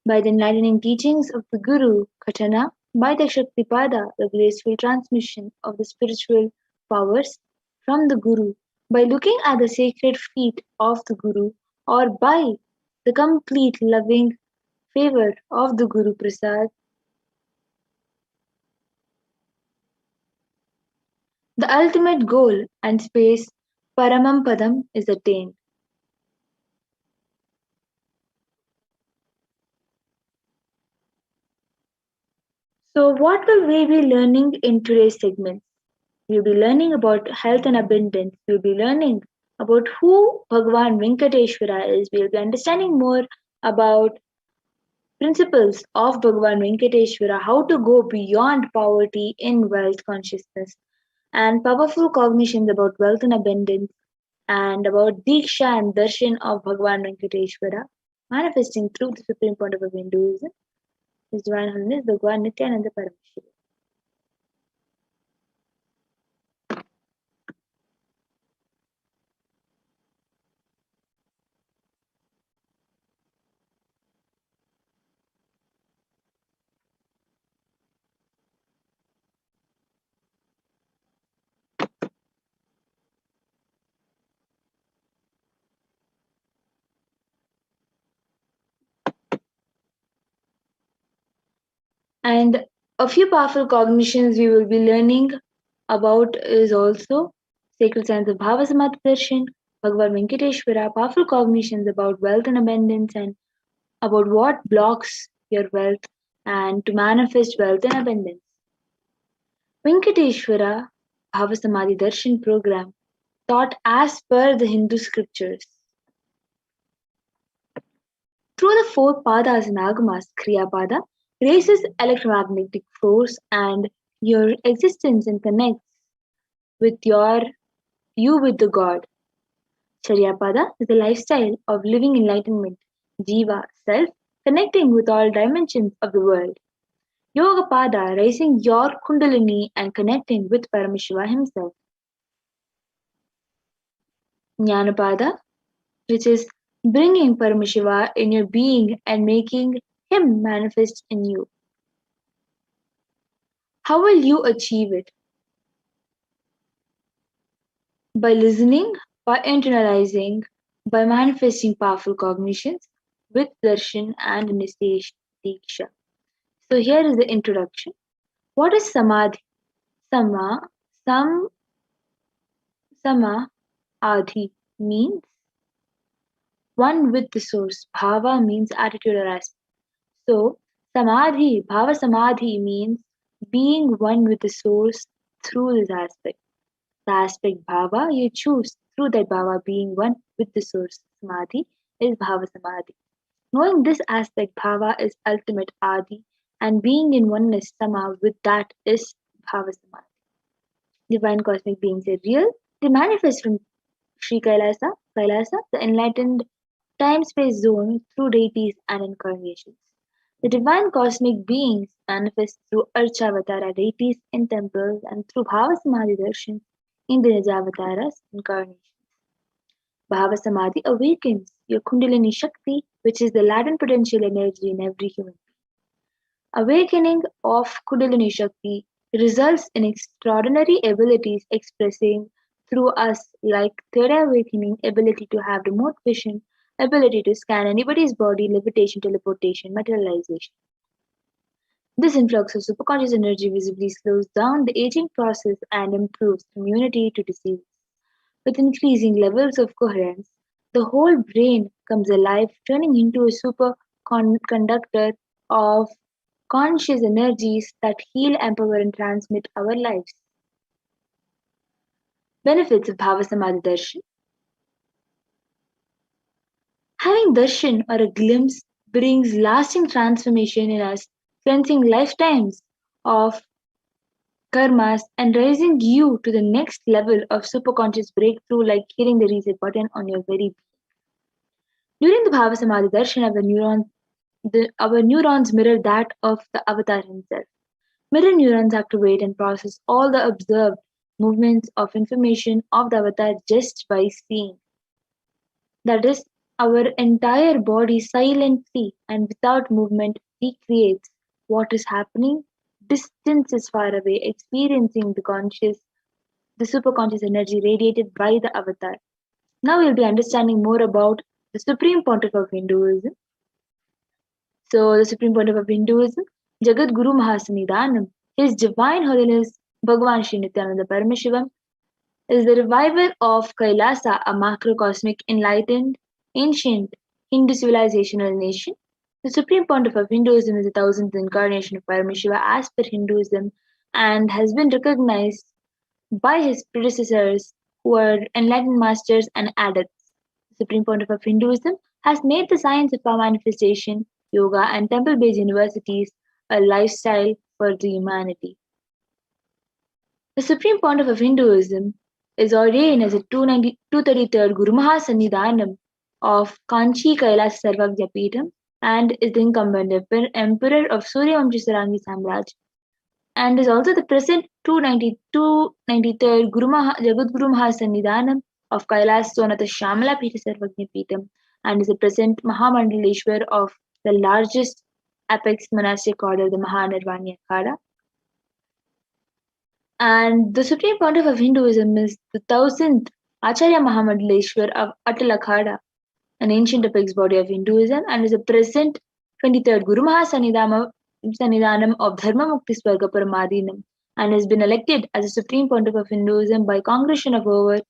by the enlightening teachings of the Guru Katana, by the Shaktipada, the graceful transmission of the spiritual powers from the Guru, by looking at the sacred feet of the Guru, or by the complete loving favor of the Guru Prasad, the ultimate goal and space Paramam Padam is attained. So, what will we be learning in today's segment? We'll be learning about health and abundance. We'll be learning about who Bhagwan Venkateshwara is. We'll be understanding more about principles of Bhagwan Venkateshwara, how to go beyond poverty in wealth consciousness, and powerful cognitions about wealth and abundance, and about Diksha and Darshan of Bhagwan Venkateshwara, manifesting through the supreme point of Hinduism, His Divine Holiness Bhagwan Nithyananda Paramashivam. And a few powerful cognitions we will be learning about is also sacred science of Bhava Samadhi Darshan, Bhagavad Venkateshwara, powerful cognitions about wealth and abundance and about what blocks your wealth and to manifest wealth and abundance. Venkateshwara Bhava Samadhi Darshan program taught as per the Hindu scriptures. Through the four padas and agamas, Kriya Pada raises electromagnetic force and your existence and connects with you with the God. Charyapada is the lifestyle of living enlightenment, Jiva, self, connecting with all dimensions of the world. Yogapada, raising your Kundalini and connecting with Paramashiva himself. Jnanapada, which is bringing Paramashiva in your being and making him manifest in you. How will you achieve it? By listening, by internalizing, by manifesting powerful cognitions with darshan and initiation diksha. So here is the introduction. What is samadhi? Sama adhi means one with the source. Bhava means attitude or aspect. So samadhi, bhava samadhi means being one with the source through this aspect. The aspect bhava you choose through that bhava being one with the source. Samadhi is bhava samadhi. Knowing this aspect bhava is ultimate adi and being in oneness sama with that is bhava samadhi. Divine cosmic beings are real. They manifest from Sri Kailasa, the enlightened time-space zone through deities and incarnations. The divine cosmic beings manifest through Archavatara deities in temples and through Bhava Samadhi darshan in the Nijavataras incarnations. Bhava Samadhi awakens your Kundalini Shakti, which is the latent potential energy in every human being. Awakening of Kundalini Shakti results in extraordinary abilities expressing through us, like third awakening, ability to have remote vision, ability to scan anybody's body, levitation, teleportation, materialization. This influx of superconscious energy visibly slows down the aging process and improves immunity to disease. With increasing levels of coherence, the whole brain comes alive, turning into a superconductor of conscious energies that heal, empower, and transmit our lives. Benefits of Bhava Samadhi Darshan. Having darshan or a glimpse brings lasting transformation in us, cleansing lifetimes of karmas and raising you to the next level of superconscious breakthrough like hitting the reset button on your very being. During the Bhava Samadhi Darshan, our neurons mirror that of the avatar himself. Mirror neurons activate and process all the observed movements of information of the avatar just by seeing. That is Our entire body silently and without movement recreates what is happening distance is far away, experiencing the superconscious energy radiated by the avatar. Now we'll be understanding more about the Supreme Pontiff of Hinduism. So, the Supreme Pontiff of Hinduism, Jagat Guru Mahasanidanam, His Divine Holiness Bhagavan Sri Nithyananda Paramashivam, is the reviver of Kailasa, a macrocosmic, enlightened, ancient Hindu civilizational nation. The Supreme Pontiff of Hinduism is the thousandth incarnation of Paramashiva as per Hinduism and has been recognized by his predecessors who were enlightened masters and adepts. The Supreme Pontiff of Hinduism has made the science of power manifestation, yoga, and temple based universities a lifestyle for the humanity. The Supreme Pontiff of Hinduism is ordained as a 233rd Guru Mahasannidhanam of Kanchi Kailasa Sarvagya Peetham and is the incumbent emperor of Suryavamshi Sarangi Samraj and is also the present 293rd Jagadguru Mahasannidhanam of Kailasa Sonata Shamala Peetha Sarvagya Peetham and is the present Mahamandaleshwar of the largest apex monastic order, the Mahanirvani Akhada. And the Supreme Pontiff of Hinduism is the thousandth Acharya Mahamandaleshwar of Atal Akhada, an ancient apex body of Hinduism, and is the present 23rd Guru Mahasannidhanam of Dharma Mukti Swarga Paramadinam, and has been elected as the Supreme Pontiff of Hinduism by congregation of over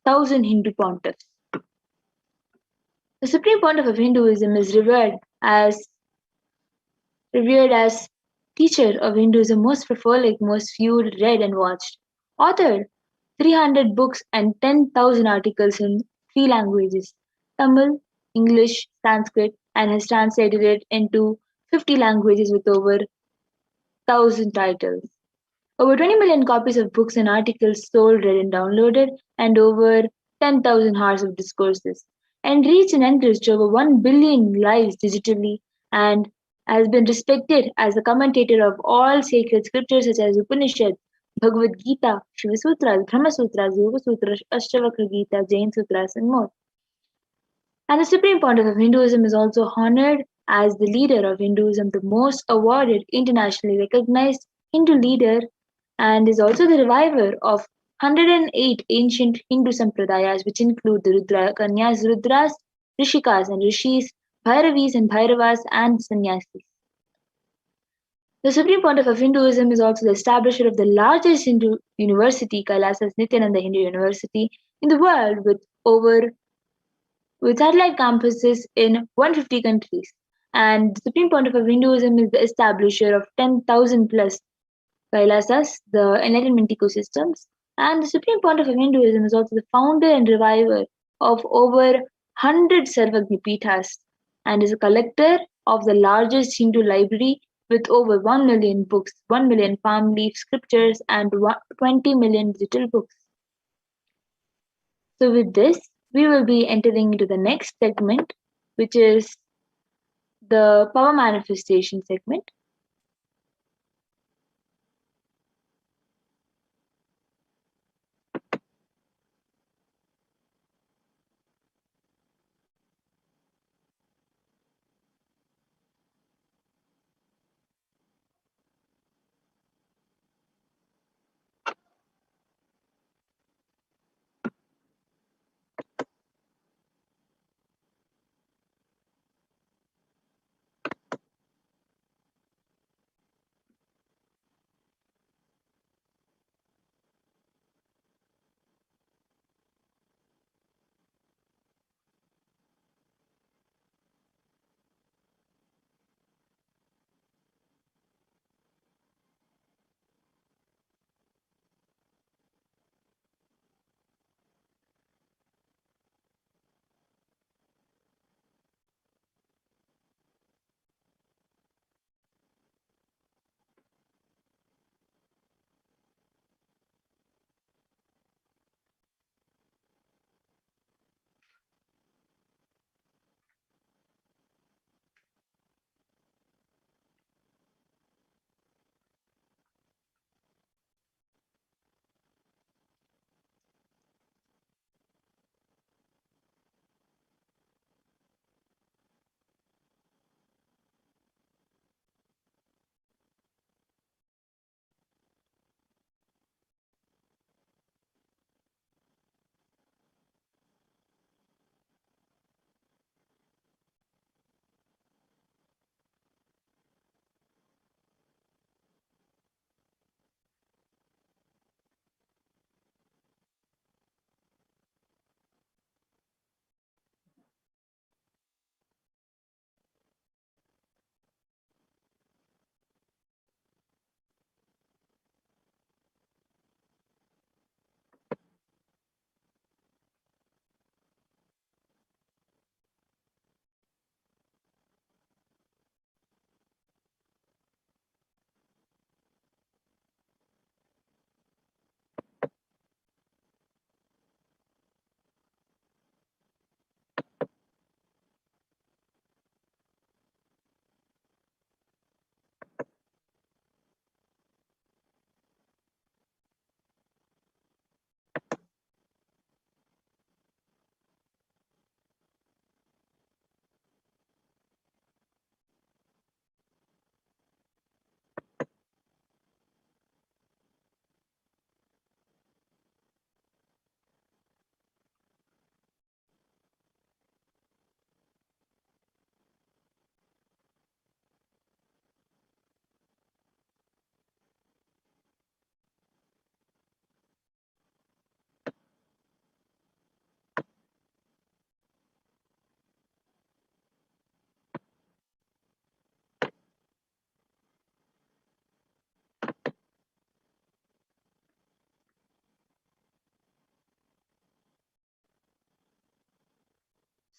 1,000 Hindu pontiffs. The Supreme Pontiff of Hinduism is revered as teacher of Hinduism, most prolific, most viewed, read, and watched. Author 300 books and 10,000 articles in three languages Tamil, English, Sanskrit, and has translated it into 50 languages with over 1,000 titles. Over 20 million copies of books and articles sold, read, and downloaded, and over 10,000 hours of discourses, and reached and enriched over 1 billion lives digitally, and has been respected as the commentator of all sacred scriptures such as Upanishads, Bhagavad Gita, Shiva Sutras, Brahma Sutras, Yoga Sutras, Ashtavakra Gita, Jain Sutras, and more. And the Supreme Pontiff of Hinduism is also honored as the leader of Hinduism, the most awarded, internationally recognized Hindu leader, and is also the reviver of 108 ancient Hindu sampradayas, which include the Kanyas, Rudras, Rishikas and Rishis, Bhairavis and Bhairavas, and Sannyasis. The Supreme Pontiff of Hinduism is also the establisher of the largest Hindu university, Kailasa's Nithyananda Hindu University, in the world with satellite campuses in 150 countries. And the Supreme Pontiff of Hinduism is the establisher of 10,000 plus Kailasas, the enlightenment ecosystems. And the Supreme Pontiff of Hinduism is also the founder and reviver of over 100 Sarvagya Peethas and is a collector of the largest Hindu library with over 1 million books, 1 million palm leaf scriptures, and 20 million digital books. So, with this, we will be entering into the next segment, which is the power manifestation segment.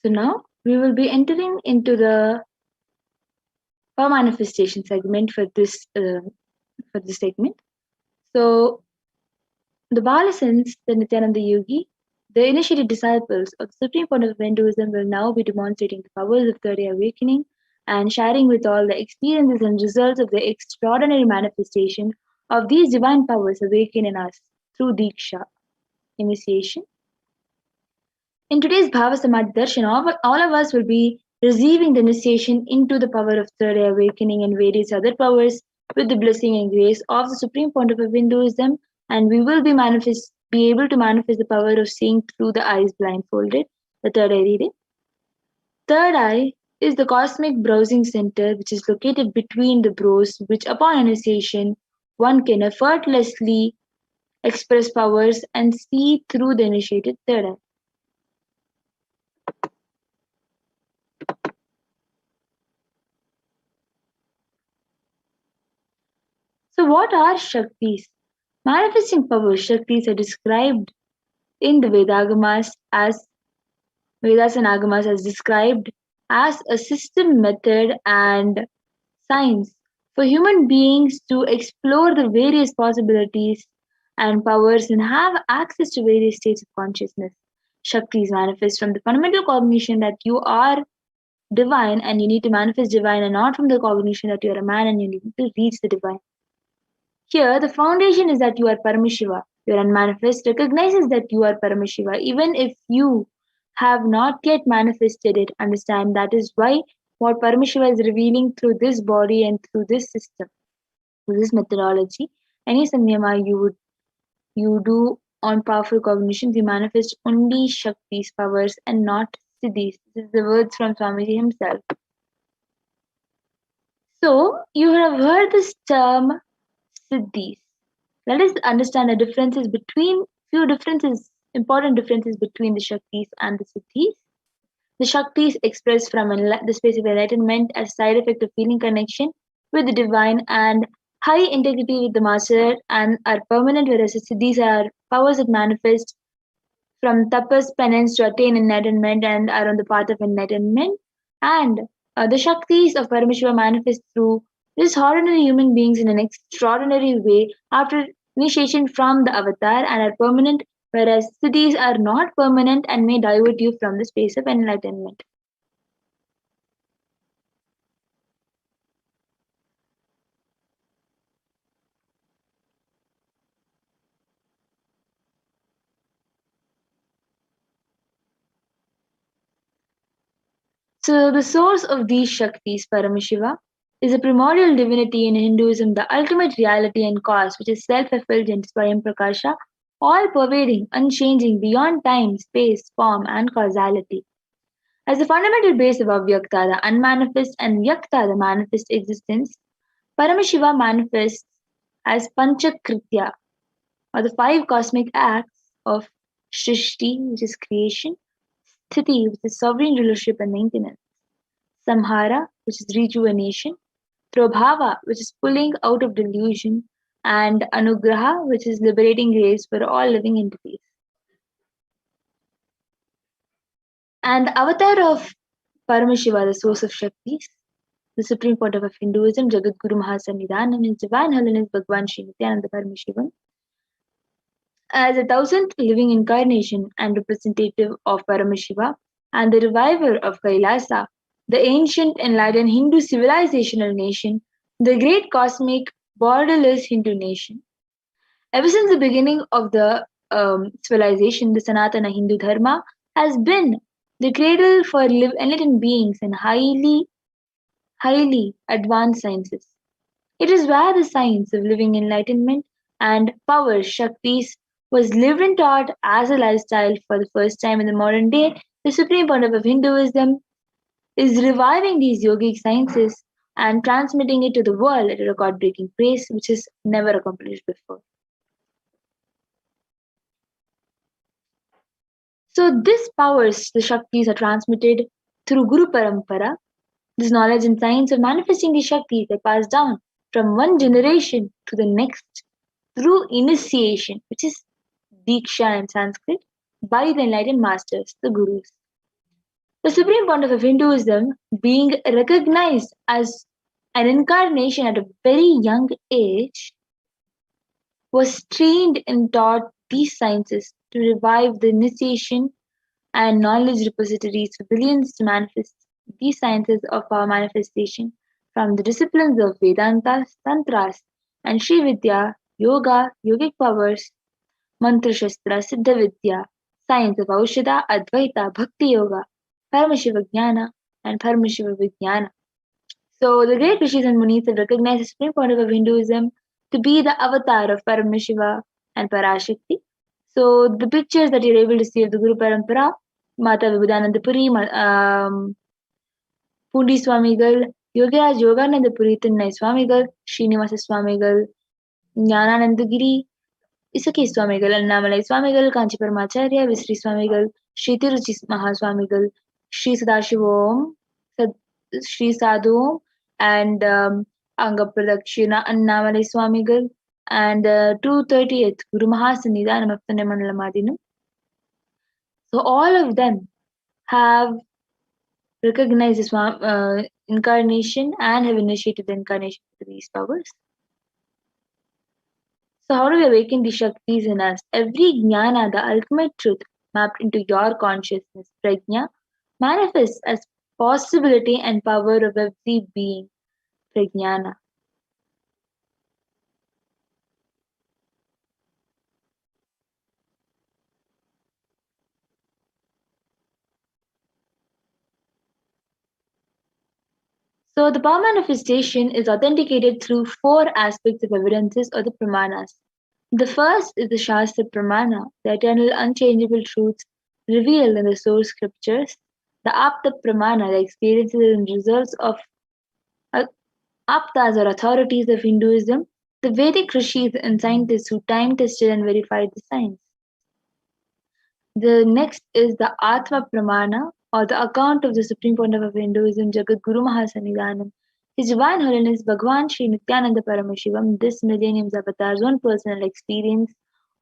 So now we will be entering into the power manifestation segment for this segment. So the Balasins, the Nityananda Yogi, the initiated disciples of the Supreme Point of Hinduism will now be demonstrating the powers of third eye awakening and sharing with all the experiences and results of the extraordinary manifestation of these divine powers awakened in us through Diksha, initiation. In today's Bhava Samadhi Darshan, all of us will be receiving the initiation into the power of third eye awakening and various other powers with the blessing and grace of the Supreme Pontiff of Hinduism, and we will be able to manifest the power of seeing through the eyes blindfolded, the third eye reading. Third eye is the cosmic browsing center which is located between the brows, which upon initiation one can effortlessly express powers and see through the initiated third eye. So, what are Shaktis? Manifesting powers, Shaktis are described in the Vedas and Agamas as described as a system, method, and science for human beings to explore the various possibilities and powers and have access to various states of consciousness. Shaktis manifest from the fundamental cognition that you are divine and you need to manifest divine, and not from the cognition that you are a man and you need to reach the divine. Here, the foundation is that you are Paramashiva. Your unmanifest recognizes that you are Paramashiva, even if you have not yet manifested it. Understand that is why what Paramashiva is revealing through this body and through this system, through this methodology. Any samyama you do on powerful cognitions, you manifest only Shakti's powers and not Siddhis. This is the words from Swamiji himself. So, you have heard this term Siddhis. Let us understand the important differences between the Shaktis and the Siddhis. The Shaktis express from the space of enlightenment as side effect of feeling connection with the divine and high integrity with the master and are permanent, whereas the Siddhis are powers that manifest from tapas penance to attain enlightenment and are on the path of enlightenment. And the Shaktis of Paramashiva manifest through these ordinary human beings in an extraordinary way after initiation from the avatar and are permanent, whereas Siddhis are not permanent and may divert you from the space of enlightenment. So, the source of these Shaktis, Paramashiva, is a primordial divinity in Hinduism, the ultimate reality and cause, which is self effulgent, Swayam Prakasha, all pervading, unchanging, beyond time, space, form, and causality. As the fundamental base of Avyakta, the unmanifest, and Vyakta, the manifest existence, Paramashiva manifests as Panchakritya, or the five cosmic acts of Shrishti, which is creation, Sthiti, which is sovereign rulership and maintenance, Samhara, which is rejuvenation, Prabhava, which is pulling out of delusion, and Anugraha, which is liberating grace for all living entities. And the avatar of Paramashiva, the source of Shaktis, the Supreme Pontiff of Hinduism, Jagadguru Mahasannidhan, and His Divine Holiness Bhagwan Sri Nithyananda Paramashivam, as a thousandth living incarnation and representative of Paramashiva, and the reviver of Kailasa, the ancient enlightened Hindu civilizational nation, the great cosmic borderless Hindu nation. Ever since the beginning of the civilization, the Sanatana Hindu Dharma has been the cradle for enlightened beings and highly advanced sciences. It is where the science of living enlightenment and power, Shaktis, was lived and taught as a lifestyle for the first time in the modern day. The Supreme Pontiff of Hinduism is reviving these yogic sciences and transmitting it to the world at a record breaking pace, which is never accomplished before. So, these powers, the Shaktis, are transmitted through Guru Parampara. This knowledge and science of manifesting the Shaktis are passed down from one generation to the next through initiation, which is Diksha in Sanskrit, by the enlightened masters, the Gurus. The supreme point of Hinduism, being recognized as an incarnation at a very young age, was trained and taught these sciences to revive the initiation and knowledge repositories for billions to manifest these sciences of our manifestation from the disciplines of Vedanta, Tantras, and Sri Vidya, Yoga, yogic powers, Mantra Shastra, Siddha Vidya, science of Aushadha, Advaita, Bhakti Yoga, Paramashiva Jnana, and Paramashiva Vijnana. So the great rishis and munis have recognized the supreme point of Hinduism to be the avatar of Paramashiva and Parashakti. So the pictures that you're able to see of the Guru Parampara, Mata Vibhudanandapuri, Pundi Swamigal, Yogiraj Yoganandapuri, Tinnai Swamigal, Srinivasa Swamigal, Jnananandagiri, Isaki Swamigal, Annamalai Swamigal, Kanchi Paramacharya, Visri Swamigal, Sri Tiruchi Mahaswamigal, Sri Sadashivom, Sri Sadhu, and Anga Pradakshina, Annamalai Swamigal, and 238th Guru Mahasanidhanam of Mandalamadinam. So all of them have recognized this incarnation and have initiated the incarnation of these powers. So how do we awaken the Shaktis in us? Every jnana, the ultimate truth, mapped into your consciousness, prajna, manifests as possibility and power of every being, prajnana. So the power manifestation is authenticated through four aspects of evidences or the pramanas. The first is the Shastra Pramana, the eternal unchangeable truths revealed in the source scriptures. The Apta Pramana, the experiences and results of Aptas or authorities of Hinduism, the Vedic rishis and scientists who time tested and verified the science. The next is the Atma Pramana, or the account of the Supreme Pontiff of Hinduism, Jagat Guru Mahasanidhanam. His Divine Holiness Bhagwan Sri Nithyananda Paramashivam, this millennium's avatar's own personal experience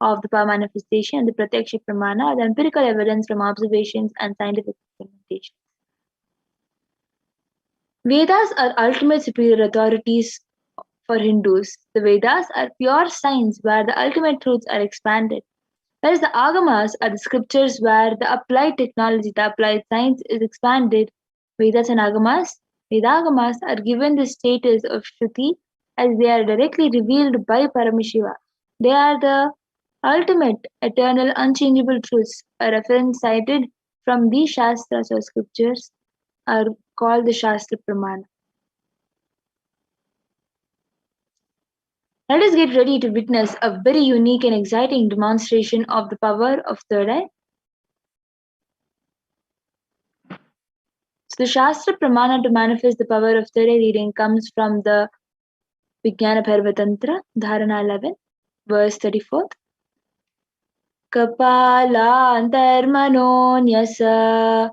of the power manifestation and the Pratyaksha Pramana are the empirical evidence from observations and scientific experimentation. Vedas are ultimate superior authorities for Hindus. The Vedas are pure science where the ultimate truths are expanded. Whereas the Agamas are the scriptures where the applied technology, the applied science is expanded. Vedas and Agamas, Vedagamas are given the status of Shruti as they are directly revealed by Paramashiva. They are the ultimate, eternal, unchangeable truths. A reference cited from these Shastras or scriptures are called the Shastra Pramana. Let us get ready to witness a very unique and exciting demonstration of the power of third eye. So the Shastra Pramana to manifest the power of third eye reading comes from the Vijnana Bhairava Dharana 11, verse 34. Kapalantarmanonyasa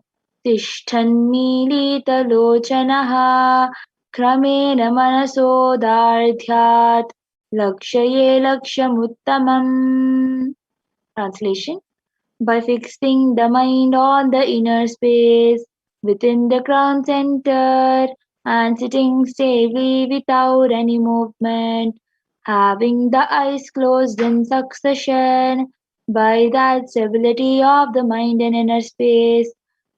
tishthanmilitalochanaha kramen manasodardhyat lakshaye lakshamuttamam. Translation: by fixing the mind on the inner space within the crown center and sitting stably without any movement, having the eyes closed in succession, by that stability of the mind and inner space,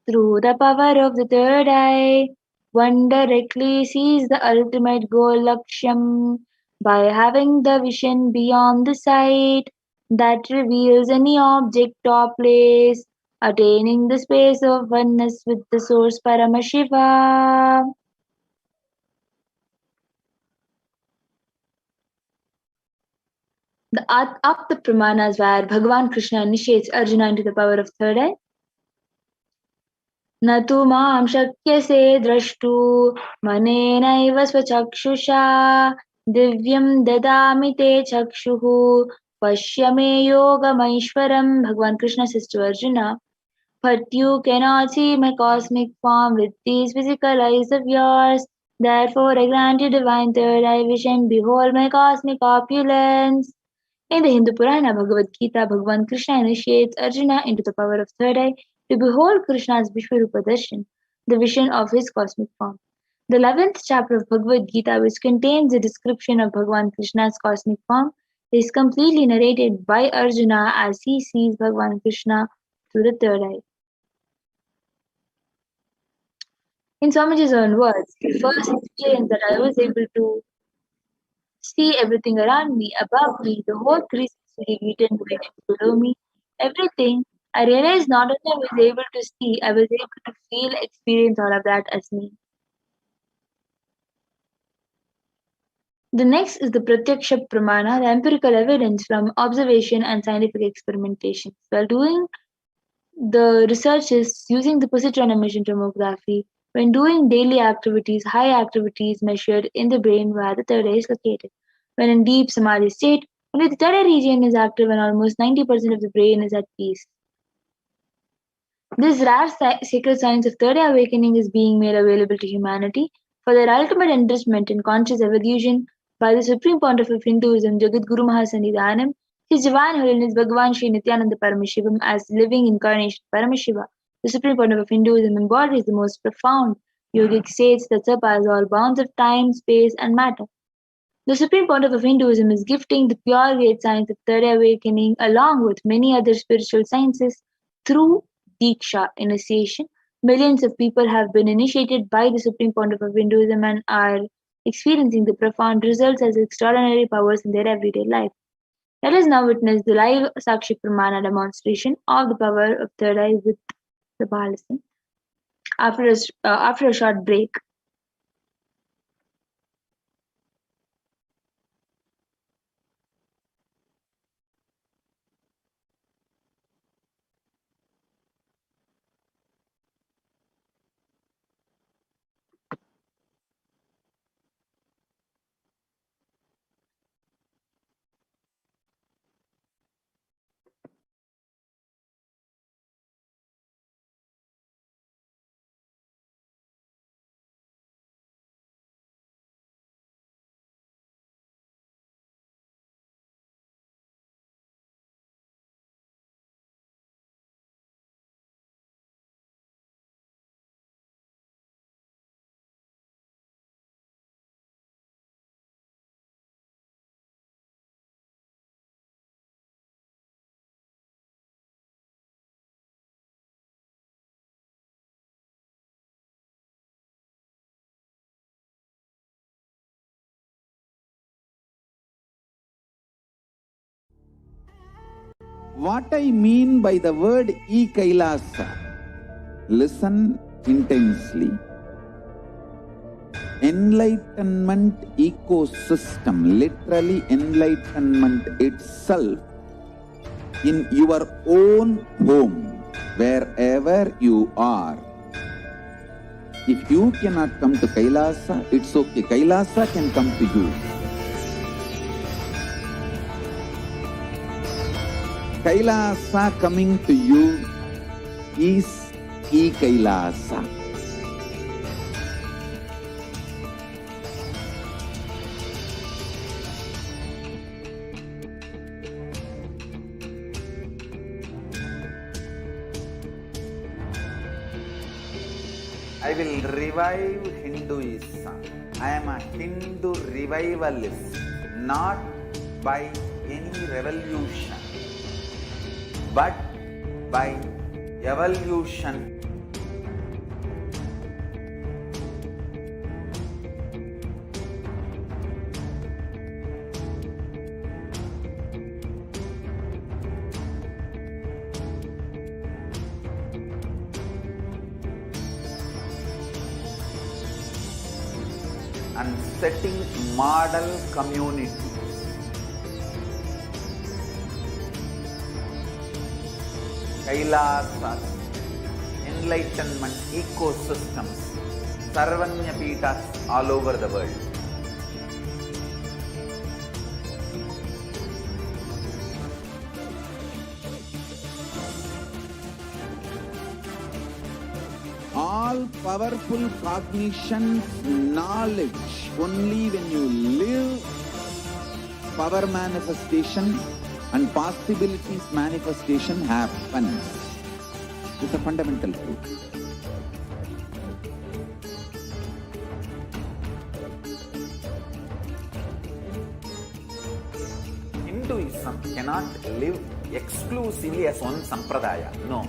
through the power of the third eye, one directly sees the ultimate goal Laksham by having the vision beyond the sight that reveals any object or place, attaining the space of oneness with the source Paramashiva. The Apta Pramanas where Bhagavan Krishna initiates Arjuna into the power of third eye. न तु मां शक्यसे द्रष्टु मनेनैव स्वचक्षुषा दिव्यं ददामि ते चक्षुः पश्य मे योगमैश्वरम्. Bhagavan Krishna says to Arjuna, but you cannot see my cosmic form with these physical eyes of yours. Therefore, I grant you divine third eye vision. Behold my cosmic opulence. In the Hindu Purana Bhagavad Gita, Bhagavan Krishna initiates Arjuna into the power of third eye, to behold Krishna's Vishwarupa Darshan, the vision of his cosmic form. The 11th chapter of Bhagavad Gita, which contains a description of Bhagavan Krishna's cosmic form, is completely narrated by Arjuna as he sees Bhagavan Krishna through the third eye. In Swamiji's own words, the first experience that I was able to see everything around me, above me, the whole 360 region direction below me, everything, I realized not only I was able to see, I was able to feel, experience all of that as me. The next is the Pratyaksha Pramana, the empirical evidence from observation and scientific experimentation. While doing the researches using the positron emission tomography, when doing daily activities, high activities measured in the brain where the third eye is located. When in deep samadhi state, only the third eye region is active and almost 90% of the brain is at peace. This rare sacred science of third eye awakening is being made available to humanity for their ultimate enrichment in conscious evolution by the Supreme Pontiff of Hinduism, Jagadguru Mahasannidhanam, His Divine Holiness Bhagavan Sri Nithyananda Paramashivam as living incarnation Paramashiva. The Supreme Pontiff of Hinduism embodies the most profound yogic states that surpass all bounds of time, space, and matter. The Supreme Pontiff of Hinduism is gifting the pure great science of third eye awakening along with many other spiritual sciences through Diksha initiation. Millions of people have been initiated by the Supreme Pontiff of Hinduism and are experiencing the profound results as extraordinary powers in their everyday life. Let us now witness the live Sakshi Pramana demonstration of the power of third eye with the Balasan after a short break. What I mean by the word Kailasa, listen intensely. Enlightenment ecosystem, literally enlightenment itself, in your own home, wherever you are. If you cannot come to Kailasa, it's okay. Kailasa can come to you. Kailasa coming to you is Kailasa. I will revive Hinduism. I am a Hindu revivalist, not by any revolution, but by evolution. And setting model community. Kailasa, enlightenment ecosystems, Sarvanya Pitas all over the world. All powerful cognition, knowledge, only when you live, power manifestation and possibilities manifestation happens. It's a fundamental truth. Hinduism cannot live exclusively as one sampradaya. No.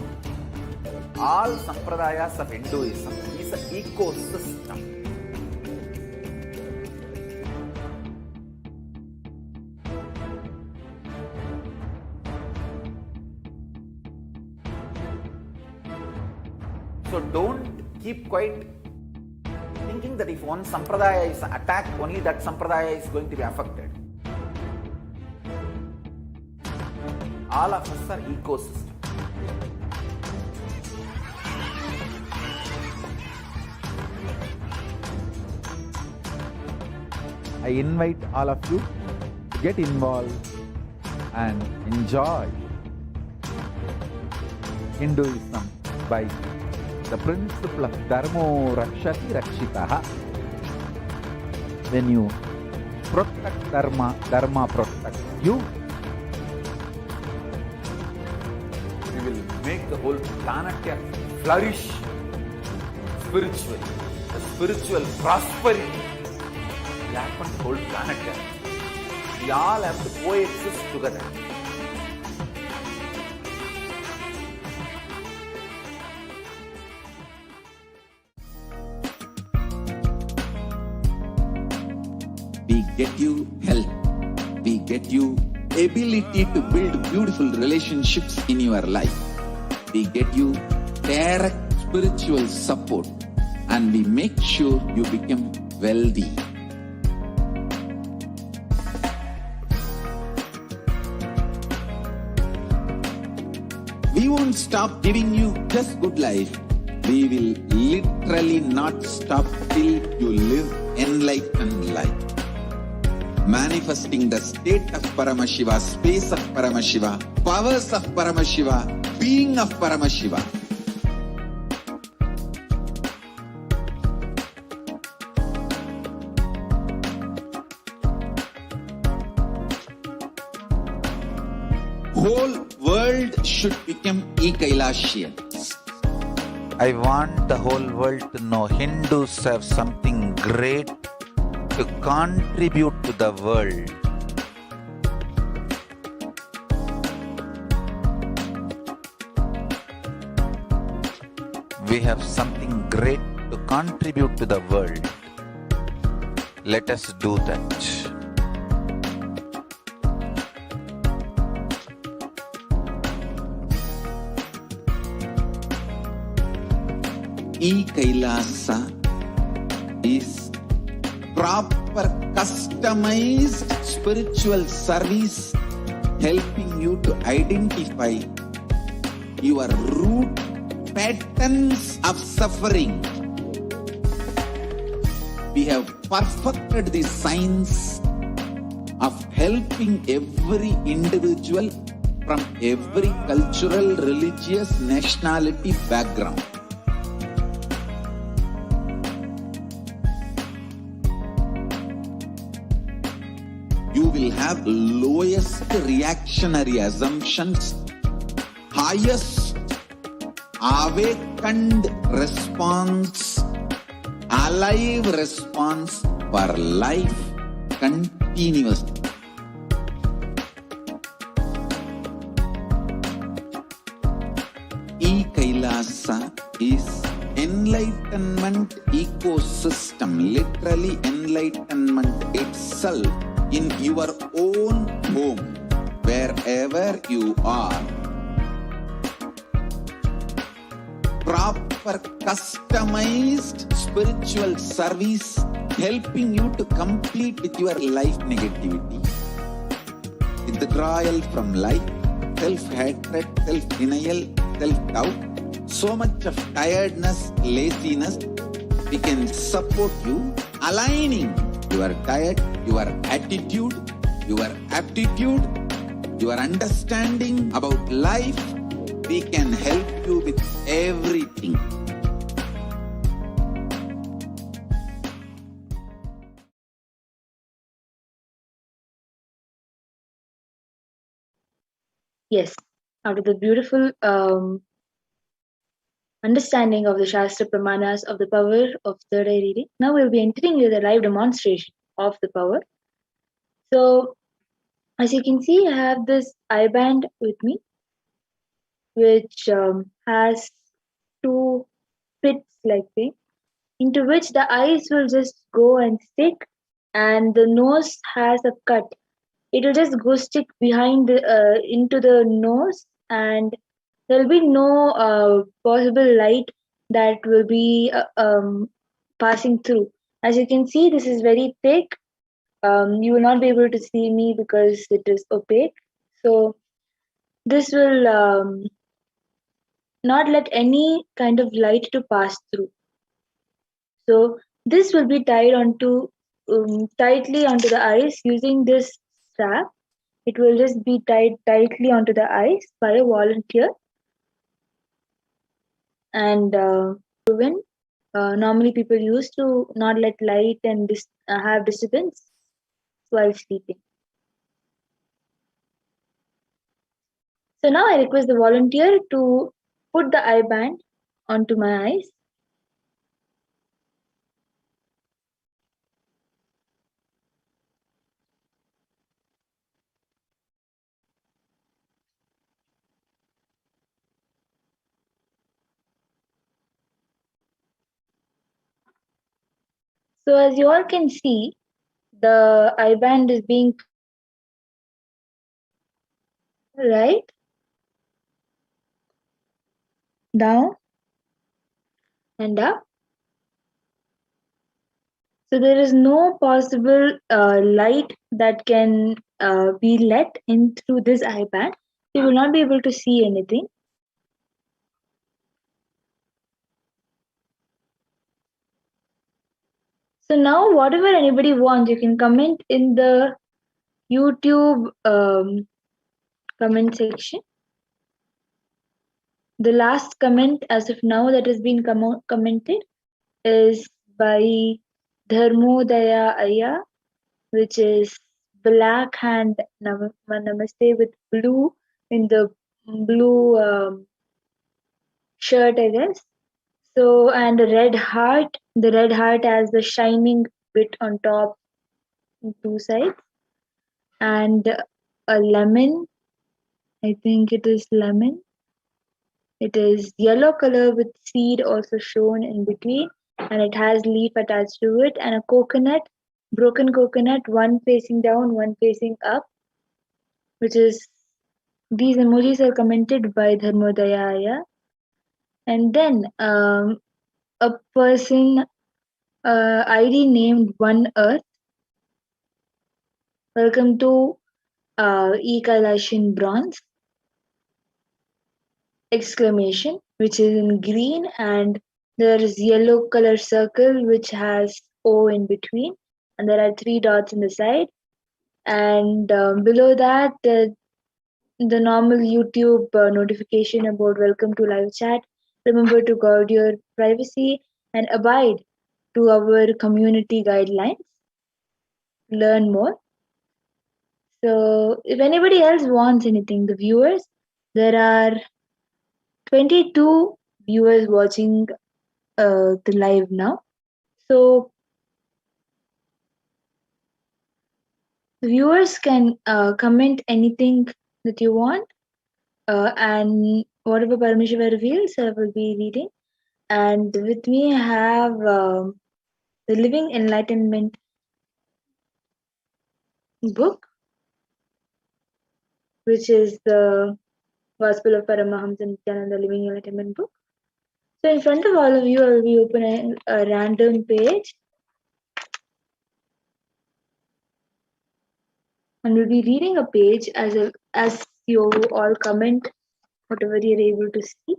All sampradayas of Hinduism is an ecosystem. So don't keep quiet thinking that if one sampradaya is attacked, only that sampradaya is going to be affected. All of us are ecosystem. I invite all of you to get involved and enjoy Hinduism by the principle of Dharmo Rakshati Rakshitaha. When you protect Dharma, Dharma protects you. We will make the whole planet flourish spiritually. The spiritual prosperity will happen to the whole planet. We all have to coexist together. We get you health. We get you ability to build beautiful relationships in your life. We get you direct spiritual support, and we make sure you become wealthy. We won't stop giving you just good life. We will literally not stop till you live enlightened life. Manifesting the state of Paramashiva, space of Paramashiva, powers of Paramashiva, being of Paramashiva. Whole world should become Kailasian. I want the whole world to know Hindus have something great to contribute to the world. We have something great to contribute to the world. Let us do that. Kailasa is proper customized spiritual service helping you to identify your root patterns of suffering. We have perfected the science of helping every individual from every cultural, religious, nationality background. You will have lowest reactionary assumptions, highest awakened response, alive response for life continuously. Kailasa is enlightenment ecosystem, literally enlightenment itself in your own home, wherever you are. Proper customized spiritual service helping you to complete with your life negativity, withdrawal from life, self-hatred, self-denial, self-doubt, so much of tiredness, laziness. We can support you aligning your diet, your attitude, your aptitude, your understanding about life. We can help you with everything. Yes, after the beautiful understanding of the Shastra Pramanas of the power of third eye reading. Now we'll be entering with a live demonstration of the power. So, as you can see, I have this eye band with me, which has two pits like thing, into which the eyes will just go and stick, and the nose has a cut. It will just go stick behind the into the nose, and there will be no possible light that will be passing through. As you can see, this is very thick. You will not be able to see me because it is opaque. So this will not let any kind of light to pass through. So this will be tied onto tightly onto the eyes using this strap. It will just be tied tightly onto the eyes by a volunteer, and when normally people used to not let light and have disturbance while sleeping. So now I request the volunteer to put the eye band onto my eyes. So as you all can see, the eye band is being right down and up. So there is no possible light that can be let in through this eye band. You will not be able to see anything. So now whatever anybody wants, you can comment in the YouTube comment section. The last comment as of now that has been commented is by Dharmodaya Aya, which is black hand namaste with blue in the blue shirt, I guess. So, and a red heart. The red heart has the shining bit on top, on two sides, and a lemon. I think it is lemon. It is yellow color with seed also shown in between, and it has leaf attached to it, and a coconut, broken coconut, one facing down, one facing up, which is these emojis are commented by Dharmodaya. And then a person ID named One Earth. Welcome to Kailasa in bronze! Exclamation, which is in green, and there is yellow color circle which has O in between, and there are three dots in the side, and below that the normal YouTube notification about welcome to live chat. Remember to guard your privacy and abide to our community guidelines. Learn more. So if anybody else wants anything, the viewers, there are 22 viewers watching the live now. So the viewers can comment anything that you want, and whatever Paramashiva reveals, I will be reading. And with me, I have the Living Enlightenment book, which is the Gospel of Paramahamsa Nithyananda Living Enlightenment book. So in front of all of you, I will be opening a random page, and we'll be reading a page as you all comment whatever you're able to see.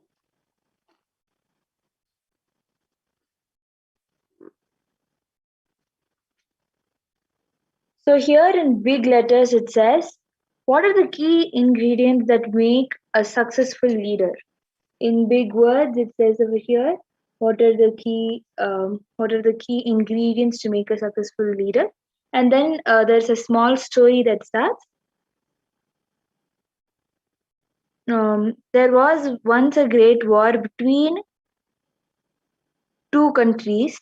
So here in big letters it says, what are the key ingredients that make a successful leader? In big words it says over here, what are the key ingredients to make a successful leader? And then there's a small story that starts. There was once a great war between two countries.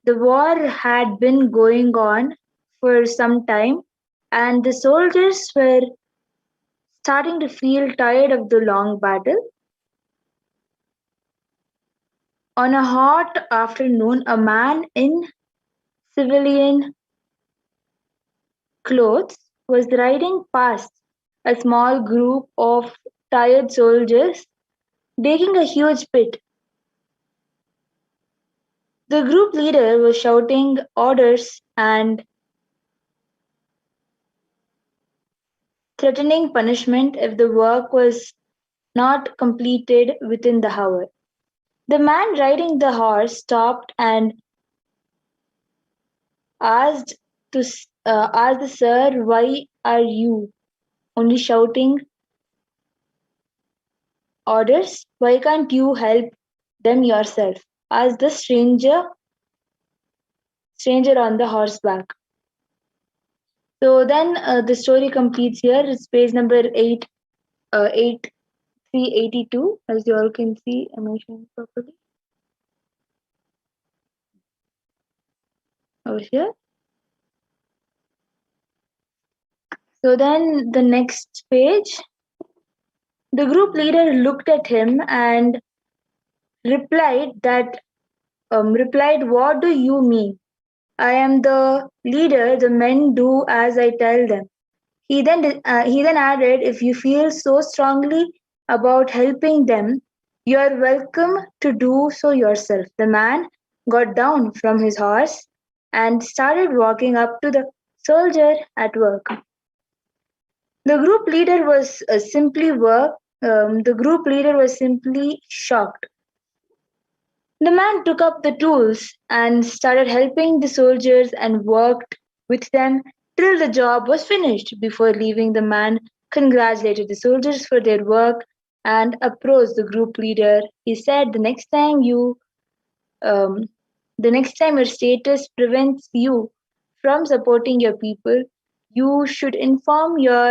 The war had been going on for some time, and the soldiers were starting to feel tired of the long battle. On a hot afternoon, a man in civilian clothes was riding past a small group of tired soldiers digging a huge pit. The group leader was shouting orders and threatening punishment if the work was not completed within the hour. The man riding the horse stopped and asked asked the sir, "Why are you only shouting orders? Why can't you help them yourself?" asked the stranger on the horseback. So then the story completes here. It's page number 8382, as you all can see. Am I showing properly? Over here. So then the next page, the group leader looked at him and replied, "What do you mean? I am the leader. The men do as I tell them." He then added, "If you feel so strongly about helping them, you are welcome to do so yourself." The man got down from his horse and started walking up to the soldier at work. The group leader was simply shocked. The man took up the tools and started helping the soldiers and worked with them till the job was finished. Before leaving, the man congratulated the soldiers for their work and approached the group leader. He said, um, the next time your status prevents you from supporting your people, you should inform your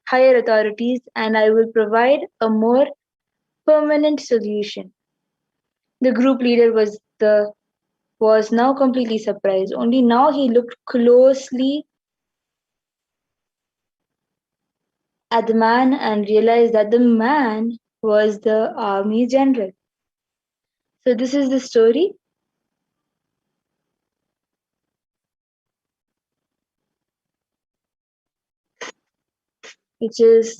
higher authorities, and I will provide a more permanent solution." The group leader was now completely surprised. Only now he looked closely at the man and realized that the man was the army general. So this is the story. Which is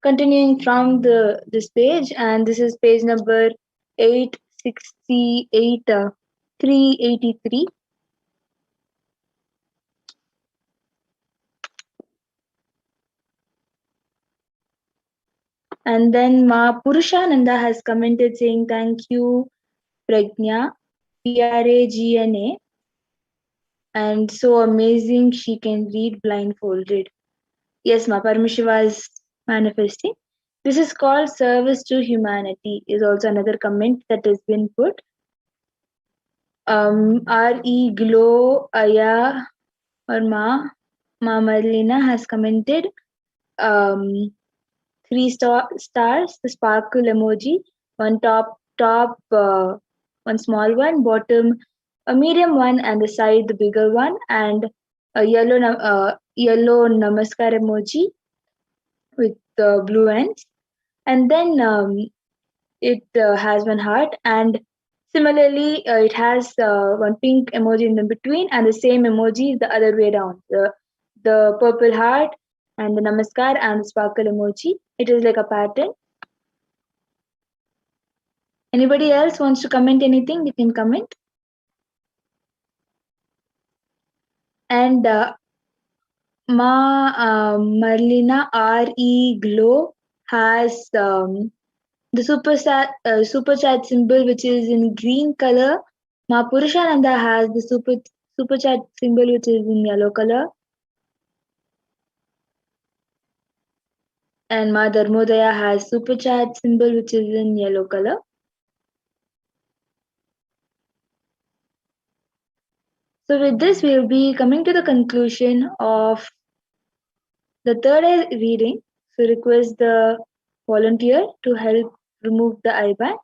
continuing from this page, and this is page number 868, 383. And then Ma Purushananda has commented saying, "Thank you, Pragna, PRAGNA, and so amazing she can read blindfolded." Yes, Ma Paramashiva is manifesting. This is called service to humanity, is also another comment that has been put. R.E. Glow Aya or Ma Marlena has commented 3 stars, the sparkle emoji, one top, one small one, bottom a medium one, and the side the bigger one, and a yellow namaskar emoji with the blue ends, and then it has one heart, and similarly it has one pink emoji in the between, and the same emoji the other way down, the purple heart and the namaskar and the sparkle emoji. It is like a pattern. Anybody else wants to comment anything, you can comment. And Marlena R.E. Glow has the super chat symbol, which is in green color. Ma Purushananda has the super chat symbol, which is in yellow color. And Ma Dharmodaya has super chat symbol, which is in yellow color. So with this, we will be coming to the conclusion of the third eye reading. So request the volunteer to help remove the eye band.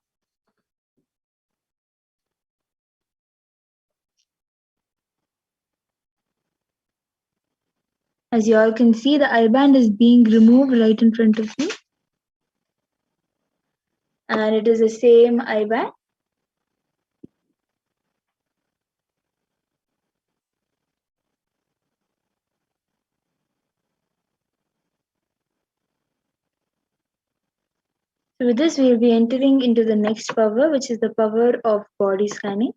As you all can see, the eye band is being removed right in front of you. And it is the same eye band. So with this, we will be entering into the next power, which is the power of body scanning.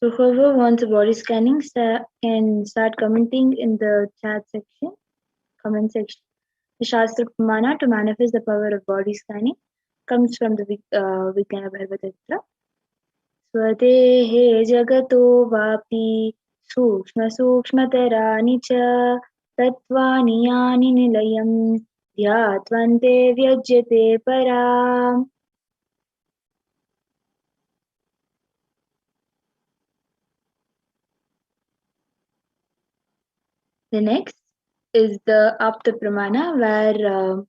So whoever wants a body scanning can start commenting in the chat section, comment section. The Shastra Pramana to manifest the power of body scanning comes from the Vijnana Bharvatatra. Swadehe jagato vapi sukshma sukshmatarani cha tatvani yani nilayam dhyatvante vyajyate param. The next is the Apta Pramana, where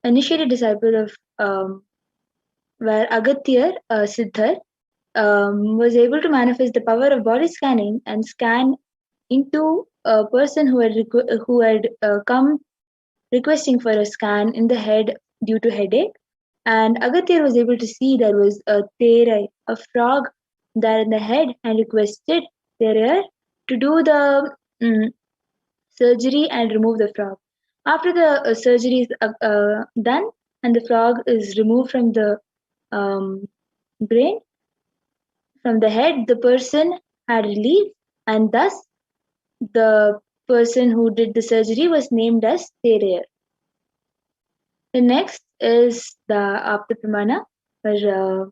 initiated disciple of where Agatyar Siddhar was able to manifest the power of body scanning and scan into a person who had come requesting for a scan in the head due to headache. And Agatyar was able to see there was a terai, a frog, there in the head, and requested Terai to do the surgery and remove the frog. After the surgery is done and the frog is removed from the brain, from the head, the person had relief, and thus the person who did the surgery was named as Terer. The next is the Apta Pramana, where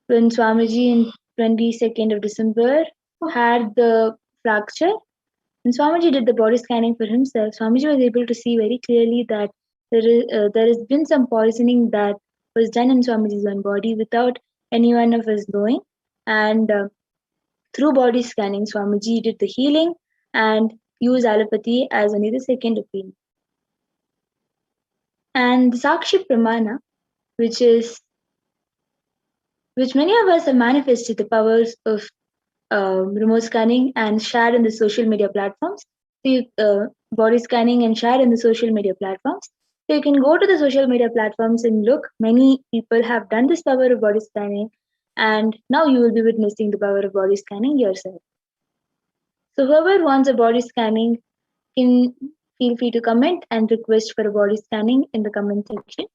when Swamiji in 22nd of December had the fracture, when Swamiji did the body scanning for himself, Swamiji was able to see very clearly that there has been some poisoning that was done in Swamiji's own body without any one of us knowing. And through body scanning, Swamiji did the healing and used allopathy as only the second opinion. And the Sakshi Pramana, which many of us have manifested the powers of remote scanning and shared in the social media platforms. So body scanning and shared in the social media platforms. So you can go to the social media platforms and look. Many people have done this power of body scanning, and now you will be witnessing the power of body scanning yourself. So whoever wants a body scanning can feel free to comment and request for a body scanning in the comment section.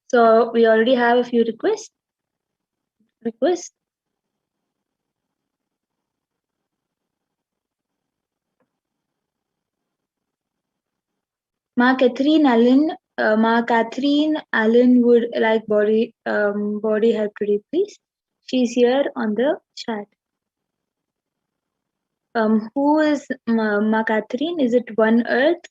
So we already have a few requests. Ma Catherine Allen would like body help today, please. She's here on the chat. Who is Ma Catherine? Is it One Earth?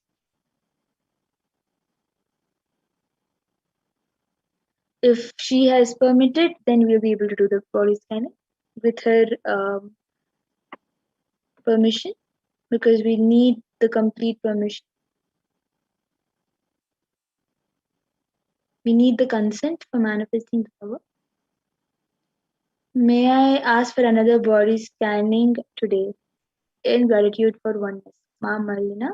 If she has permitted, then we'll be able to do the body scanning with her permission, because we need the complete permission. We need the consent for manifesting the power. May I ask for another body scanning today in gratitude for oneness? Ma Marina.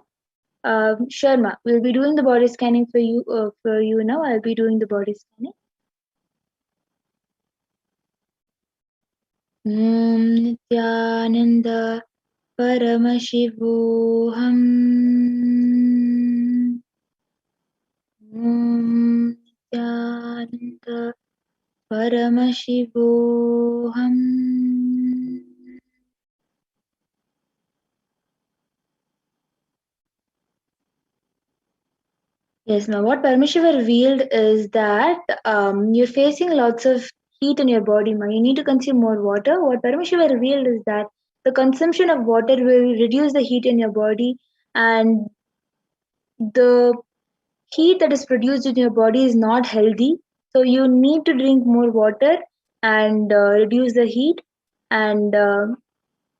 Sure, ma. We'll be doing the body scanning for you. Now. I'll be doing the body scanning. Nityananda Paramashivoham. Nityananda Paramashivoham. Yes, now what Paramashiva revealed is that you're facing lots of heat in your body. Now you need to consume more water. What Paramashiva revealed is that the consumption of water will reduce the heat in your body, and the heat that is produced in your body is not healthy. So you need to drink more water and reduce the heat. And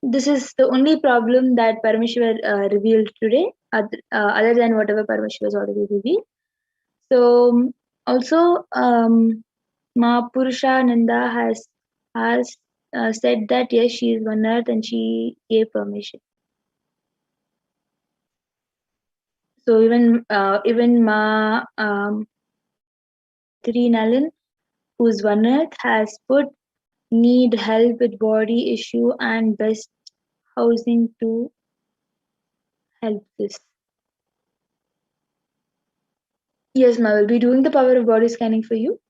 this is the only problem that Paramashiva revealed today, other than whatever Paramashiva has already revealed. So also, Ma Purusha Nanda has said that yes, she is one earth and she gave permission. So even Ma Gayatri Nalan, who's one earth, has put need help with body issue and best housing to help this. Yes, Ma, will be doing the power of body scanning for you.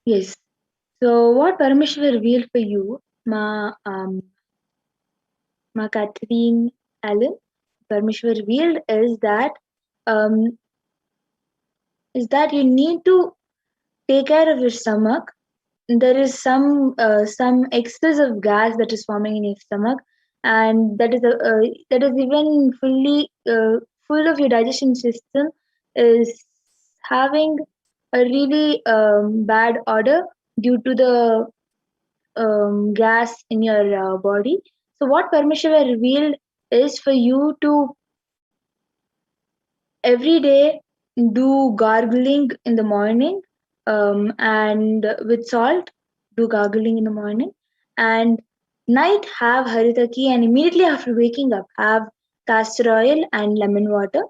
Yes. So what Parameshwar revealed for you, Ma Catherine Allen, Parameshwar revealed um, is that you need to take care of your stomach. There is some excess of gas that is forming in your stomach, and that is even fully full of your digestion system is having a really bad odor due to the gas in your body. So what Parmeshwar revealed is for you to every day do gargling in the morning, and with salt, do gargling in the morning, and night have haritaki, and immediately after waking up have castor oil and lemon water.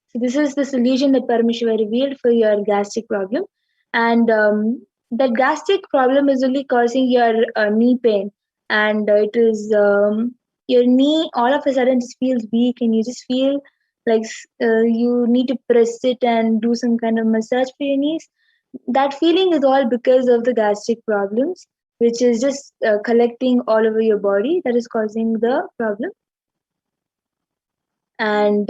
So this is the solution that Parameshwar revealed for your gastric problem, and that gastric problem is only causing your knee pain, and it is your knee all of a sudden just feels weak, and you just feel like you need to press it and do some kind of massage for your knees. That feeling is all because of the gastric problems, which is just collecting all over your body that is causing the problem, and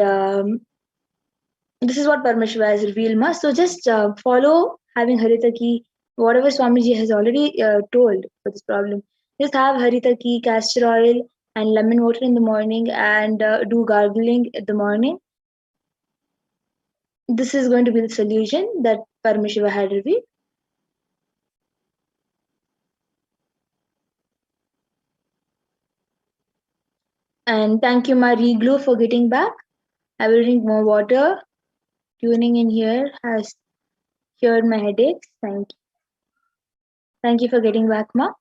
this is what Parmeshwar has revealed, ma. So just follow having Haritaki, whatever Swamiji has already told for this problem. Just have Haritaki, castor oil, and lemon water in the morning, and do gargling in the morning. This is going to be the solution that Parmeshwar had revealed. And thank you, Ma Reglu, for getting back. I will drink more water. Tuning in here has cured my headaches. Thank you. Thank you for getting back, Ma.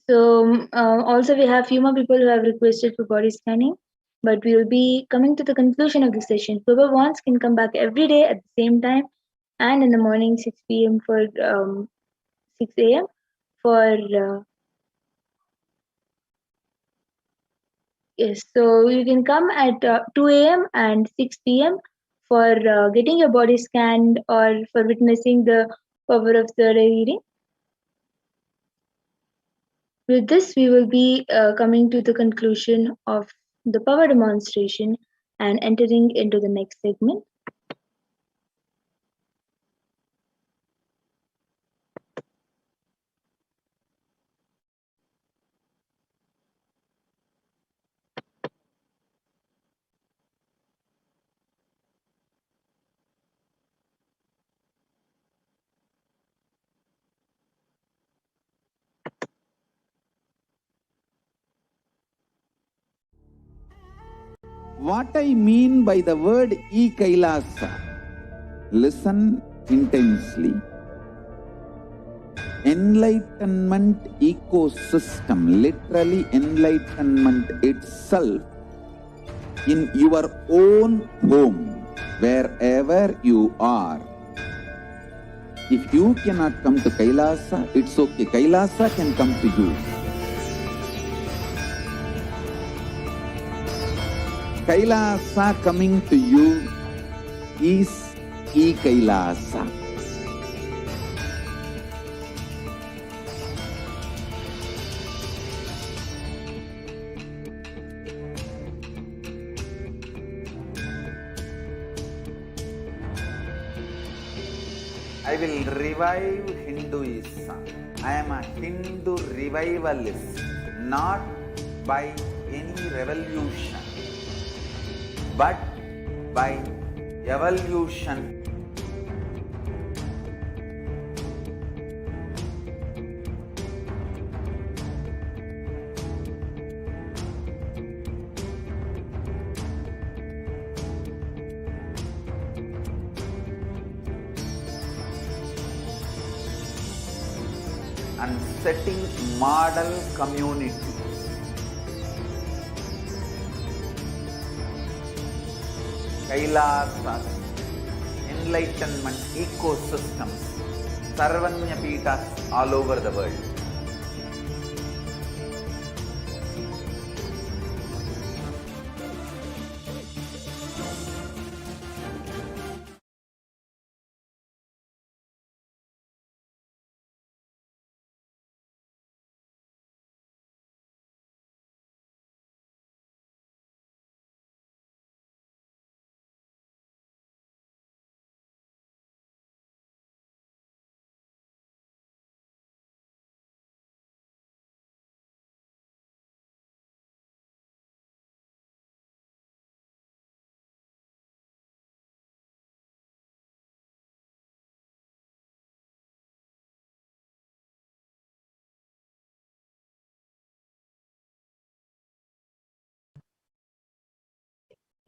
So also we have few more people who have requested for body scanning, but we will be coming to the conclusion of the session. Whoever wants can come back every day at the same time, and in the morning 6 p.m. for 6 a.m. for yes. So you can come at 2 a.m. and 6 p.m. for getting your body scanned or for witnessing the power of the reading. With this, we will be coming to the conclusion of the power demonstration and entering into the next segment. What I mean by the word Kailasa, listen intensely. Enlightenment ecosystem, literally enlightenment itself, in your own home, wherever you are. If you cannot come to Kailasa, it's okay. Kailasa can come to you. Kailasa coming to you is Kailasa. I will revive Hinduism. I am a Hindu revivalist, not by any revolution, but by evolution. And setting model community. Kailasa, enlightenment ecosystems, Sarvanya Peethas all over the world.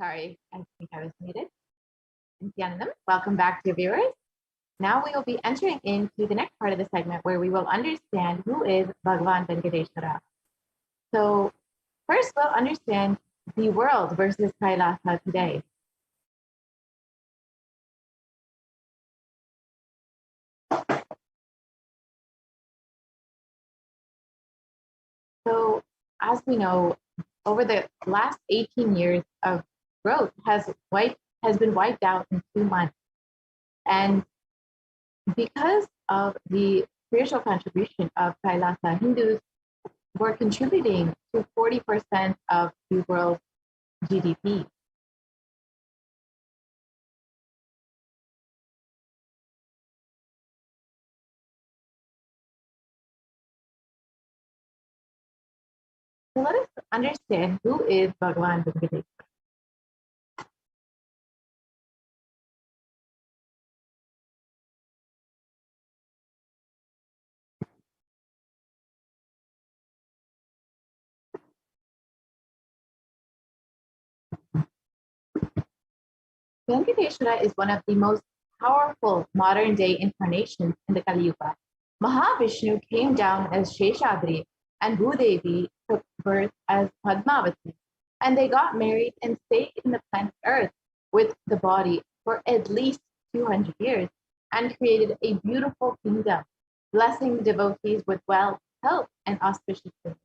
Sorry, I think I was muted. Nithyanandam, welcome back, dear viewers. Now we will be entering into the next part of the segment where we will understand who is Bhagavan Venkateshwara. So first we'll understand the world versus Kailasa today. So as we know, over the last 18 years of growth has been wiped out in 2 months. And because of the spiritual contribution of Kailasa, Hindus were contributing to 40% of the world's GDP. So let us understand who is Bhagavan Venkateshwara. Venkateshwara is one of the most powerful modern day incarnations in the Kali Yuga. Mahavishnu came down as Sheshadri and Bhudevi took birth as Padmavati, and they got married and stayed in the planet Earth with the body for at least 200 years and created a beautiful kingdom, blessing the devotees with wealth, health, and auspicious things.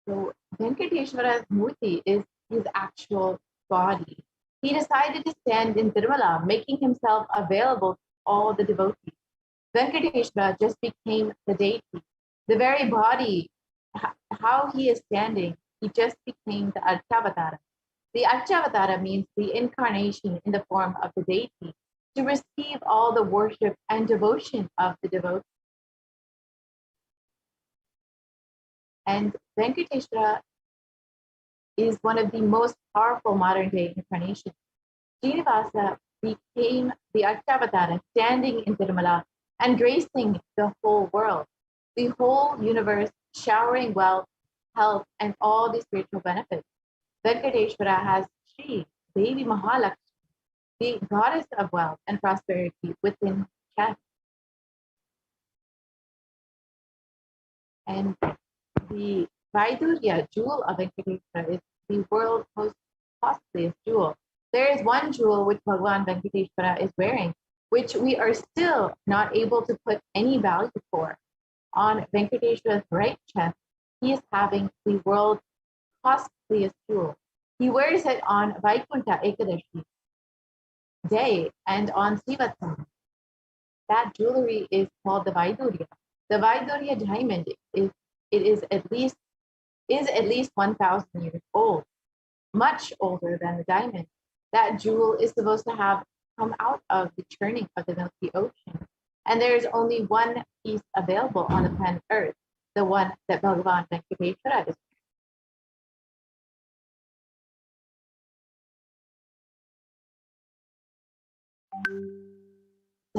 So Venkateshwara's murti is his actual body. He decided to stand in Tirumala, making himself available to all the devotees. Venkateshwara just became the deity. The very body, how he is standing, he just became the Archavatara. The Archavatara means the incarnation in the form of the deity to receive all the worship and devotion of the devotees. And Venkateshwara is one of the most powerful modern day incarnations. Srinivasa became the Archavatara, standing in Tirumala and gracing the whole world, the whole universe, showering wealth, health, and all the spiritual benefits. Venkateshwara has Shri, Devi Mahalakshmi, the goddess of wealth and prosperity within his chest. And the Vaidurya jewel of Venkateshwara is the world's most costliest jewel. There is one jewel which Bhagavan Venkateshwara is wearing, which we are still not able to put any value for. On Venkateshwara's right chest, he is having the world's costliest jewel. He wears it on Vaikunta Ekadashi day and on Sivatsam. That jewelry is called the Vaidurya. The Vaidurya diamond is at least 1,000 years old, much older than the diamond. That jewel is supposed to have come out of the churning of the Milky Ocean. And there is only one piece available on the planet Earth, the one that Bhagavan Venkateshwara is.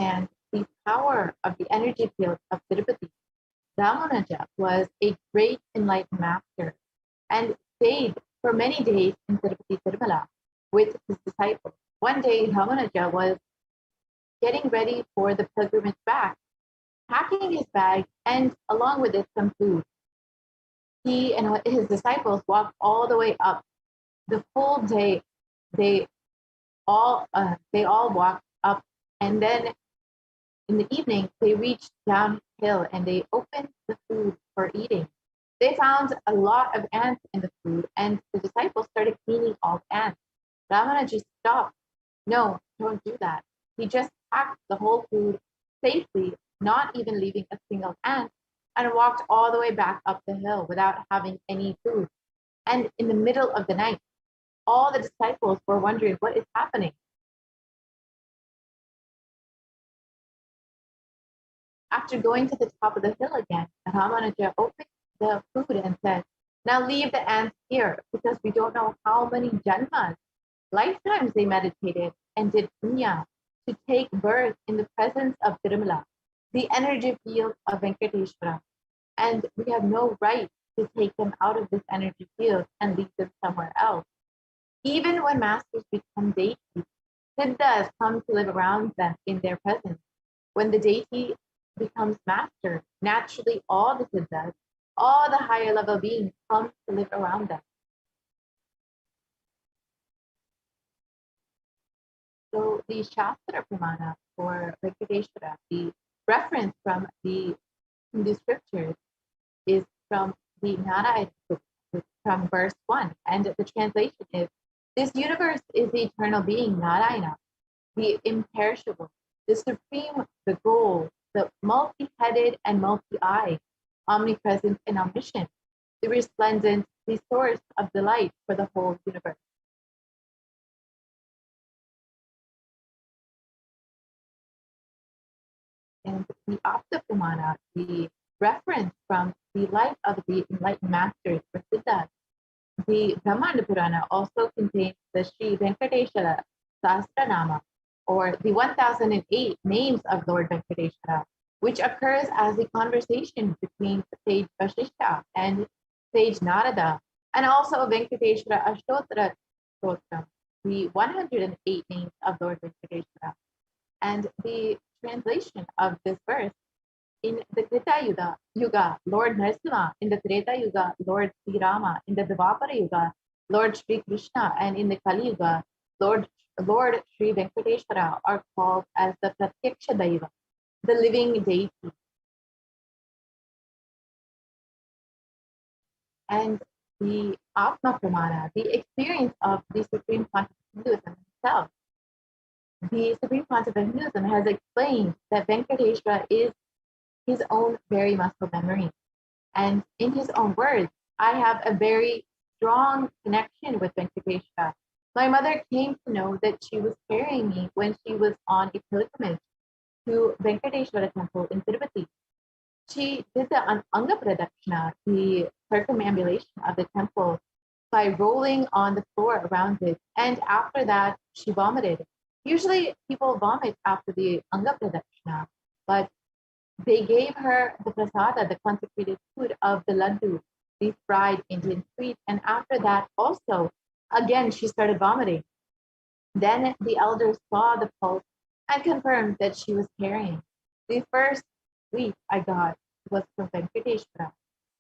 And the power of the energy field of Tirupati. Ramanuja was a great enlightened master and stayed for many days in Tirupati Tirumala with his disciples. One day, Ramanuja was getting ready for the pilgrimage back, packing his bag and along with it some food. He and his disciples walked all the way up. The full day, they all walked up, and then in the evening they reached downhill and they opened the food for eating. They found a lot of ants in the food, and the disciples started cleaning all the ants. Ramana just stopped. No, don't do that. He just packed the whole food safely, not even leaving a single ant, and walked all the way back up the hill without having any food. And in the middle of the night, all the disciples were wondering what is happening. After going to the top of the hill again, Ramanuja opened the food and said, now leave the ants here, because we don't know how many janmas, lifetimes they meditated and did punya to take birth in the presence of Tirumala, the energy field of Venkateshwara. And we have no right to take them out of this energy field and leave them somewhere else. Even when masters become deities, siddhas come to live around them in their presence. When the deity becomes master, naturally all the siddhas, all the higher level beings come to live around them. So the Shastra Pramana for Venkateshwara, the reference from the Hindu scriptures is from the Narayana book, from verse 1. And the translation is, this universe is the eternal being, Narayana, the imperishable, the supreme, the goal, the multi-headed and multi-eyed, omnipresent and omniscient, the resplendent, the source of delight for the whole universe. And the Apta Pramana, the reference from the life of the enlightened masters for Siddhas. The Brahmanda Purana also contains the Sri Venkateshwara Sahasranama, or the 1008 names of Lord Venkateshwara, which occurs as a conversation between sage Vasishtha and sage Narada, and also Venkateshwara Ashtotra Stotram, the 108 names of Lord Venkateshwara. And the translation of this verse, in the Treta Yuga, Lord Narasimha; in the Treta Yuga, Lord Sri Rama; in the Dvapara Yuga, Lord Sri Krishna; and in the Kali Yuga, Lord Sri Venkateshwara are called as the Pratyaksha Daiva, the living deity. And the Atma Pramana, the experience of the Supreme Pontiff of Hinduism himself. The Supreme Pontiff of Hinduism has explained that Venkateshwara is his own very muscle memory. And in his own words, I have a very strong connection with Venkateshwara. My mother came to know that she was carrying me when she was on a pilgrimage to Venkateshwara temple in Tirupati. She did the Anga Pradakshina, the circumambulation of the temple, by rolling on the floor around it. And after that, she vomited. Usually people vomit after the Anga Pradakshina, but they gave her the prasada, the consecrated food of the laddu, the fried Indian sweet. And after that, also, again, she started vomiting. Then the elders saw the pulse and confirmed that she was carrying. The first sweet I got was from Venkateshwara.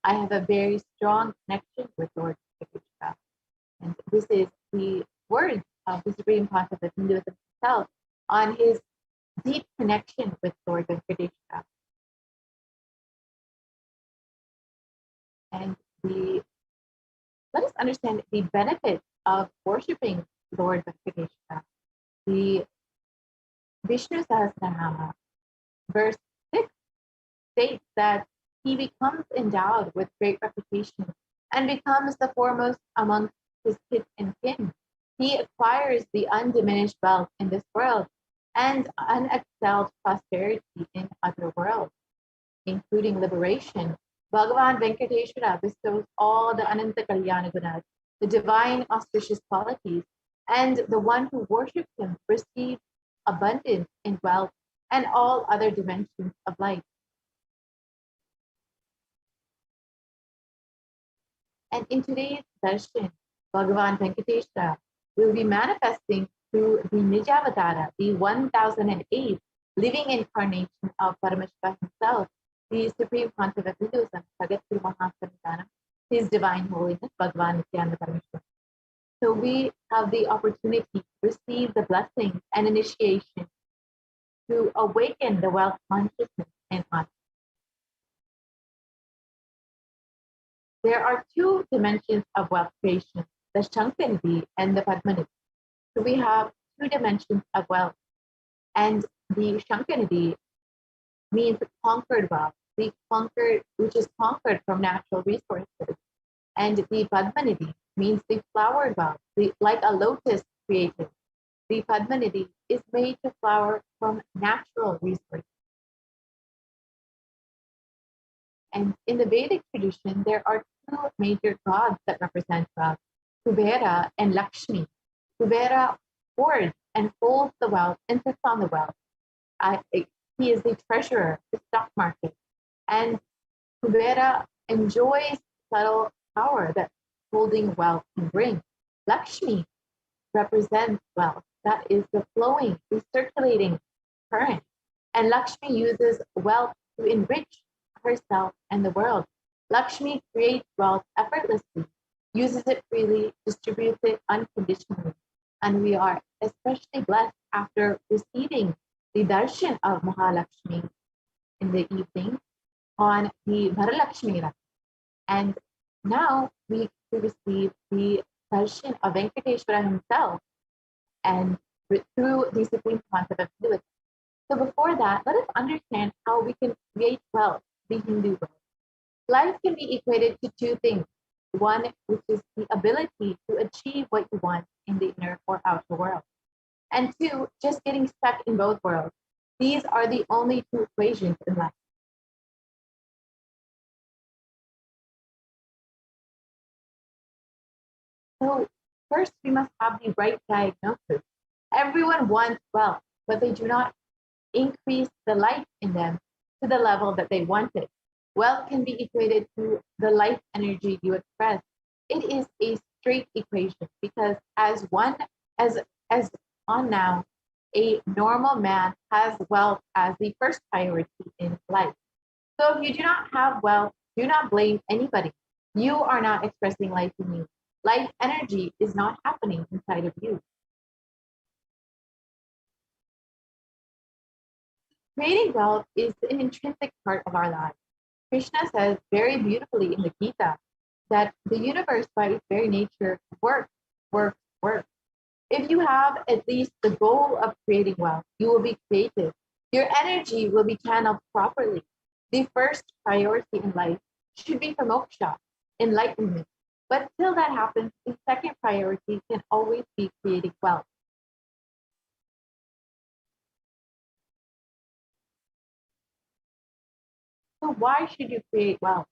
I have a very strong connection with Lord Venkateshwara. And this is the words of the Supreme Pontiff of Hinduism himself on his deep connection with Lord Venkateshwara. And let us understand the benefits of worshipping Lord Venkateshwara. The Vishnu Sahasranama, verse 6, states that he becomes endowed with great reputation and becomes the foremost amongst his kith and kin. He acquires the undiminished wealth in this world and unexcelled prosperity in other worlds, including liberation. Bhagavan Venkateshwara bestows all the Ananta Kalyana Gunas, the divine auspicious qualities, and the one who worships him receives abundance in wealth and all other dimensions of life. And in today's darshan, Bhagavan Venkateshwara will be manifesting through the Nijavatara, the 1008 living incarnation of Paramashiva himself, the Supreme Pontiff of Hinduism, Sagat Guru Mahasantanam, His Divine Holiness, Bhagavan Nithyananda Paramashivam. So we have the opportunity to receive the blessings and initiation to awaken the wealth consciousness in us. There are two dimensions of wealth creation, the Shankanidhi and the Padmanidhi. So we have two dimensions of wealth. And the Shankanidhi means conquered wealth, which is conquered from natural resources. And the Padmanidhi means the flowered wealth, like a lotus created. The Padmanidhi is made to flower from natural resources. And in the Vedic tradition, there are two major gods that represent wealth, Kubera and Lakshmi. Kubera hoards and holds the wealth and sits on the wealth. He is the treasurer of the stock market. And Kubera enjoys subtle power that holding wealth can bring. Lakshmi represents wealth, that is the flowing, the circulating current. And Lakshmi uses wealth to enrich herself and the world. Lakshmi creates wealth effortlessly, uses it freely, distributes it unconditionally. And we are especially blessed after receiving the darshan of Mahalakshmi in the evening on the Varalakshmi Rakhi. And now we receive the darshan of Venkateshwara himself and through the Supreme Pontiff of Hinduism. So before that, let us understand how we can create wealth, the Hindu world. Life can be equated to two things. One, which is the ability to achieve what you want in the inner or outer world. And two, just getting stuck in both worlds. These are the only two equations in life. So first, we must have the right diagnosis. Everyone wants wealth, but they do not increase the life in them to the level that they want it. Wealth can be equated to the life energy you express. It is a straight equation because as on now, a normal man has wealth as the first priority in life. So if you do not have wealth, do not blame anybody. You are not expressing life in you. Life energy is not happening inside of you. Creating wealth is an intrinsic part of our lives. Krishna says very beautifully in the Gita that the universe by its very nature works. If you have at least the goal of creating wealth, you will be creative. Your energy will be channeled properly. The first priority in life should be for moksha, enlightenment. But till that happens, the second priority can always be creating wealth. So why should you create wealth?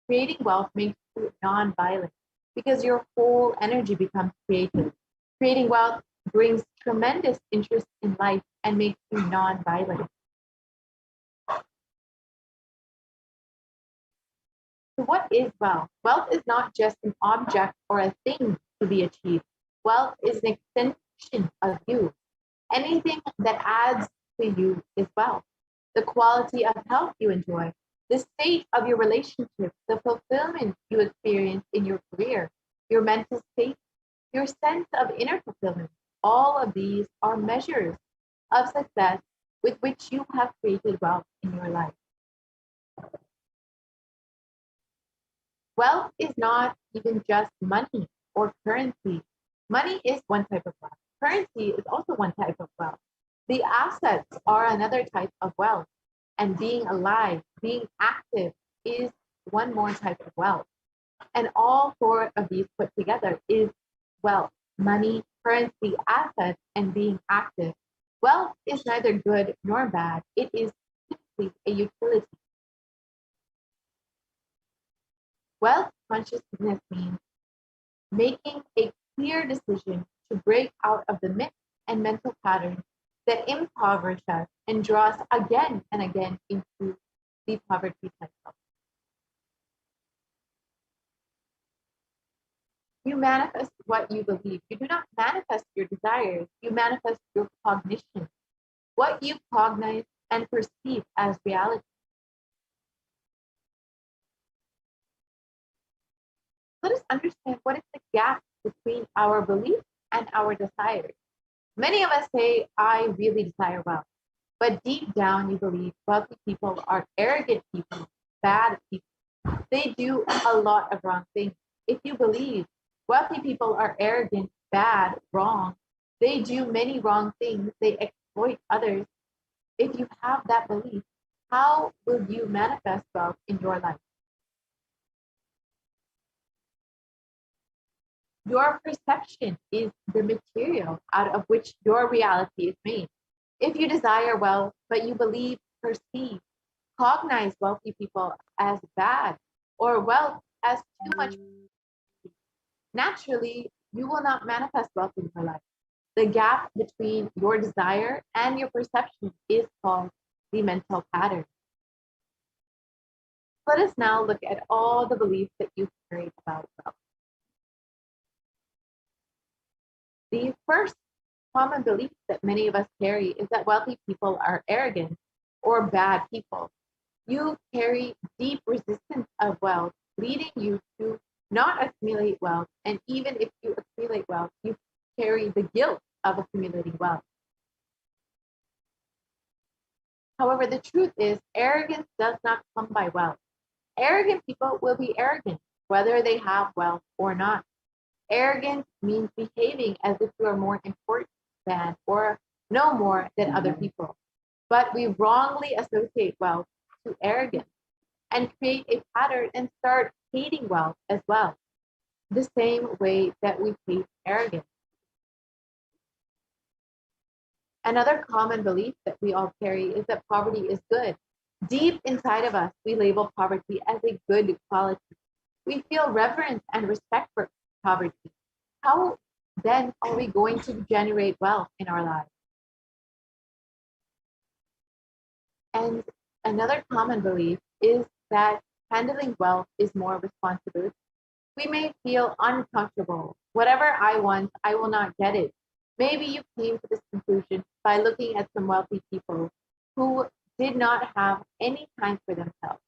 Creating wealth makes you non-violent because your whole energy becomes creative. Creating wealth brings tremendous interest in life and makes you non-violent. So what is wealth? Wealth is not just an object or a thing to be achieved. Wealth is an extension of you. Anything that adds to you is wealth. The quality of health you enjoy, the state of your relationship, the fulfillment you experience in your career, your mental state, your sense of inner fulfillment. All of these are measures of success with which you have created wealth in your life. Wealth is not even just money or currency. Money is one type of wealth. Currency is also one type of wealth. The assets are another type of wealth. And being alive, being active is one more type of wealth. And all four of these put together is wealth: money, currency, assets, and being active. Wealth is neither good nor bad. It is simply a utility. Wealth consciousness means making a clear decision to break out of the myths and mental patterns that impoverish us and draw us again and again into the poverty cycle. You manifest what you believe. You do not manifest your desires. You manifest your cognition, what you cognize and perceive as reality. Let us understand what is the gap between our beliefs and our desires. Many of us say, I really desire wealth. But deep down, you believe wealthy people are arrogant people, bad people. They do a lot of wrong things. If you believe wealthy people are arrogant, bad, wrong, they do many wrong things, they exploit others. If you have that belief, how will you manifest wealth in your life? Your perception is the material out of which your reality is made. If you desire wealth, but you believe, perceive, cognize wealthy people as bad or wealth as too much, naturally, you will not manifest wealth in your life. The gap between your desire and your perception is called the mental pattern. Let us now look at all the beliefs that you carry about wealth. The first common belief that many of us carry is that wealthy people are arrogant or bad people. You carry deep resistance of wealth, leading you to not accumulate wealth. And even if you accumulate wealth, you carry the guilt of accumulating wealth. However, the truth is, arrogance does not come by wealth. Arrogant people will be arrogant, whether they have wealth or not. Arrogance means behaving as if you are more important than or know more than other people. But we wrongly associate wealth to arrogance and create a pattern and start hating wealth as well, the same way that we hate arrogance. Another common belief that we all carry is that poverty is good. Deep inside of us, we label poverty as a good quality. We feel reverence and respect for poverty. How then are we going to generate wealth in our lives? And another common belief is that handling wealth is more responsibility. We may feel uncomfortable. Whatever I want, I will not get it. Maybe you came to this conclusion by looking at some wealthy people who did not have any time for themselves.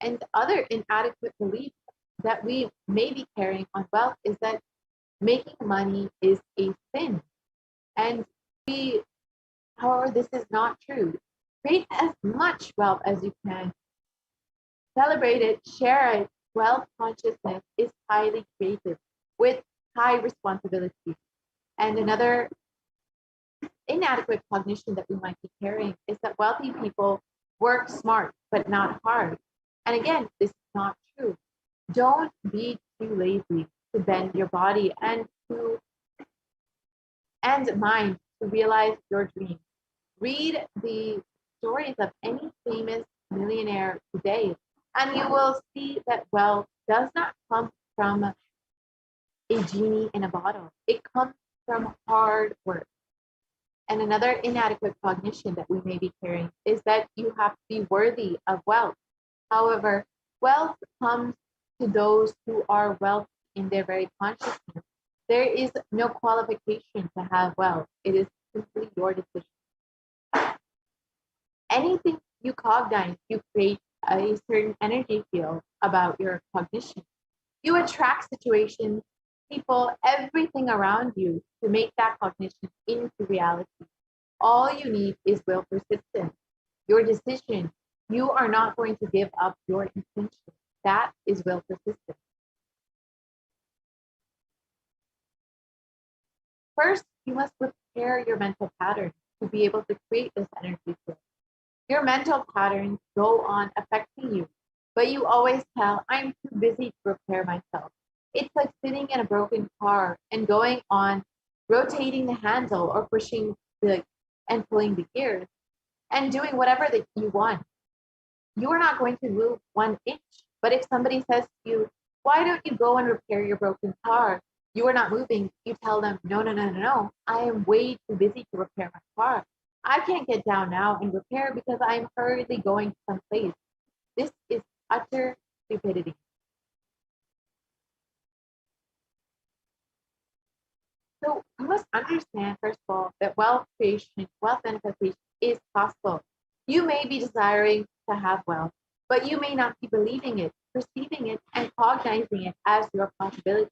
And other inadequate beliefs that we may be carrying on wealth is that making money is a sin. And however, this is not true. Create as much wealth as you can. Celebrate it, share it. Wealth consciousness is highly creative with high responsibility. And another inadequate cognition that we might be carrying is that wealthy people work smart but not hard. And again, this is not true. Don't be too lazy to bend your body and mind to realize your dreams. Read the stories of any famous millionaire today, and you will see that wealth does not come from a genie in a bottle. It comes from hard work. And another inadequate cognition that we may be carrying is that you have to be worthy of wealth. However, wealth comes to those who are wealthy in their very consciousness. There is no qualification to have wealth. It is simply your decision. Anything you cognize, you create a certain energy field about your cognition. You attract situations, people, everything around you to make that cognition into reality. All you need is will persistence, your decision. You are not going to give up your intention. That is will persistence. First, you must prepare your mental pattern to be able to create this energy field. Your mental patterns go on affecting you, but you always tell, I'm too busy to repair myself. It's like sitting in a broken car and going on rotating the handle or pushing the and pulling the gears and doing whatever that you want. You are not going to move 1 inch. But if somebody says to you, why don't you go and repair your broken car? You are not moving. You tell them, no, no, no, no, no. I am way too busy to repair my car. I can't get down now and repair because I am hurriedly going someplace. This is utter stupidity. So you must understand, first of all, that wealth creation, wealth manifestation is possible. You may be desiring to have wealth, but you may not be believing it, perceiving it, and cognizing it as your possibility.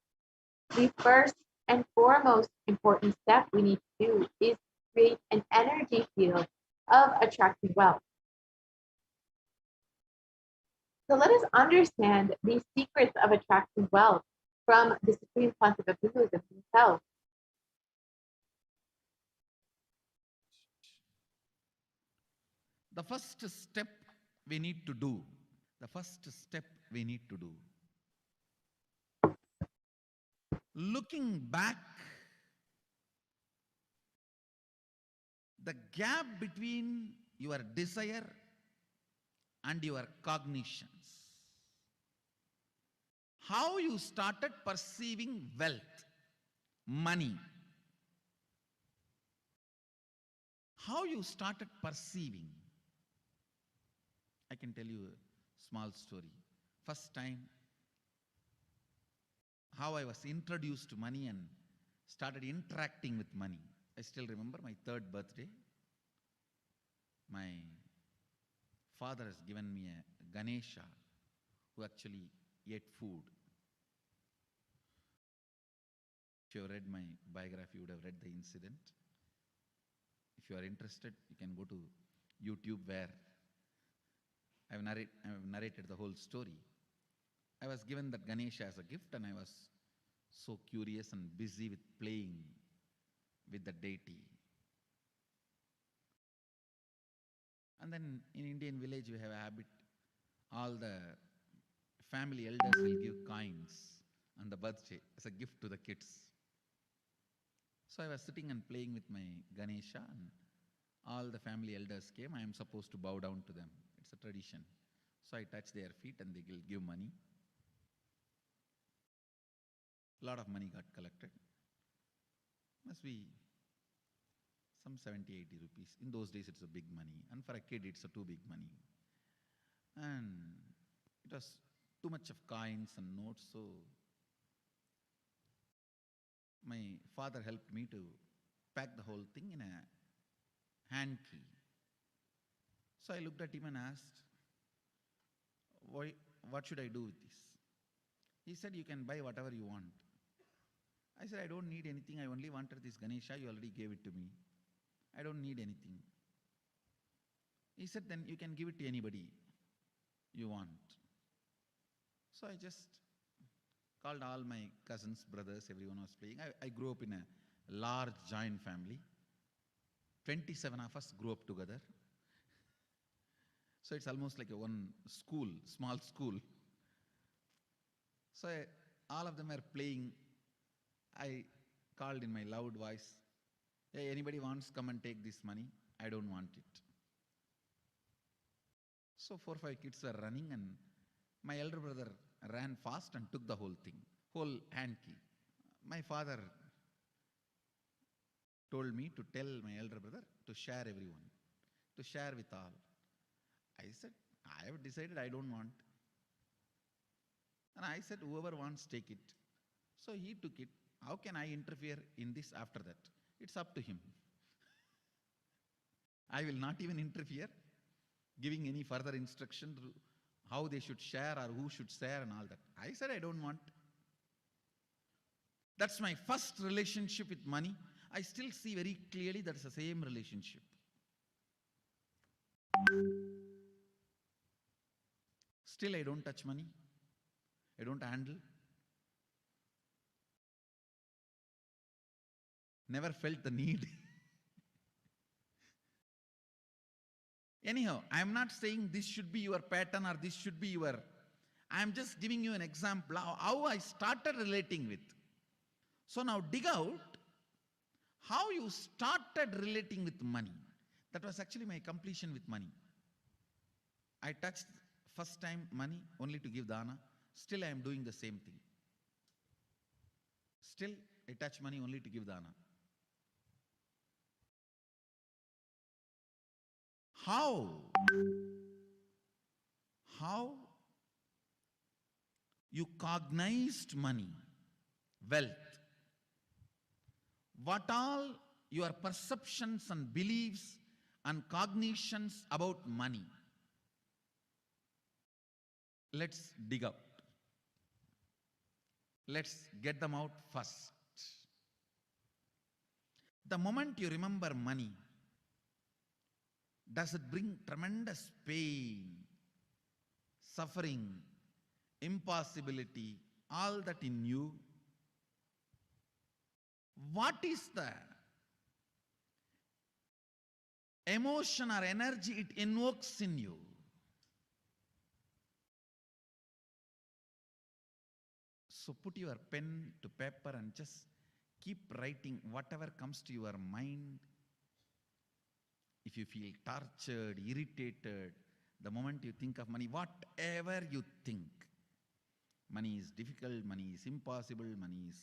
The first and foremost important step we need to do is create an energy field of attracting wealth. So let us understand the secrets of attracting wealth from the Supreme Pontiff of Hinduism himself. The first step we need to do, the first step we need to do, looking back, the gap between your desire and your cognitions. How you started perceiving wealth, money. How you started perceiving. I can tell you a small story. First time, how I was introduced to money and started interacting with money. I still remember my 3rd birthday. My father has given me a Ganesha who actually ate food. If you have read my biography, you would have read the incident. If you are interested, you can go to YouTube where I have narrated the whole story. I was given that Ganesha as a gift and I was so curious and busy with playing with the deity. And then in Indian village we have a habit, all the family elders will give coins on the birthday as a gift to the kids. So I was sitting and playing with my Ganesha and all the family elders came. I am supposed to bow down to them. It's a tradition. So I touch their feet and they will give money. A lot of money got collected. Must be some 70, 80 rupees. In those days it's a big money. And for a kid it's a too big money. And it was too much of coins and notes. So my father helped me to pack the whole thing in a hand key. So I looked at him and asked, what should I do with this? He said, you can buy whatever you want. I said, I don't need anything. I only wanted this Ganesha. You already gave it to me. I don't need anything. He said, then you can give it to anybody you want. So I just called all my cousins, brothers, everyone was playing. I grew up in a large joint family. 27 of us grew up together. So it's almost like a one school, small school. So all of them are playing. I called in my loud voice, hey, anybody wants, come and take this money? I don't want it. So 4 or 5 kids were running and my elder brother ran fast and took the whole thing, whole hand key. My father told me to tell my elder brother to share everyone, to share with all. I said, I have decided I don't want. And I said, whoever wants, take it. So he took it. How can I interfere in this after that? It's up to him. I will not even interfere, giving any further instruction to how they should share or who should share and all that. I said, I don't want. That's my first relationship with money. I still see very clearly that's the same relationship. Still, I don't touch money. I don't handle. Never felt the need. Anyhow, I am not saying this should be your pattern or this should be your. I am just giving you an example how I started relating with. So now dig out how you started relating with money. That was actually my completion with money. I touched first time money only to give dana. Still I am doing the same thing. Still I touch money only to give dana. How you cognized money, wealth, what all your perceptions and beliefs and cognitions about money. Let's dig out. Let's get them out first. The moment you remember money, does it bring tremendous pain, suffering, impossibility, all that in you? What is the emotion or energy it invokes in you? So put your pen to paper and just keep writing whatever comes to your mind. If you feel tortured, irritated, the moment you think of money, whatever you think, money is difficult, money is impossible, money is,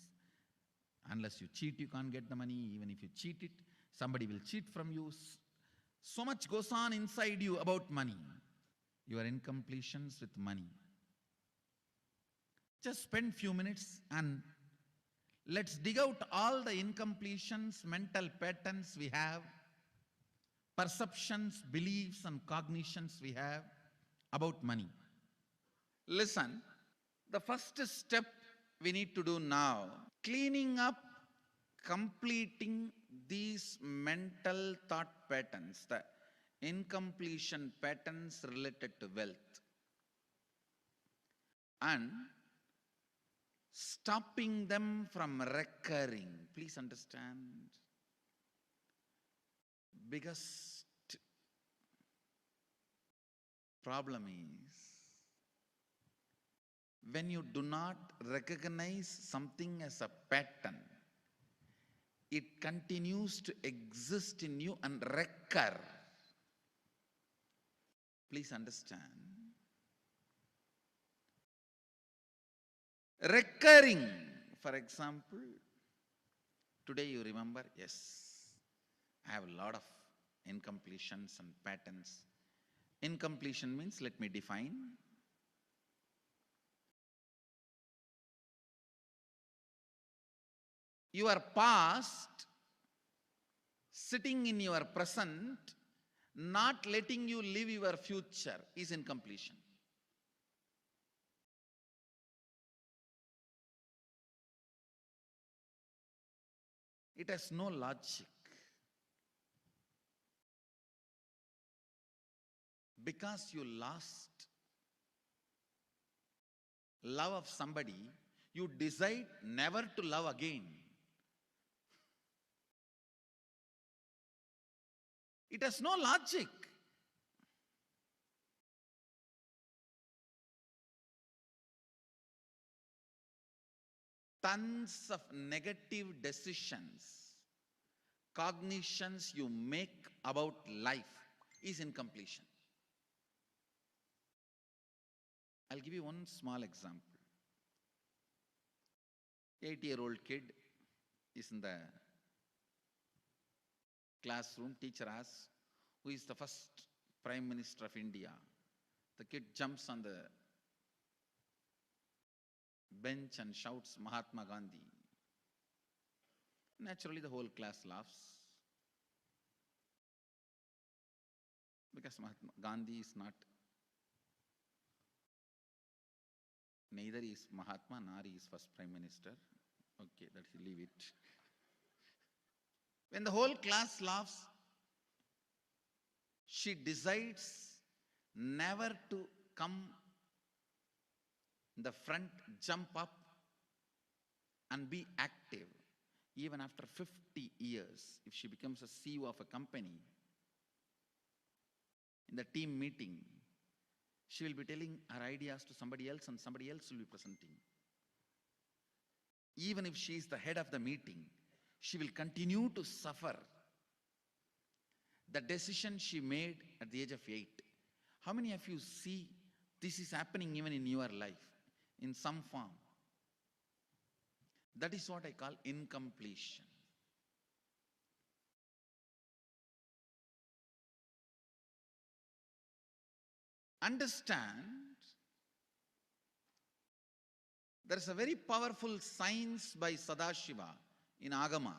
unless you cheat, you can't get the money. Even if you cheat it, somebody will cheat from you. So much goes on inside you about money. Your incompletions with money. Just spend few minutes and let's dig out all the incompletions, mental patterns we have, perceptions, beliefs and cognitions we have about money. Listen, the first step we need to do now, cleaning up, completing these mental thought patterns, the incompletion patterns related to wealth, and stopping them from recurring. Please understand, biggest problem is when you do not recognize something as a pattern, it continues to exist in you and recur. Please understand. Recurring, for example, today you remember, yes, I have a lot of incompletions and patterns. Incompletion means, let me define. Your past sitting in your present, not letting you live your future is incompletion. It has no logic. Because you lost love of somebody, you decide never to love again. It has no logic. Tons of negative decisions, cognitions you make about life is incompletion. I'll give you one small example. 8-year-old kid is in the classroom, teacher asks, who is the first Prime Minister of India? The kid jumps on the bench and shouts, Mahatma Gandhi. Naturally, the whole class laughs. Because Mahatma Gandhi is not, neither is Mahatma nor is first Prime Minister. Okay, let's leave it. When the whole class laughs, she decides never to come in the front, jump up and be active. Even after 50 years, if she becomes a CEO of a company, in the team meeting, she will be telling her ideas to somebody else and somebody else will be presenting. Even if she is the head of the meeting, she will continue to suffer the decision she made at the age of 8. How many of you see this is happening even in your life in some form? That is what I call incompletion. Understand, there is a very powerful science by Sadashiva in Agama.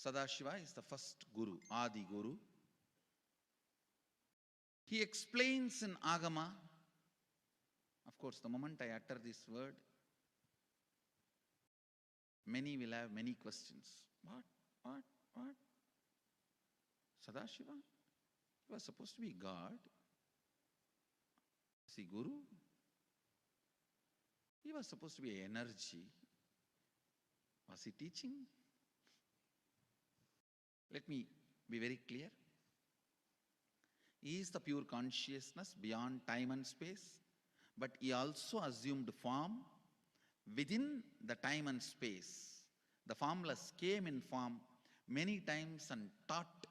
Sadashiva is the first Guru, Adi Guru. He explains in Agama, of course, the moment I utter this word, many will have many questions. What? Sadashiva? He was supposed to be God. Is he Guru? He was supposed to be energy. Was he teaching? Let me be very clear. He is the pure consciousness beyond time and space, but he also assumed form within the time and space. The formless came in form many times and taught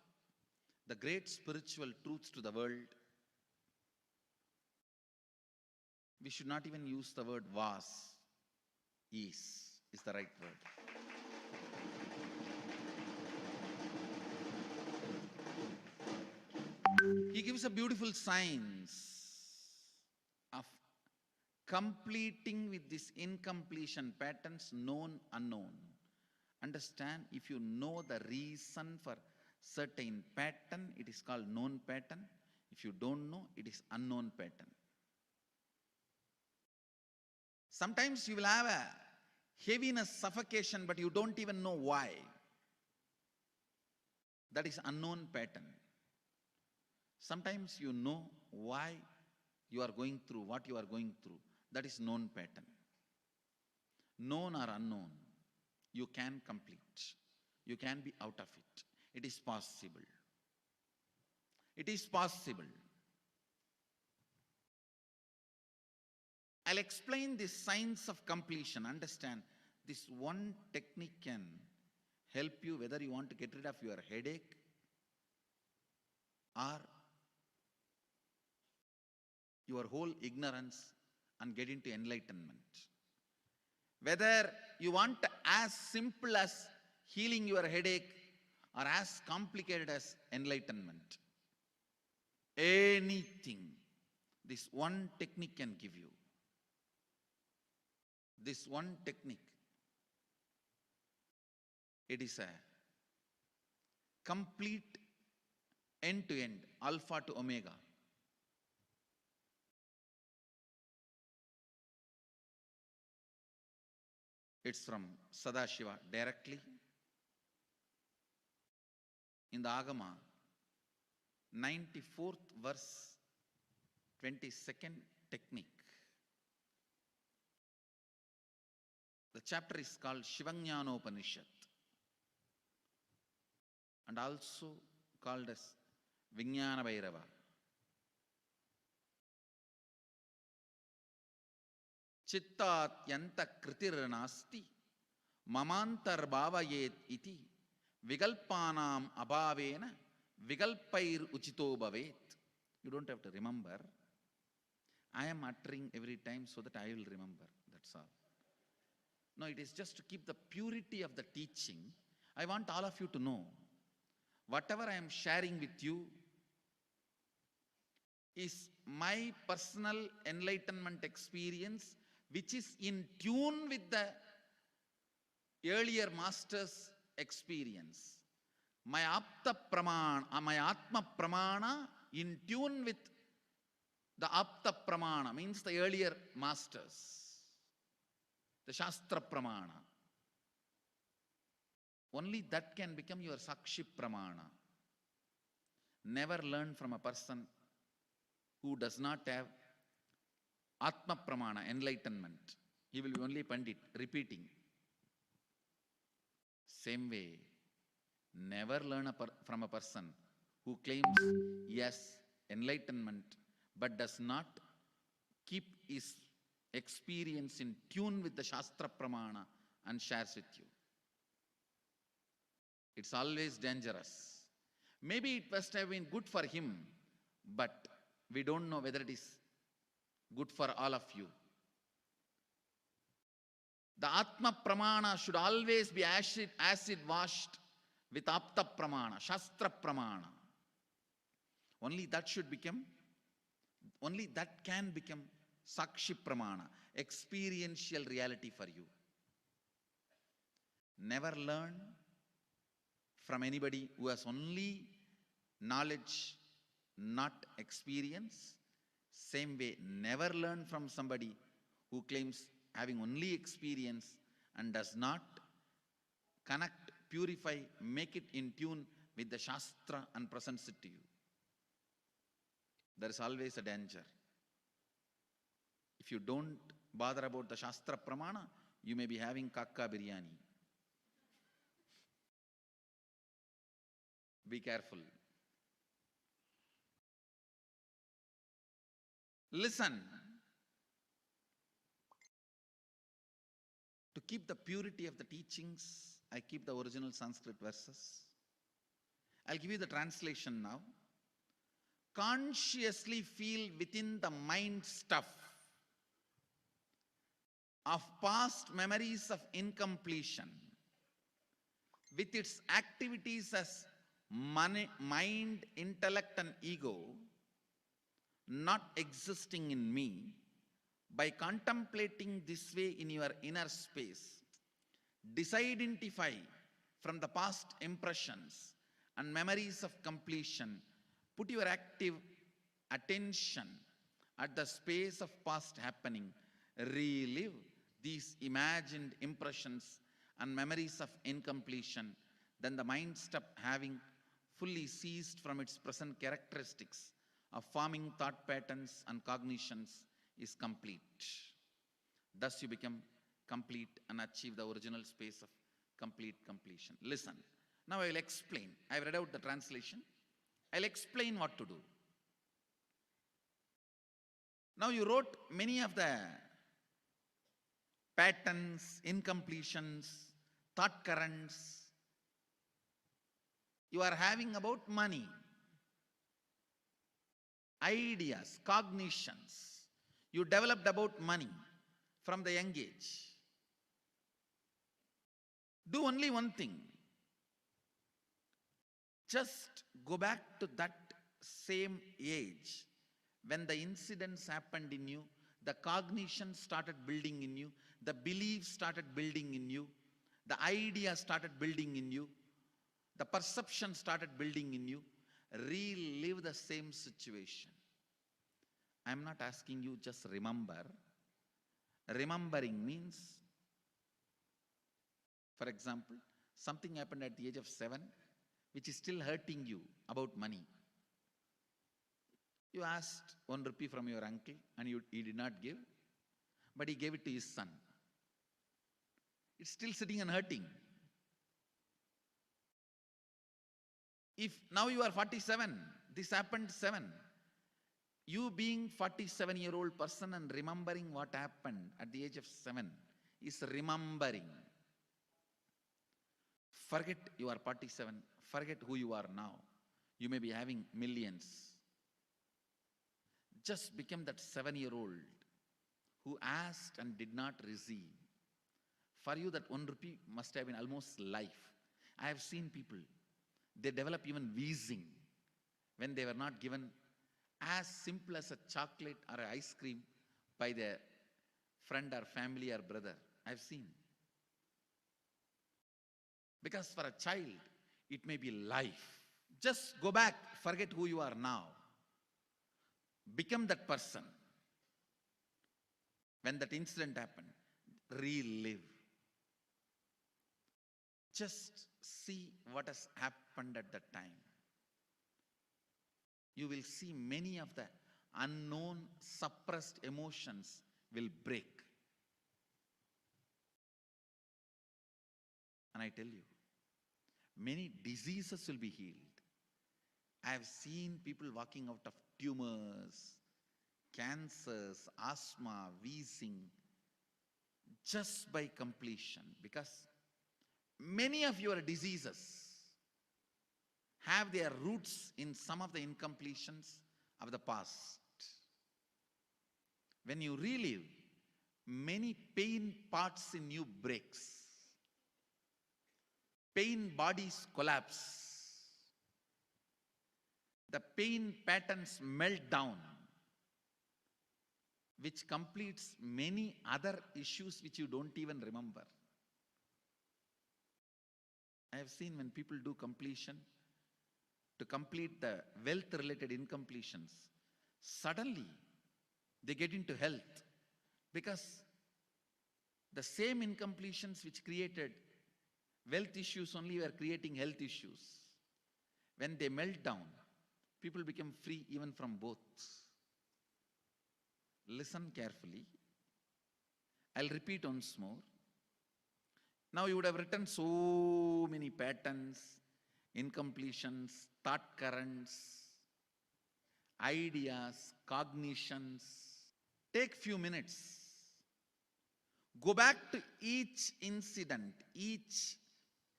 the great spiritual truths to the world. We should not even use the word was. Is the right word. He gives a beautiful science of completing with this incompletion patterns, known, unknown. Understand, if you know the reason for certain pattern, it is called known pattern. If you don't know, it is unknown pattern. Sometimes you will have a heaviness, suffocation, but you don't even know why. That is unknown pattern. Sometimes you know why you are going through what you are going through. That is known pattern. Known or unknown, you can complete. You can be out of it. It is possible. It is possible. I'll explain this science of completion. Understand, this one technique can help you whether you want to get rid of your headache or your whole ignorance and get into enlightenment. Whether you want as simple as healing your headache or as complicated as enlightenment. Anything, this one technique can give you. This one technique, it is a complete end-to-end, alpha to omega. It's from Sadashiva directly. In the Agama, 94th verse, 22nd technique. The chapter is called Shivajnanopanishad and also called as Vijnana Bhairava. Chittat yanta kritir nasti mamantar bhavayet iti vigalpanam abhavena vigalpair uchito bhavet. You don't have to remember. I am uttering every time so that I will remember. That's all. No, it is just to keep the purity of the teaching. I want all of you to know whatever I am sharing with you is my personal enlightenment experience, which is in tune with the earlier master's experience. My Atma Pramana in tune with the Apta Pramana, means the earlier masters, the Shastra Pramana. Only that can become your Sakshi Pramana. Never learn from a person who does not have Atma Pramana, enlightenment. He will be only Pandit, repeating. Same way, never learn from a person who claims, yes, enlightenment, but does not keep his experience in tune with the Shastra Pramana and shares with you. It's always dangerous. Maybe it must have been good for him, but we don't know whether it is good for all of you. The Atma Pramana should always be acid washed with Apta Pramana, Shastra Pramana. Only that can become Sakshi Pramana, experiential reality for you. Never learn from anybody who has only knowledge, not experience. Same way, never learn from somebody who claims having only experience and does not connect, purify, make it in tune with the Shastra and presents it to you. There is always a danger. If you don't bother about the Shastra Pramana, you may be having kakka biryani. Be careful. Listen. To keep the purity of the teachings, I keep the original Sanskrit verses. I'll give you the translation now. Consciously feel within the mind stuff of past memories of incompletion with its activities as mind, intellect and ego not existing in me. By contemplating this way in your inner space, disidentify from the past impressions and memories of completion. Put your active attention at the space of past happening. Relive these imagined impressions and memories of incompletion. Then the mind step having fully ceased from its present characteristics of forming thought patterns and cognitions is complete. Thus you become complete and achieve the original space of complete completion. Listen. Now I will explain. I have read out the translation. I'll explain what to do. Now you wrote many of the patterns, incompletions, thought currents you are having about money, ideas, cognitions you developed about money from the young age. Do only one thing. Just go back to that same age when the incidents happened in you, the cognition started building in you, the beliefs started building in you, the ideas started building in you, the perception started building in you. Relive the same situation. I am not asking you just remember. Remembering means, for example, something happened at the age of 7 which is still hurting you about money. You asked 1 rupee from your uncle and he did not give, but he gave it to his son. It's still sitting and hurting. If now you are 47, this happened 7. You being 47-year-old person and remembering what happened at the age of 7 is remembering. Forget you are 47. Forget who you are now. You may be having millions. Just become that 7-year-old who asked and did not receive. For you that 1 rupee must have been almost life. I have seen people, They develop even wheezing when they were not given as simple as a chocolate or an ice cream by their friend or family or brother. I've seen. Because for a child, it may be life. Just go back, forget who you are now. Become that person. When that incident happened, relive. Just see what has happened at that time. You will see many of the unknown, suppressed emotions will break. And I tell you, many diseases will be healed. I have seen people walking out of tumors, cancers, asthma, wheezing, just by completion. Because many of your diseases have their roots in some of the incompletions of the past. When you relive, many pain parts in you breaks. Pain bodies collapse. The pain patterns melt down, which completes many other issues which you don't even remember. I have seen when people do completion, to complete the wealth-related incompletions, suddenly they get into health, because the same incompletions which created wealth issues only were creating health issues. When they melt down, people become free even from both. Listen carefully. I'll repeat once more. Now you would have written so many patterns, incompletions, thought currents, ideas, cognitions. Take few minutes. Go back to each incident, each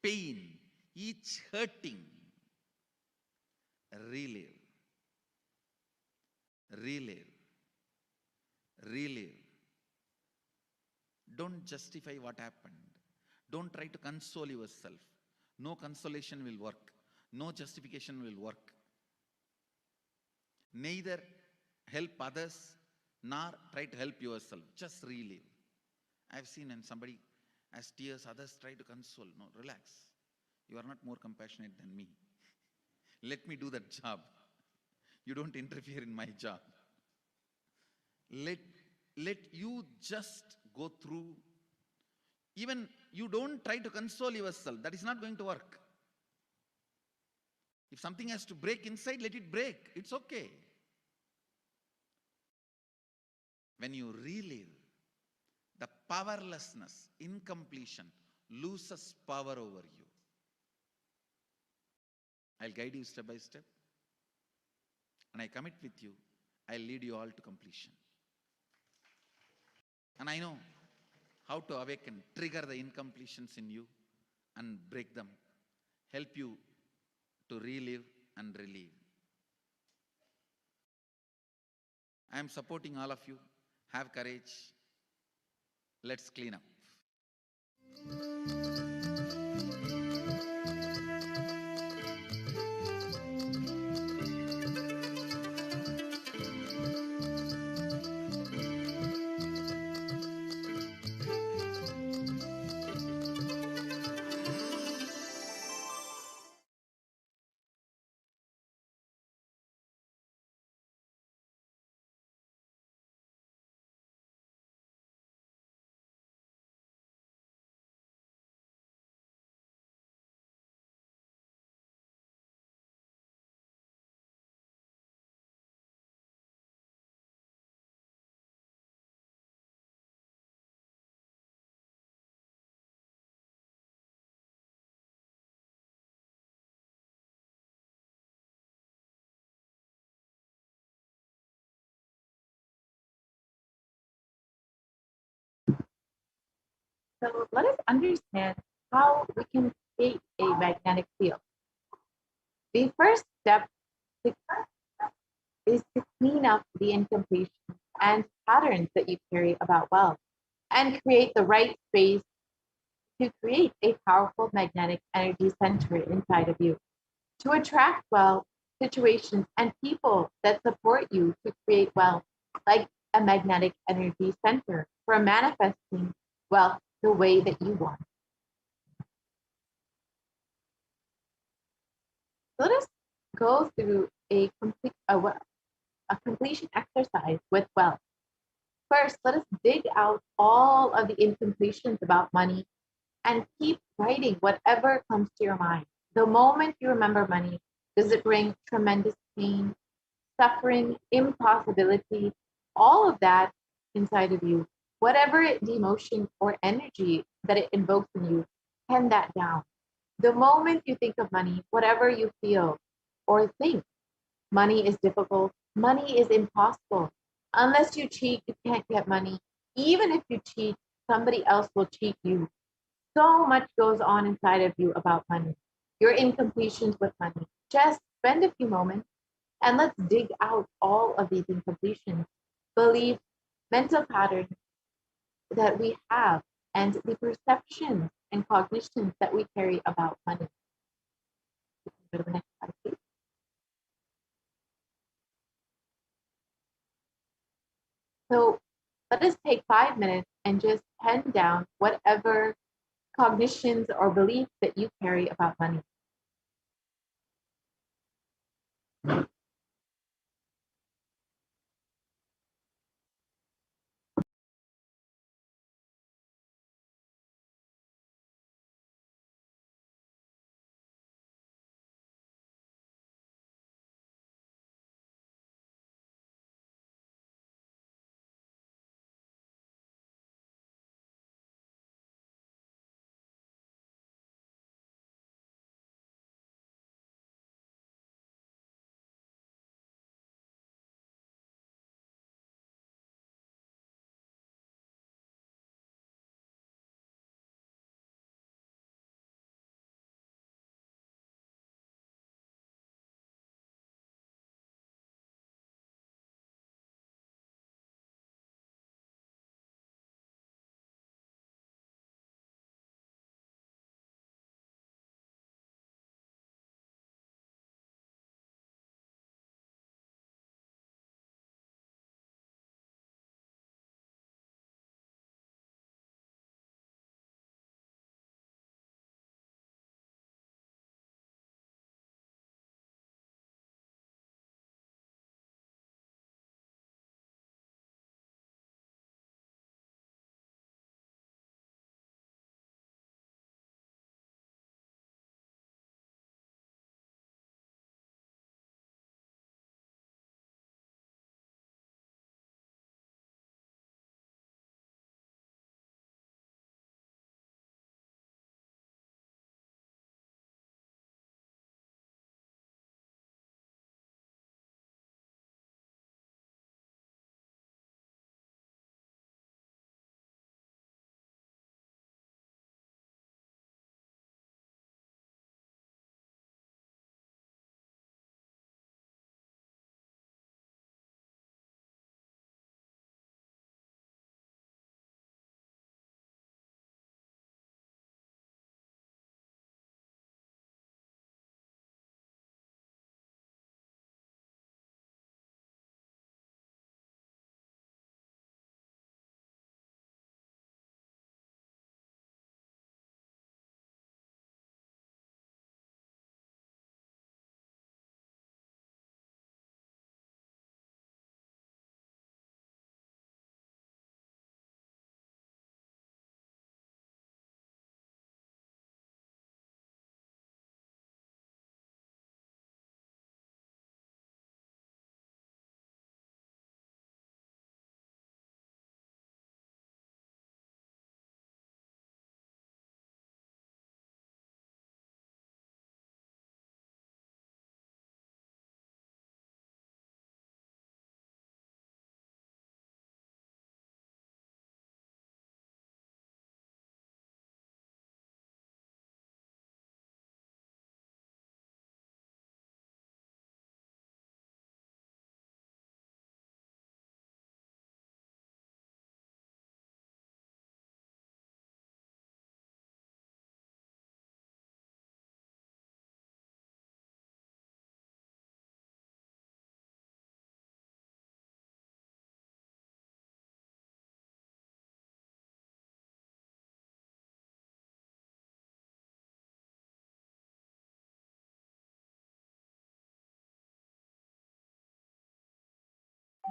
pain, each hurting. Relive. Relive. Relive. Don't justify what happened. Don't try to console yourself. No consolation will work. No justification will work. Neither help others nor try to help yourself. Just relive. I've seen when somebody has tears, others try to console. No, relax. You are not more compassionate than me. Let me do that job. You don't interfere in my job. Let you just go through. Even you don't try to console yourself. That is not going to work. If something has to break inside, let it break. It's okay. When you relive, the powerlessness, incompletion, loses power over you. I'll guide you step by step. And I commit with you, I'll lead you all to completion. And I know how to awaken, trigger the incompletions in you and break them. Help you to relive and relieve. I am supporting all of you. Have courage. Let's clean up. So let us understand how we can create a magnetic field. The first step is to clean up the incompletions and patterns that you carry about wealth and create the right space to create a powerful magnetic energy center inside of you. to attract wealth, situations, and people that support you to create wealth, like a magnetic energy center for manifesting wealth the way that you want. Let us go through a completion exercise with wealth. First, let us dig out all of the incompletions about money and keep writing whatever comes to your mind. The moment you remember money, does it bring tremendous pain, suffering, impossibility, all of that inside of you? Whatever the emotion or energy that it invokes in you, pen that down. The moment you think of money, whatever you feel or think, money is difficult, money is impossible. Unless you cheat, you can't get money. Even if you cheat, somebody else will cheat you. So much goes on inside of you about money, your incompletions with money. Just spend a few moments and let's dig out all of these incompletions, beliefs, mental patterns that we have, and the perceptions and cognitions that we carry about money. Go to the next slide, please. So let us take 5 minutes and just pen down whatever cognitions or beliefs that you carry about money.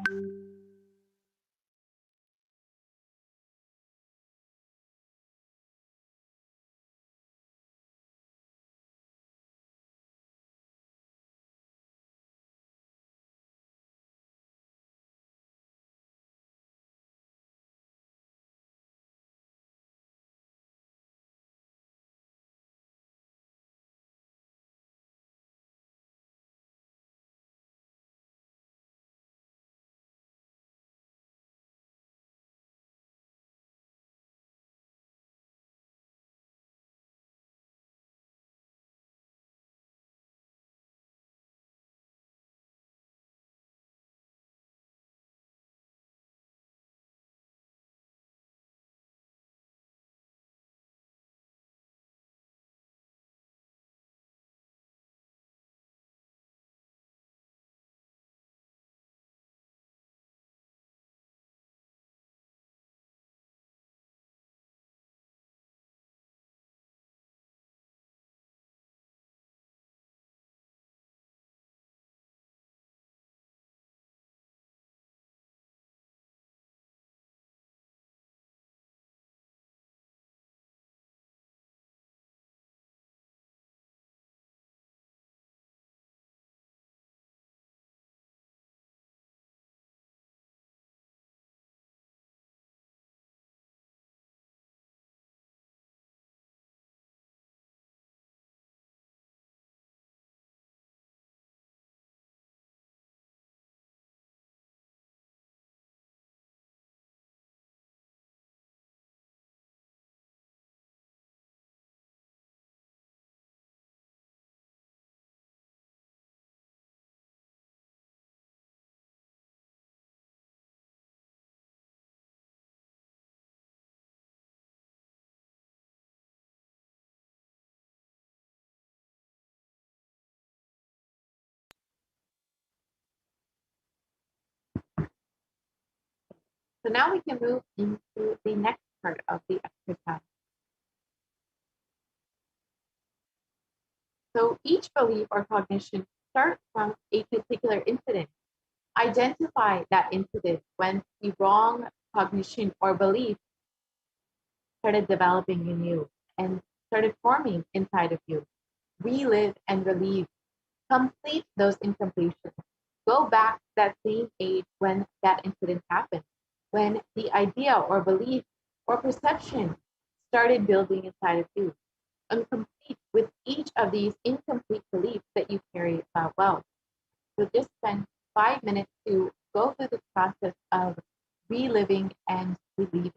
So now we can move into the next part of the exercise. So each belief or cognition starts from a particular incident. Identify that incident when the wrong cognition or belief started developing in you and started forming inside of you. Relive and relieve. Complete those incompletions. Go back to that same age when that incident happened, when the idea or belief or perception started building inside of you. And complete with each of these incomplete beliefs that you carry about wealth. So just spend 5 minutes to go through the process of reliving and relieving.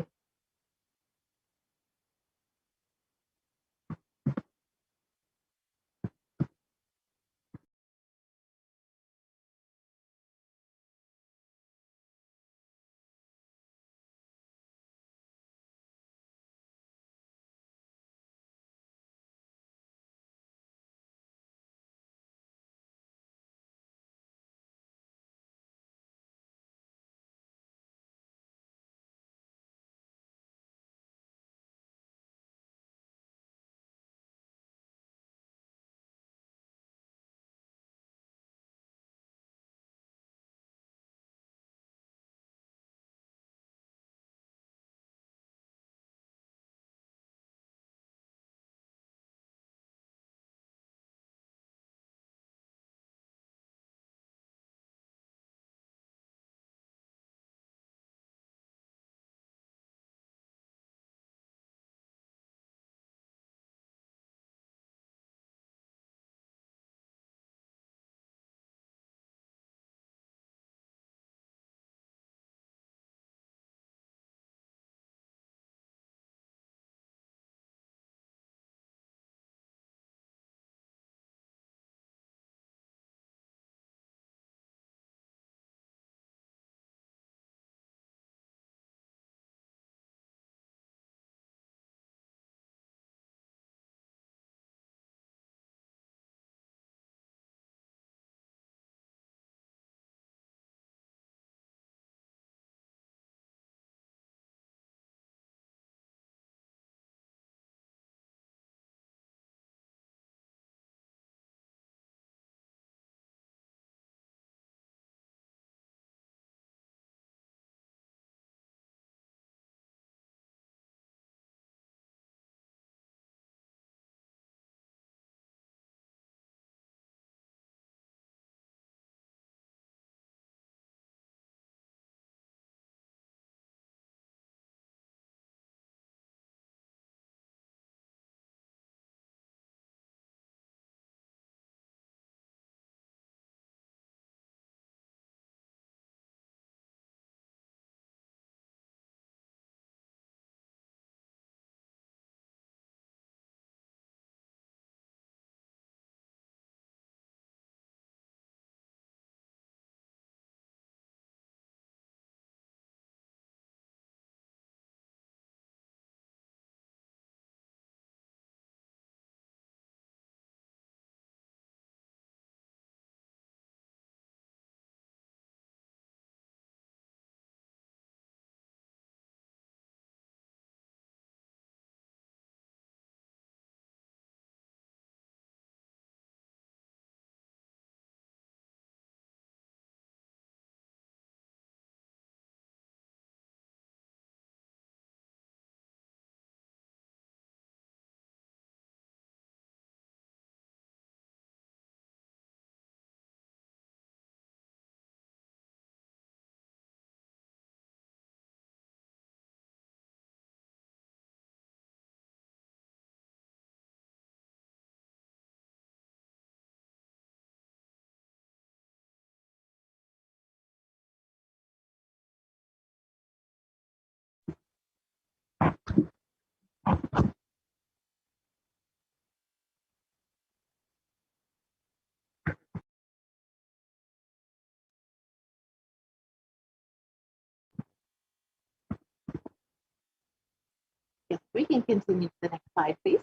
Yes, we can continue to the next slide, please.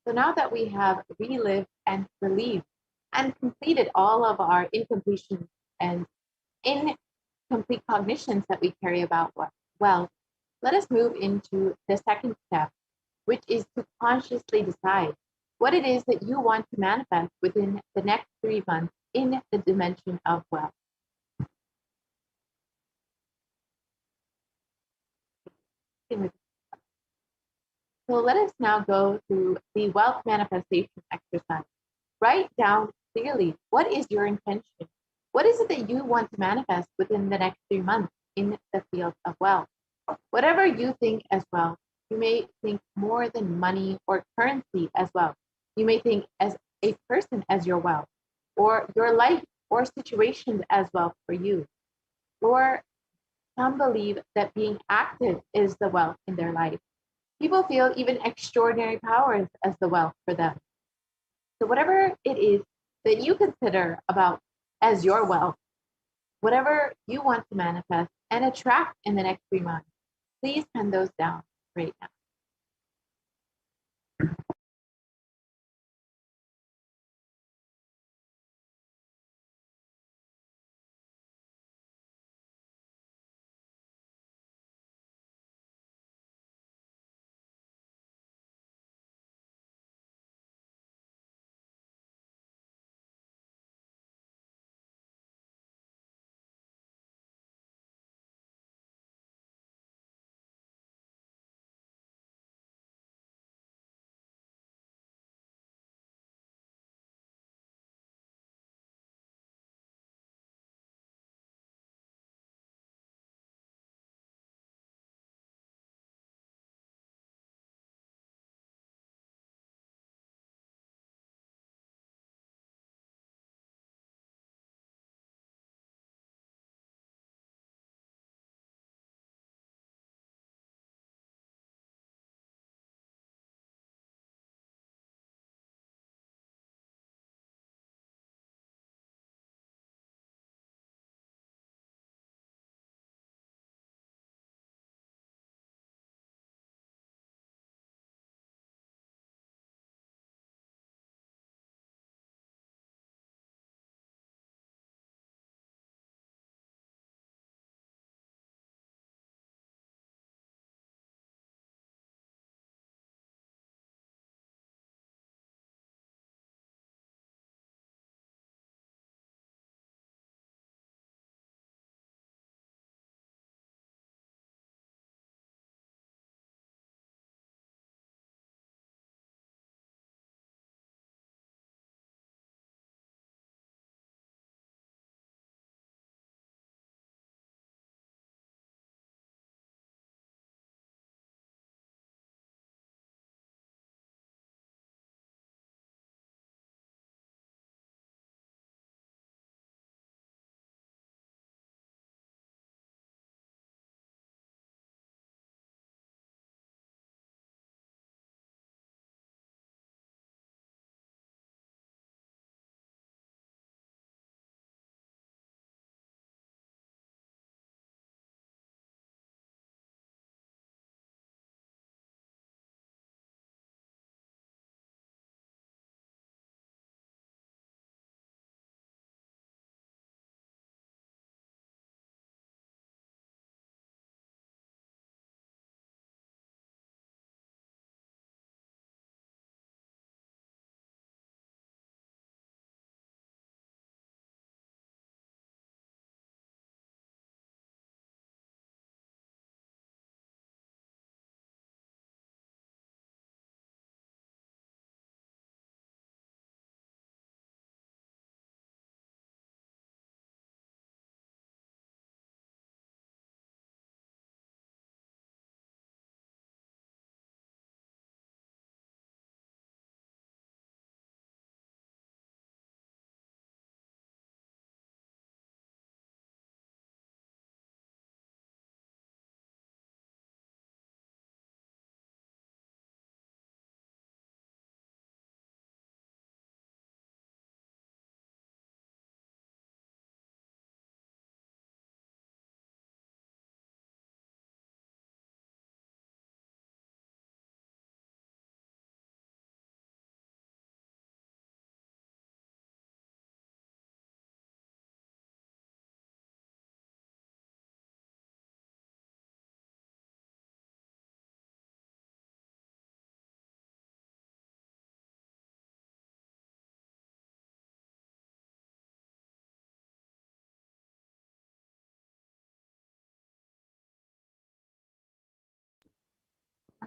So now that we have relived and relieved and completed all of our incompletions and incomplete cognitions that we carry about wealth, let us move into the second step, which is to consciously decide what it is that you want to manifest within the next 3 months in the dimension of wealth. So let us now go through the wealth manifestation exercise. Write down clearly, what is your intention? What is it that you want to manifest within the next 3 months in the field of wealth? Whatever you think as well, you may think more than money or currency as well. You may think as a person as your wealth, or your life or situations as well for you. Or some believe that being active is the wealth in their life. People feel even extraordinary powers as the wealth for them. So whatever it is that you consider about as your wealth, whatever you want to manifest and attract in the next 3 months, please pen those down right now.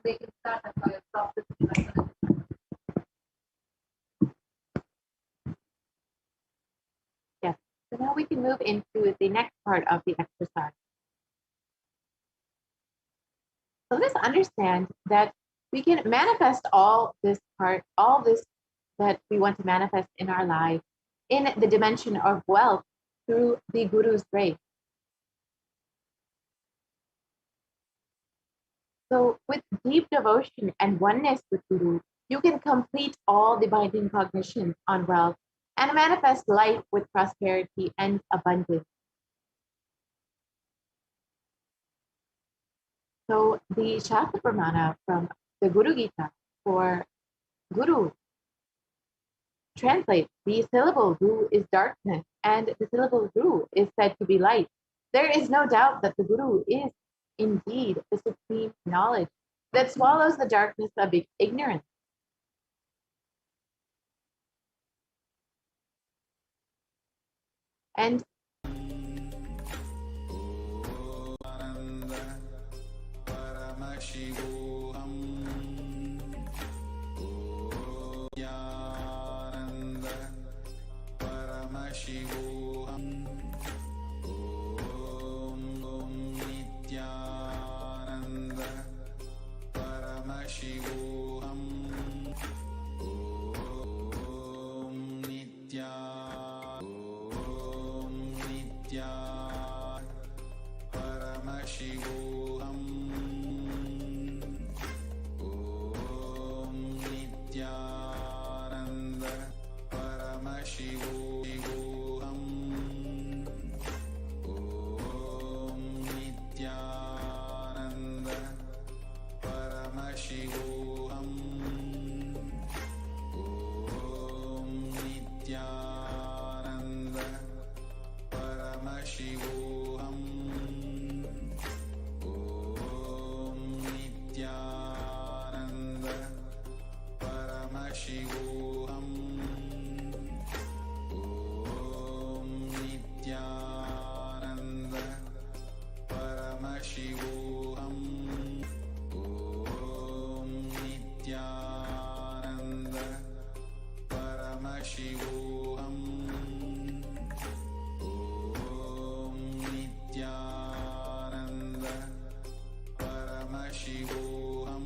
they can start by self-discipline. Yes. So now we can move into the next part of the exercise. So let us understand that we can manifest all this that we want to manifest in our life in the dimension of wealth through the Guru's grace. So with deep devotion and oneness with Guru, you can complete all the binding cognitions on wealth and manifest life with prosperity and abundance. So the Shastra Pramana from the Guru Gita for Guru translates the syllable Ru is darkness and the syllable Ru is said to be light. There is no doubt that the Guru is indeed the supreme knowledge that swallows the darkness of ignorance. And Paramashivoham. Nityananda Paramashivoham. Om Nityananda Paramashivoham. Om Nitya Paramashivoham. Om Nityananda Paramashivoham. Om Nityananda Paramashivoham. Om Nityananda Paramashivoham. Om Nityananda Paramashivoham. Om Nityananda Paramashivoham. Om Nityananda Paramashivoham. Om Nityananda Paramashivoham.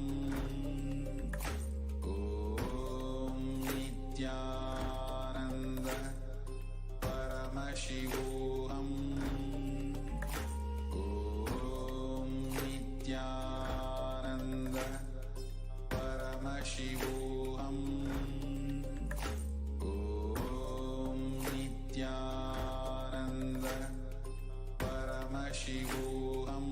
Om Nityananda Paramashivoham. Om Nityananda Paramashivoham. Om Nityananda Paramashivoham.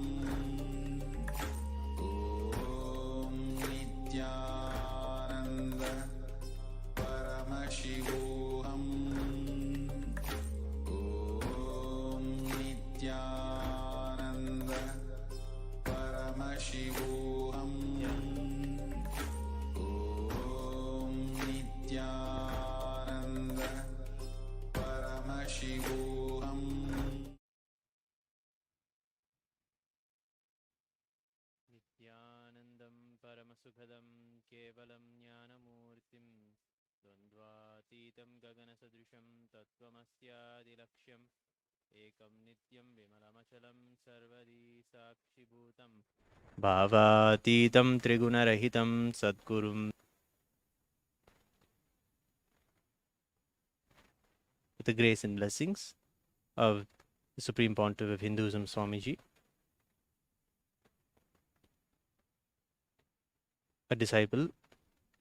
Om Nityananda Paramashivoham. Om Nityananda Paramashivoham. Om Nityananda Paramashivoham. नित्यानन्दं परमसुखदं केवलं ज्ञानमूर्तिं द्वन्द्वातीतं गगनसदृशं तत्त्वमस्यादिलक्ष्यम् एकं नित्यं विमलमचलं सर्वदी साक्षिभूतं भावातीतं त्रिगुणरहितं सद्गुरुं with the grace and blessings of the Supreme Pontiff of Hinduism, Swamiji, a disciple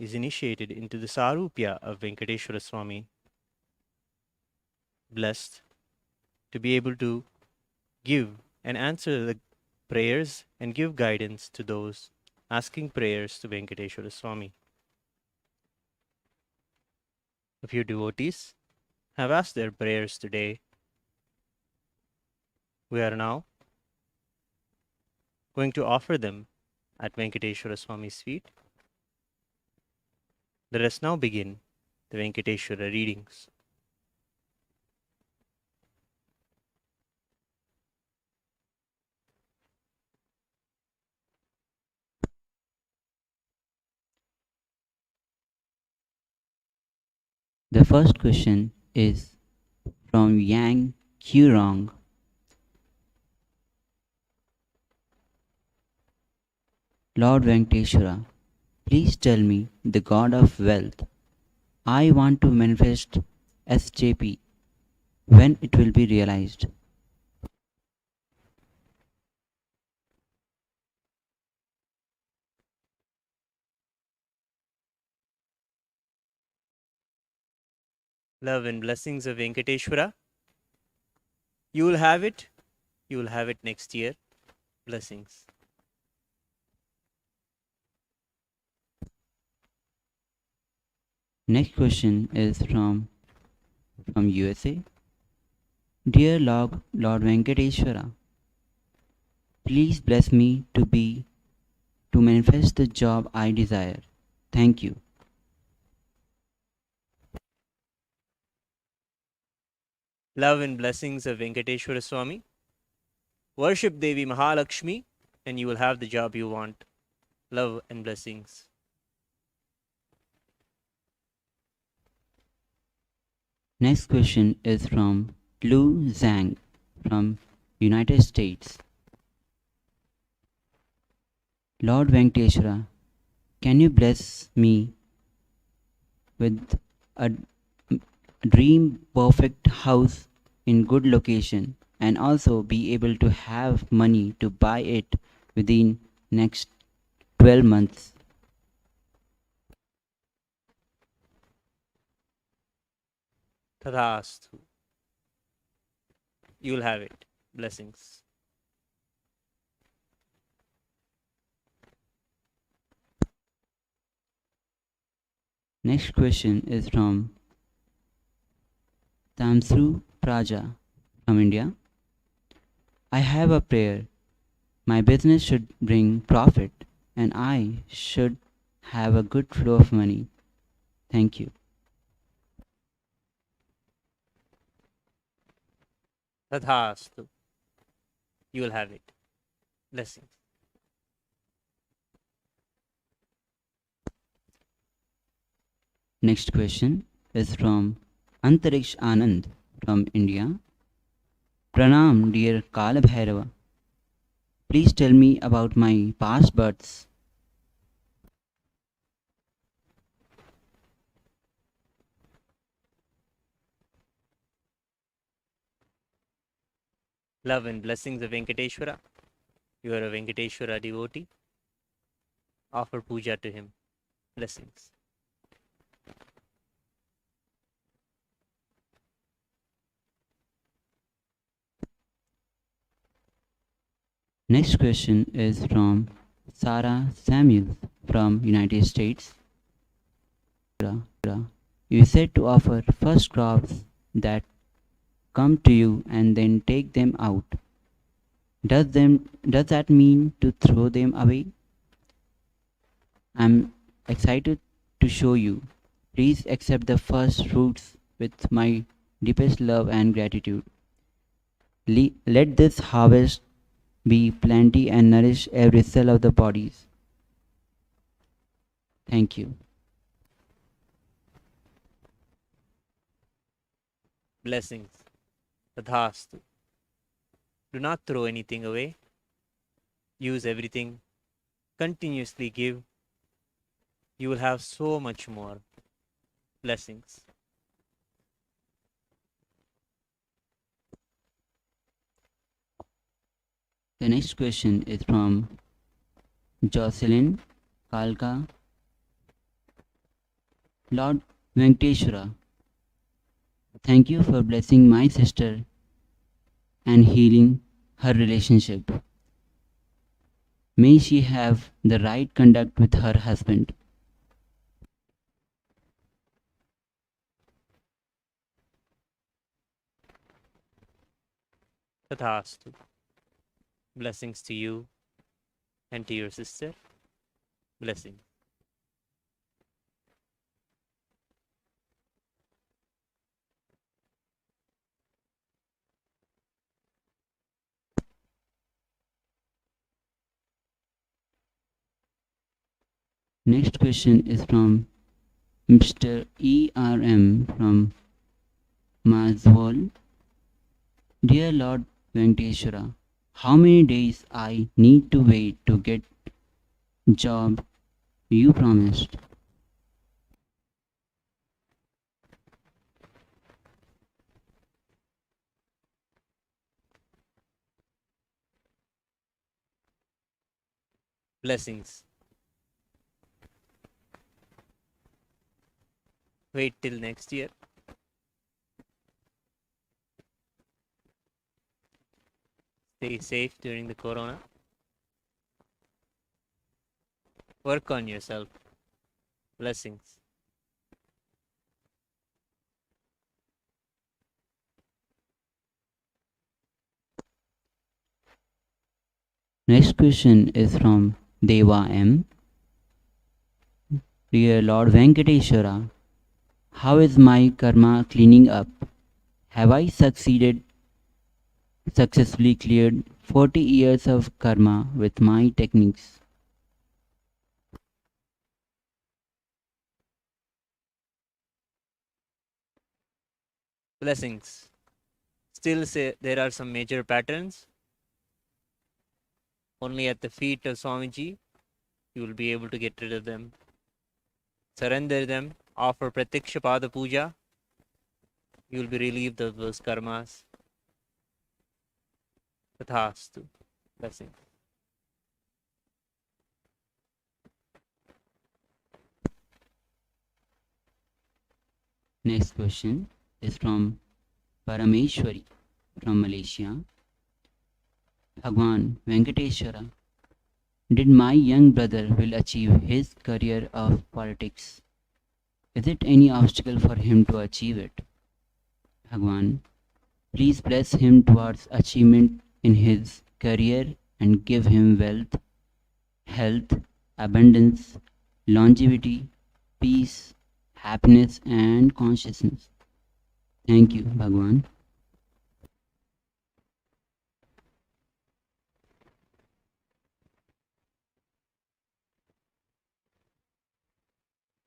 is initiated into the Sarupya of Venkateshwara Swami, blessed to be able to give and answer the prayers and give guidance to those asking prayers to Venkateshwara Swami. A few devotees have asked their prayers today. We are now going to offer them at Venkateshwara Swami's feet. Let us now begin the Venkateshwara readings. The first question is from Yang Qurong. Lord Venkateshwara, please tell me the God of wealth. I want to manifest SJP when it will be realized. Love and blessings of Venkateshwara. You will have it. You will have it next year. Blessings. Next question is from USA. Dear Lord Venkateshwara, please bless me to manifest the job I desire. Thank you. Love and blessings of Venkateshwara Swami. Worship Devi Mahalakshmi and you will have the job you want. Love and blessings. Next question is from Lu Zhang from United States. Lord Venkateshwara, can you bless me with a dream perfect house in good location and also be able to have money to buy it within next 12 months? Tadhastu. You will have it. Blessings. Next question is from Tamsru Praja from India. I have a prayer. My business should bring profit and I should have a good flow of money. Thank you. Tadhastu. You will have it. Blessings. Next question is from Antariksh Anand from India. Pranam, dear Kala Bhairava. Please tell me about my past births. Love and blessings of Venkateshwara. You are a Venkateshwara devotee. Offer puja to him. Blessings. Next question is from Sarah Samuel from United States. You said to offer first crops that come to you and then take them out. Does that mean to throw them away? I'm excited to show you. Please accept the first fruits with my deepest love and gratitude. Let this harvest be plenty and nourish every cell of the bodies. Thank you. Blessings. Tadhastu. Do not throw anything away. Use everything. Continuously give. You will have so much more. Blessings. The next question is from Jocelyn Kalka. Lord Venkateshwara, thank you for blessing my sister and healing her relationship. May she have the right conduct with her husband. Tathastu. Blessings to you and to your sister. Blessings. Next question is from Mr. ERM from Mazwal. Dear Lord Venkateshwara, how many days I need to wait to get job you promised? Blessings. Wait till next year. Stay safe during the corona. Work on yourself. Blessings. Next question is from Deva M. Dear Lord Venkateshwara, how is my karma cleaning up? Have I successfully cleared 40 years of karma with my techniques? Blessings. Still say there are some major patterns. Only at the feet of Swamiji you will be able to get rid of them. Surrender them. Offer Pratiksha Pada Puja. You will be relieved of those karmas. Tathastu. Blessings. Next question is from Parameshwari from Malaysia. Bhagwan Venkateshwara, did my young brother will achieve his career of politics? Is it any obstacle for him to achieve it? Bhagwan, please bless him towards achievement in his career and give him wealth, health, abundance, longevity, peace, happiness, and consciousness. Thank you, Bhagwan.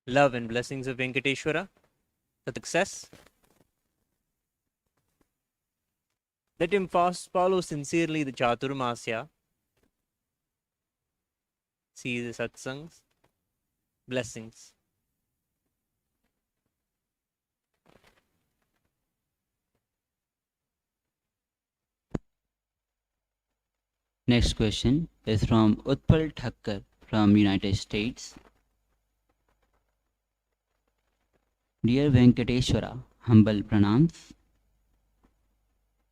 Love and blessings of Venkateshwara. Success. Let him follow sincerely the Chaturmasya. See the Satsangs. Blessings. Next question is from Utpal Thakkar from United States. Dear Venkateshwara, humble pranams.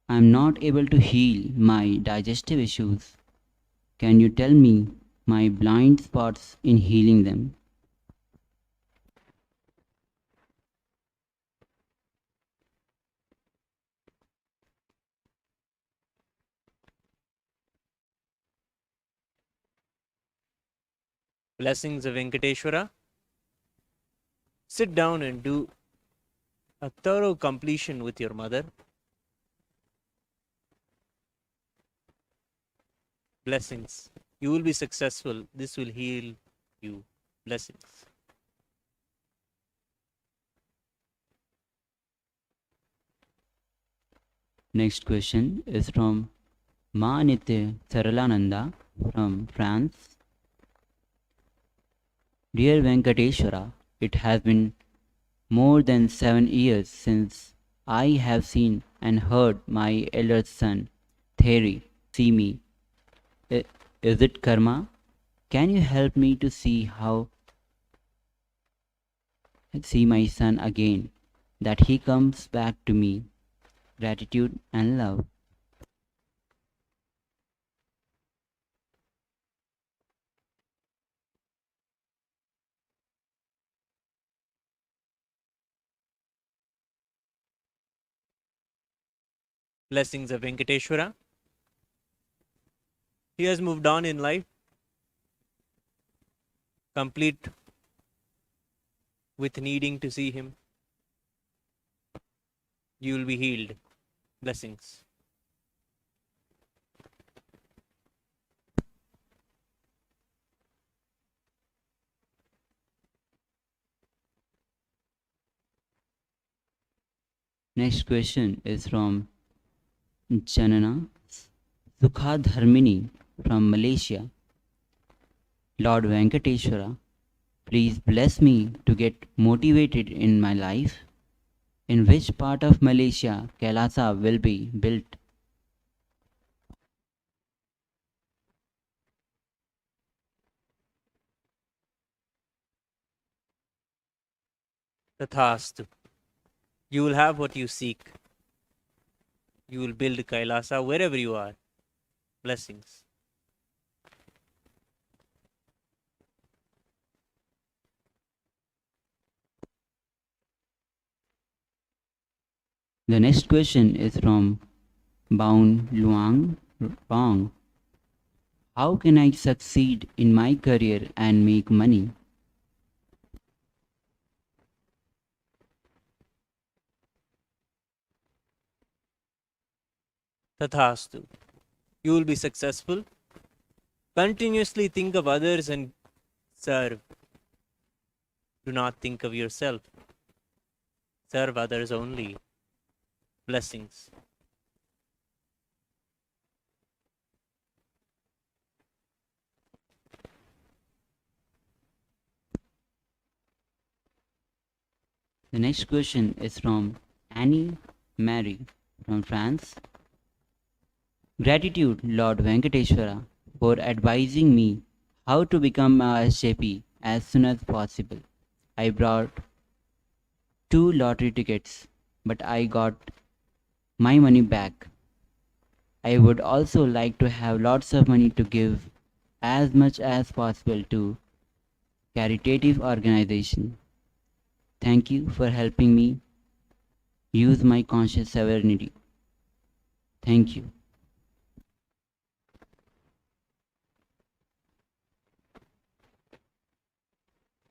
I am not able to heal my digestive issues. Can you tell me my blind spots in healing them? Blessings of Venkateshwara. Sit down and do a thorough completion with your mother. Blessings. You will be successful. This will heal you. Blessings. Next question is from Ma Nitya Saralananda from France. Dear Venkateshwara, it has been more than 7 years since I have seen and heard my elder son, Theri, see me. Is it karma? Can you help me to see my son again, that he comes back to me? Gratitude and love. Blessings of Venkateshwara. He has moved on in life, complete with needing to see him. You will be healed. Blessings. Next question is from Janana Sukha Dharmini from Malaysia. Lord Venkateshwara, please bless me to get motivated in my life. In which part of Malaysia Kailasa will be built? Tathastu. You will have what you seek. You will build Kailasa wherever you are. Blessings. The next question is from Baun Luang Bong. How can I succeed in my career and make money? Tathastu. You will be successful. Continuously think of others and serve. Do not think of yourself. Serve others only. Blessings. The next question is from Annie Marie from France. Gratitude, Lord Venkateshwara, for advising me how to become a SJP as soon as possible. I brought 2 lottery tickets, but I got my money back. I would also like to have lots of money to give as much as possible to caritative organization. Thank you for helping me use my conscious sovereignty. Thank you.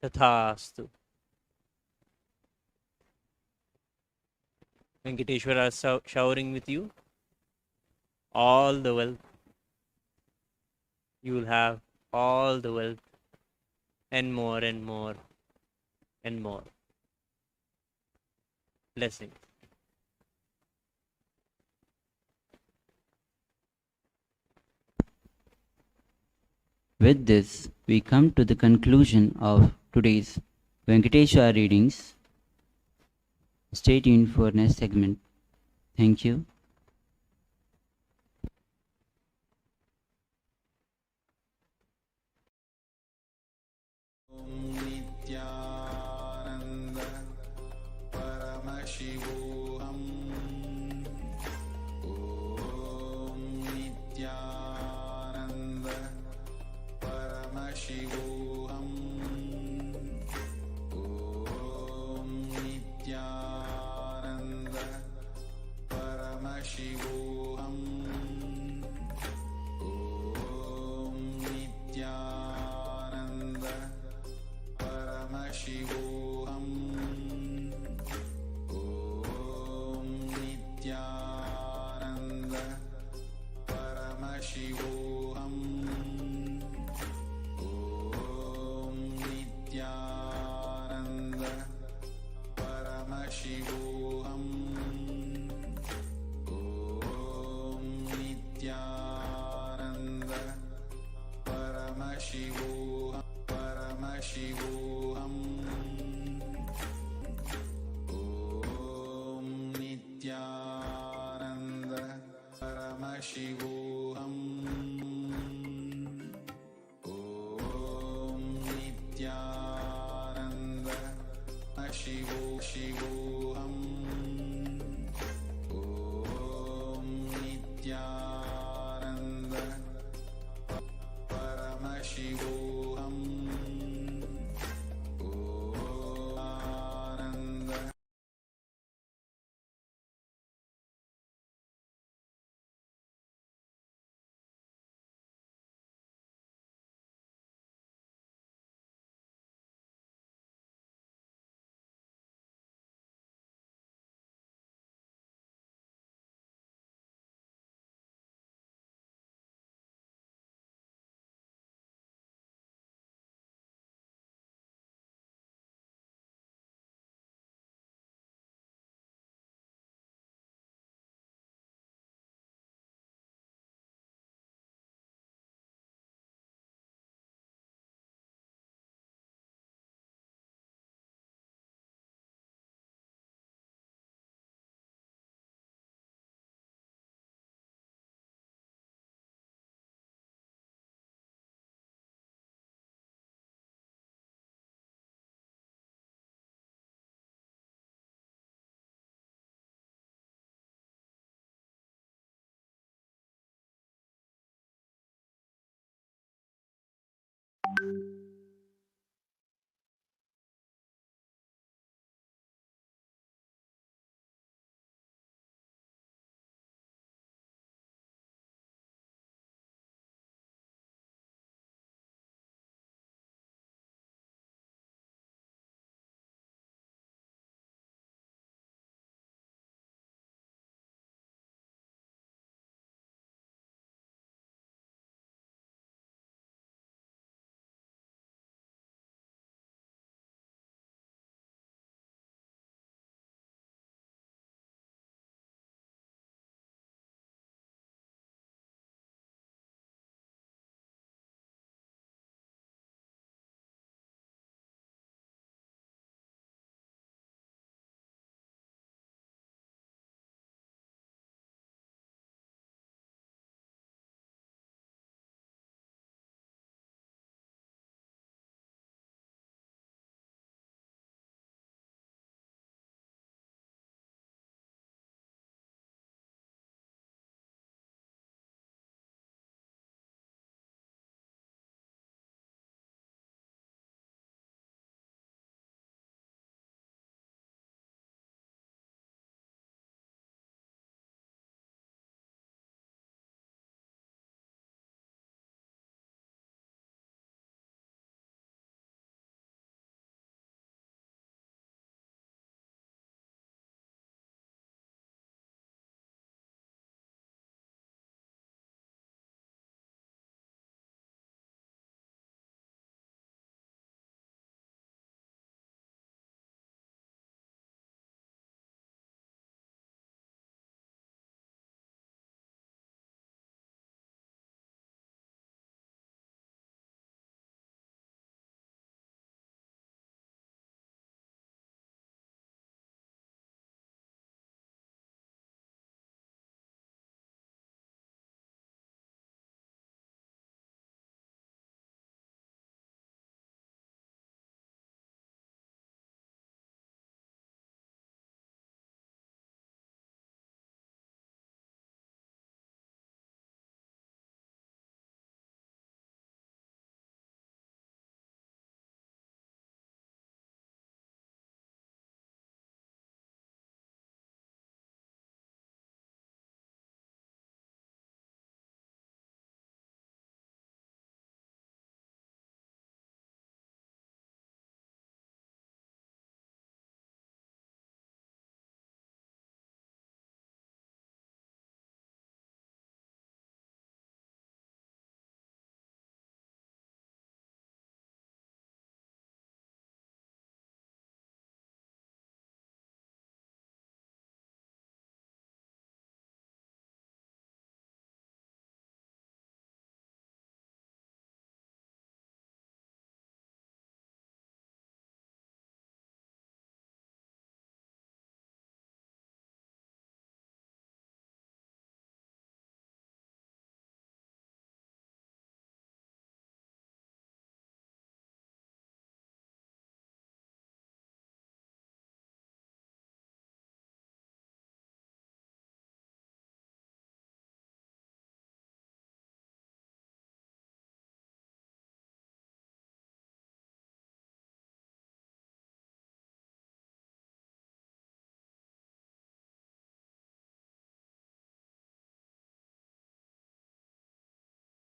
Tathastu. Venkateshwara is showering with you all the wealth. You will have all the wealth and more and more and more. Blessings. With this, we come to the conclusion of today's Venkateshwara readings. Stay tuned for next segment. Thank you. Nithyananda Paramashivoham. Om Nithyananda Paramashivoham. Om Nithyananda Paramashivoham. Om Nithyananda Paramashivoham. Om Nithyananda Paramashivoham. Om Nithyananda Paramashivoham. Om Nithyananda Paramashivoham. Paramashivoham. Om Nithyananda Paramashivoham. Om Nithyananda Paramashivoham. Om Nithyananda Paramashivoham.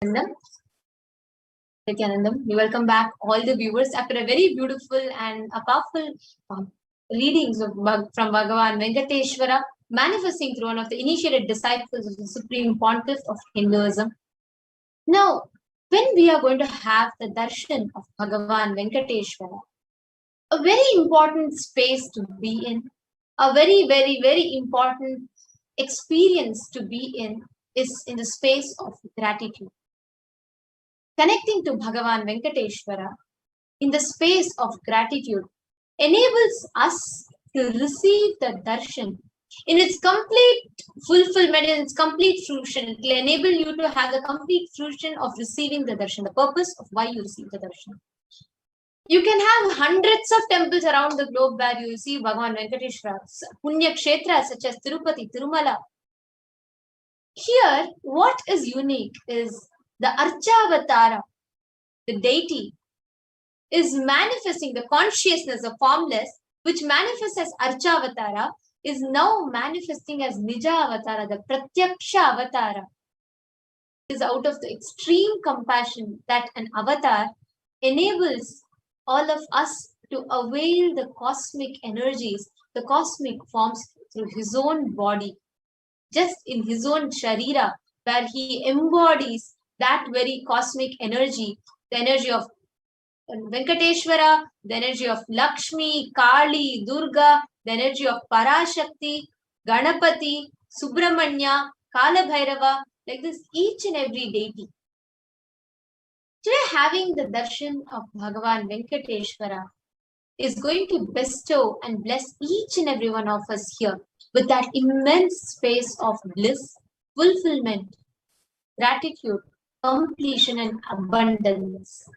Nithyanandam. We welcome back all the viewers after a very beautiful and a powerful readings from Bhagavan Venkateshwara, manifesting through one of the initiated disciples of the Supreme Pontiff of Hinduism. Now, when we are going to have the darshan of Bhagavan Venkateshwara, a very important space to be in, a very, very, very important experience to be in is in the space of gratitude. Connecting to Bhagavan Venkateshwara in the space of gratitude enables us to receive the darshan in its complete fulfillment, in its complete fruition. It will enable you to have the complete fruition of receiving the darshan, the purpose of why you receive the darshan. You can have hundreds of temples around the globe where you receive Bhagavan Venkateshwara, Punya Kshetras such as Tirupati, Tirumala. Here, what is unique is the Archavatara, the deity, is manifesting the consciousness of formless, which manifests as Archavatara, is now manifesting as Nija Avatara, the Pratyaksha Avatara. It is out of the extreme compassion that an avatar enables all of us to avail the cosmic energies, the cosmic forms through his own body, just in his own Sharira, where he embodies that very cosmic energy, the energy of Venkateshwara, the energy of Lakshmi, Kali, Durga, the energy of Parashakti, Ganapati, Subramanya, Kalabhairava, like this, each and every deity. Today, having the darshan of Bhagavan Venkateshwara is going to bestow and bless each and every one of us here with that immense space of bliss, fulfillment, gratitude, completion, and abundance.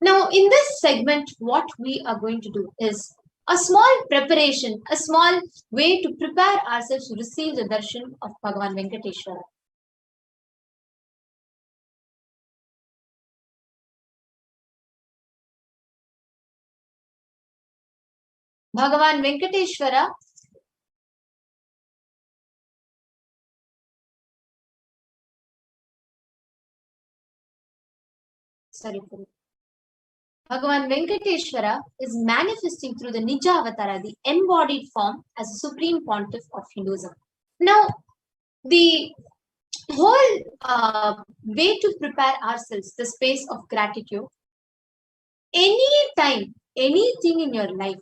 Now, in this segment, what we are going to do is a small preparation, a small way to prepare ourselves to receive the darshan of Bhagavan Venkateshwara. Bhagavan Venkateshwara Bhagavan Venkateshwara is manifesting through the Nija Avatara, the embodied form, as a Supreme Pontiff of Hinduism. Now, the whole way to prepare ourselves, the space of gratitude, anytime, anything in your life,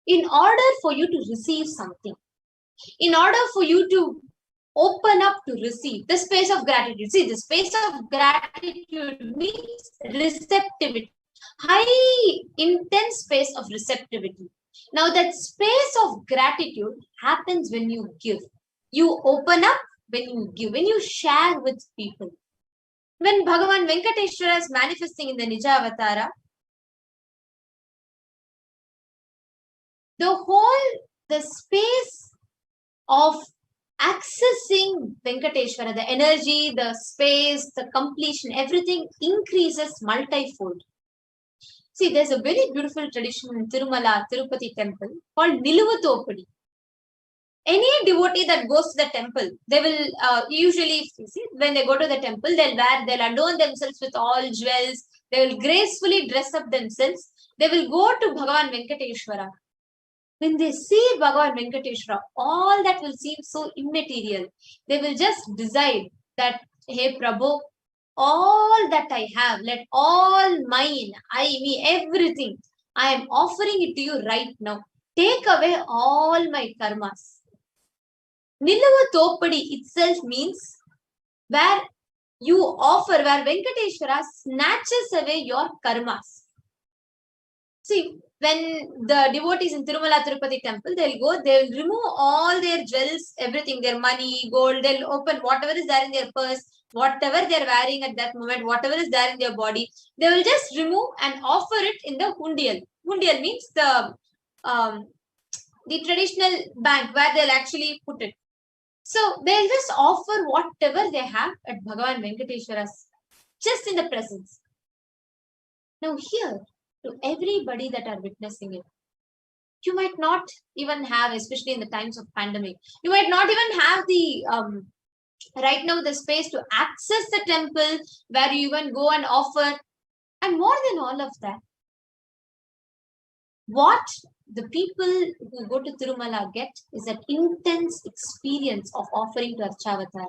in order for you to receive something, in order for you to open up to receive the space of gratitude. See, the space of gratitude means receptivity, high intense space of receptivity. Now, that space of gratitude happens when you give. You open up when you give, when you share with people. When Bhagavan Venkateshwara is manifesting in the Nija Avatara, the space of accessing Venkateshwara, the energy, the space, the completion, everything increases multifold. See, there's a very beautiful tradition in Tirumala, Tirupati temple called Niluvatopadi. Any devotee that goes to the temple, they will usually, see, when they go to the temple, they'll adorn themselves with all jewels, they will gracefully dress up themselves, they will go to Bhagavan Venkateshwara. When they see Bhagavan Venkateshwara, all that will seem so immaterial. They will just decide that, hey Prabhu, all that I have, let all mine, me, everything, I am offering it to you right now. Take away all my karmas. Niluvatopadi itself means where you offer, where Venkateshwara snatches away your karmas. See, when the devotees in Tirumala Tirupati temple, they'll remove all their jewels, everything, their money, gold, they'll open whatever is there in their purse, whatever they're wearing at that moment, whatever is there in their body, they will just remove and offer it in the hundial. Hundial means the traditional bank where they'll actually put it. So they'll just offer whatever they have at Bhagavan Venkateshwara's, just in the presence. Now here, to everybody that are witnessing it, you might not even have, especially in the times of pandemic, you might not even have the Right now, the space to access the temple where you even go and offer. And more than all of that, what the people who go to Tirumala get is an intense experience of offering to Archavatara.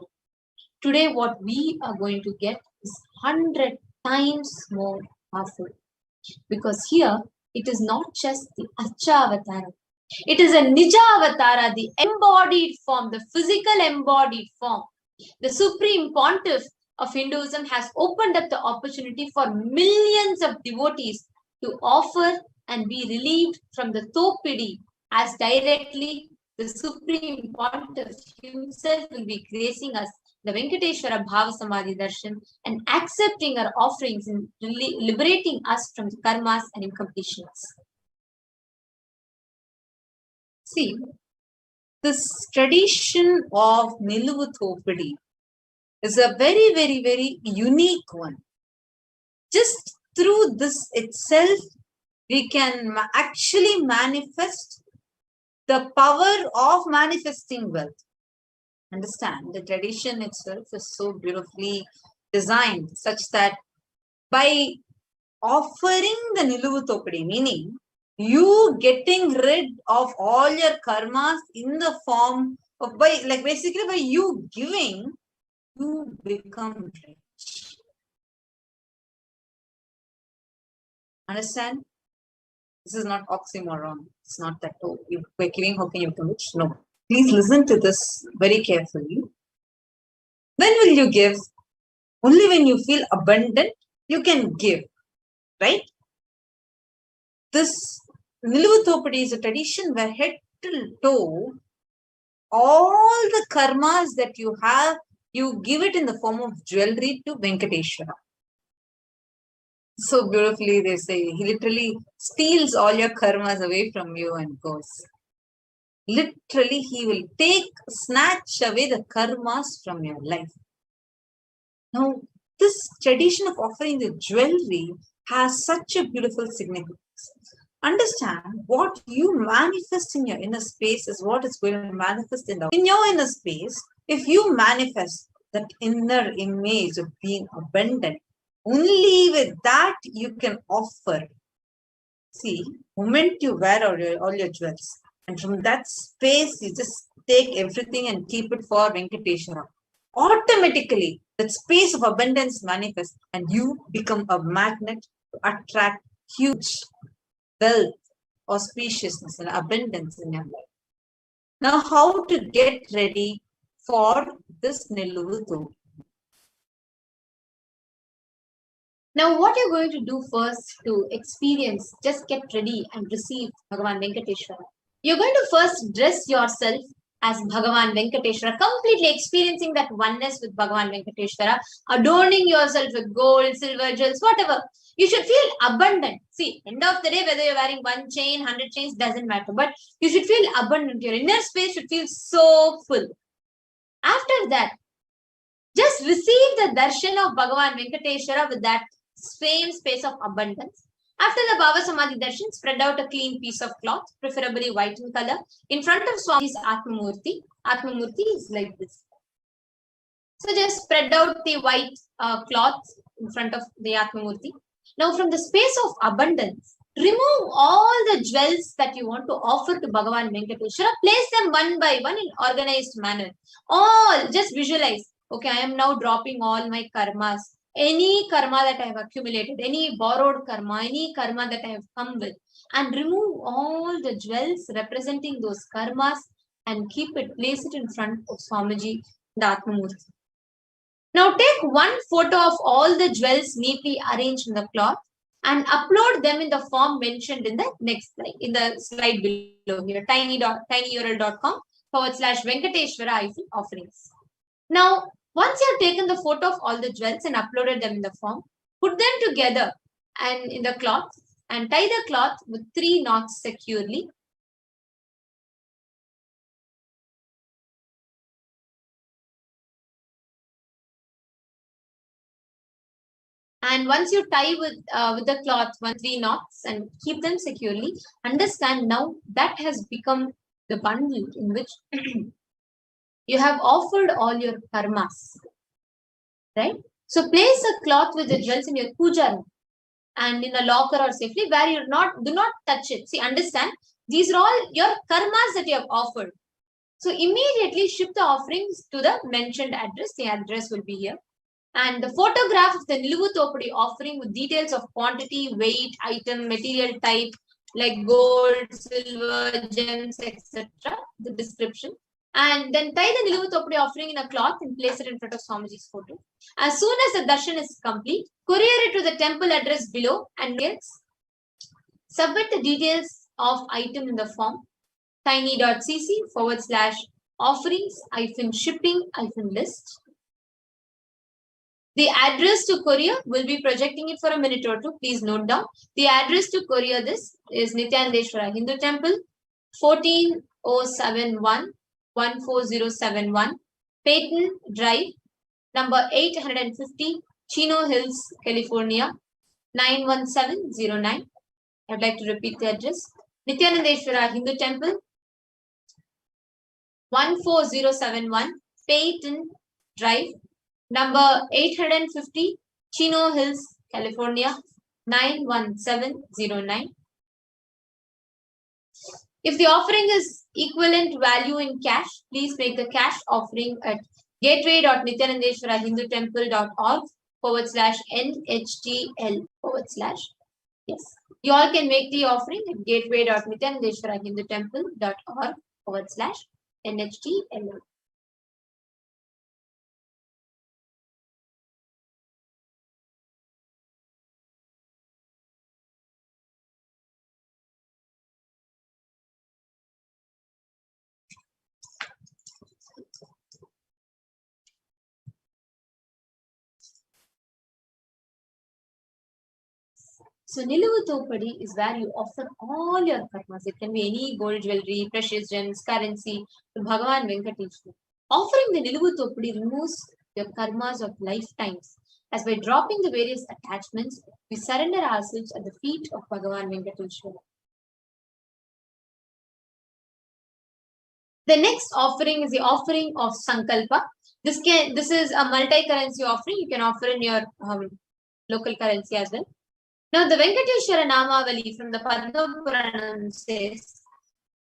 Today, what we are going to get is 100 times more powerful. Because here, it is not just the Archavatara. It is a Nijavatara, the embodied form, the physical embodied form. The Supreme Pontiff of Hinduism has opened up the opportunity for millions of devotees to offer and be relieved from the Topidi, as directly the Supreme Pontiff himself will be gracing us the Venkateshwara Bhava Samadhi Darshan and accepting our offerings and liberating us from the karmas and incompletions. See, this tradition of Niluvu Thopidi is a very, very, very unique one. Just through this itself, we can actually manifest the power of manifesting wealth. Understand, the tradition itself is so beautifully designed such that by offering the Niluvu Thopidi, meaning you getting rid of all your karmas in the form of, basically by you giving, you become rich. Understand? This is not oxymoron. It's not that, oh, by giving, how can you become rich? No. Please listen to this very carefully. When will you give? Only when you feel abundant, you can give. Right? This Niluvu Thopidi is a tradition where head to toe, all the karmas that you have, you give it in the form of jewelry to Venkateshwara. So beautifully they say, he literally steals all your karmas away from you and goes. Literally, he will snatch away the karmas from your life. Now, this tradition of offering the jewelry has such a beautiful significance. Understand, what you manifest in your inner space is what is going to manifest in your inner space. If you manifest that inner image of being abundant, only with that you can offer. See, the moment you wear all your jewels, and from that space you just take everything and keep it for Venkateshwara, automatically that space of abundance manifests and you become a magnet to attract huge wealth, auspiciousness and abundance in your life. Now, how to get ready for this Niluvu Thopidi? Now, what you're going to do first to experience, just get ready and receive Bhagavan Venkateshwara. You're going to first dress yourself as Bhagavan Venkateshwara, completely experiencing that oneness with Bhagavan Venkateshwara, adorning yourself with gold, silver, jewels, whatever. You should feel abundant. See, end of the day, whether you're wearing 1 chain, 100 chains, doesn't matter. But you should feel abundant. Your inner space should feel so full. After that, just receive the darshan of Bhagavan Venkateshwara with that same space of abundance. After the Bhava Samadhi darshan, spread out a clean piece of cloth, preferably white in color, in front of Swami's Atmamurti. Atmamurti is like this. So just spread out the white cloth in front of the Atmamurti. Now from the space of abundance, remove all the jewels that you want to offer to Bhagavan Venkateshwara. Place them one by one in organized manner. All, just visualize. Okay, I am now dropping all my karmas. Any karma that I have accumulated, any borrowed karma, any karma that I have come with, and remove all the jewels representing those karmas and place it in front of Swamiji, the Atmamurti. Now take one photo of all the jewels neatly arranged in the cloth and upload them in the form mentioned in the next slide, in the slide below here, tinyurl.com/Venkateshwara offerings. Now, once you have taken the photo of all the jewels and uploaded them in the form, put them together and in the cloth and tie the cloth with 3 knots securely. And once you tie with the cloth 3 knots and keep them securely, understand now that has become the bundle in which you have offered all your karmas, right? So place a cloth with the jewels in your puja room and in a locker or safely where you do not touch it. See, understand, these are all your karmas that you have offered. So immediately ship the offerings to the mentioned address. The address will be here. And the photograph of the Niluvu Thopadi offering with details of quantity, weight, item, material type, like gold, silver, gems, etc. The description. And then tie the Niluvu Thopadi offering in a cloth and place it in front of Swamiji's photo. As soon as the darshan is complete, courier it to the temple address below and submit the details of item in the form tiny.cc/offerings-shipping-list. The address to courier will be projecting it for a minute or two. Please note down. The address to courier this is Nithyanandeshwara Hindu Temple, 14071, 14071, Peyton Drive, number 850, Chino Hills, California, 91709. I'd like to repeat the address. Nithyanandeshwara Hindu Temple, 14071, Peyton Drive, number 850, Chino Hills, California, 91709. If the offering is equivalent value in cash, please make the cash offering at gateway.nithyanandeshwarahindutemple.org/NHTL/. Yes. You all can make the offering at gateway.nithyanandeshwarahindutemple.org/NHTL. So Niluvu Thopadi is where you offer all your karmas. It can be any gold jewelry, precious gems, currency to Bhagavan Venkateshwara. Offering the Niluvu Thopadi removes your karmas of lifetimes, as by dropping the various attachments, we surrender ourselves at the feet of Bhagavan Venkateshwara. The next offering is the offering of Sankalpa. This is a multi-currency offering. You can offer in your local currency as well. Now, the Venkateshwara Namavali from the Padma Puranam says,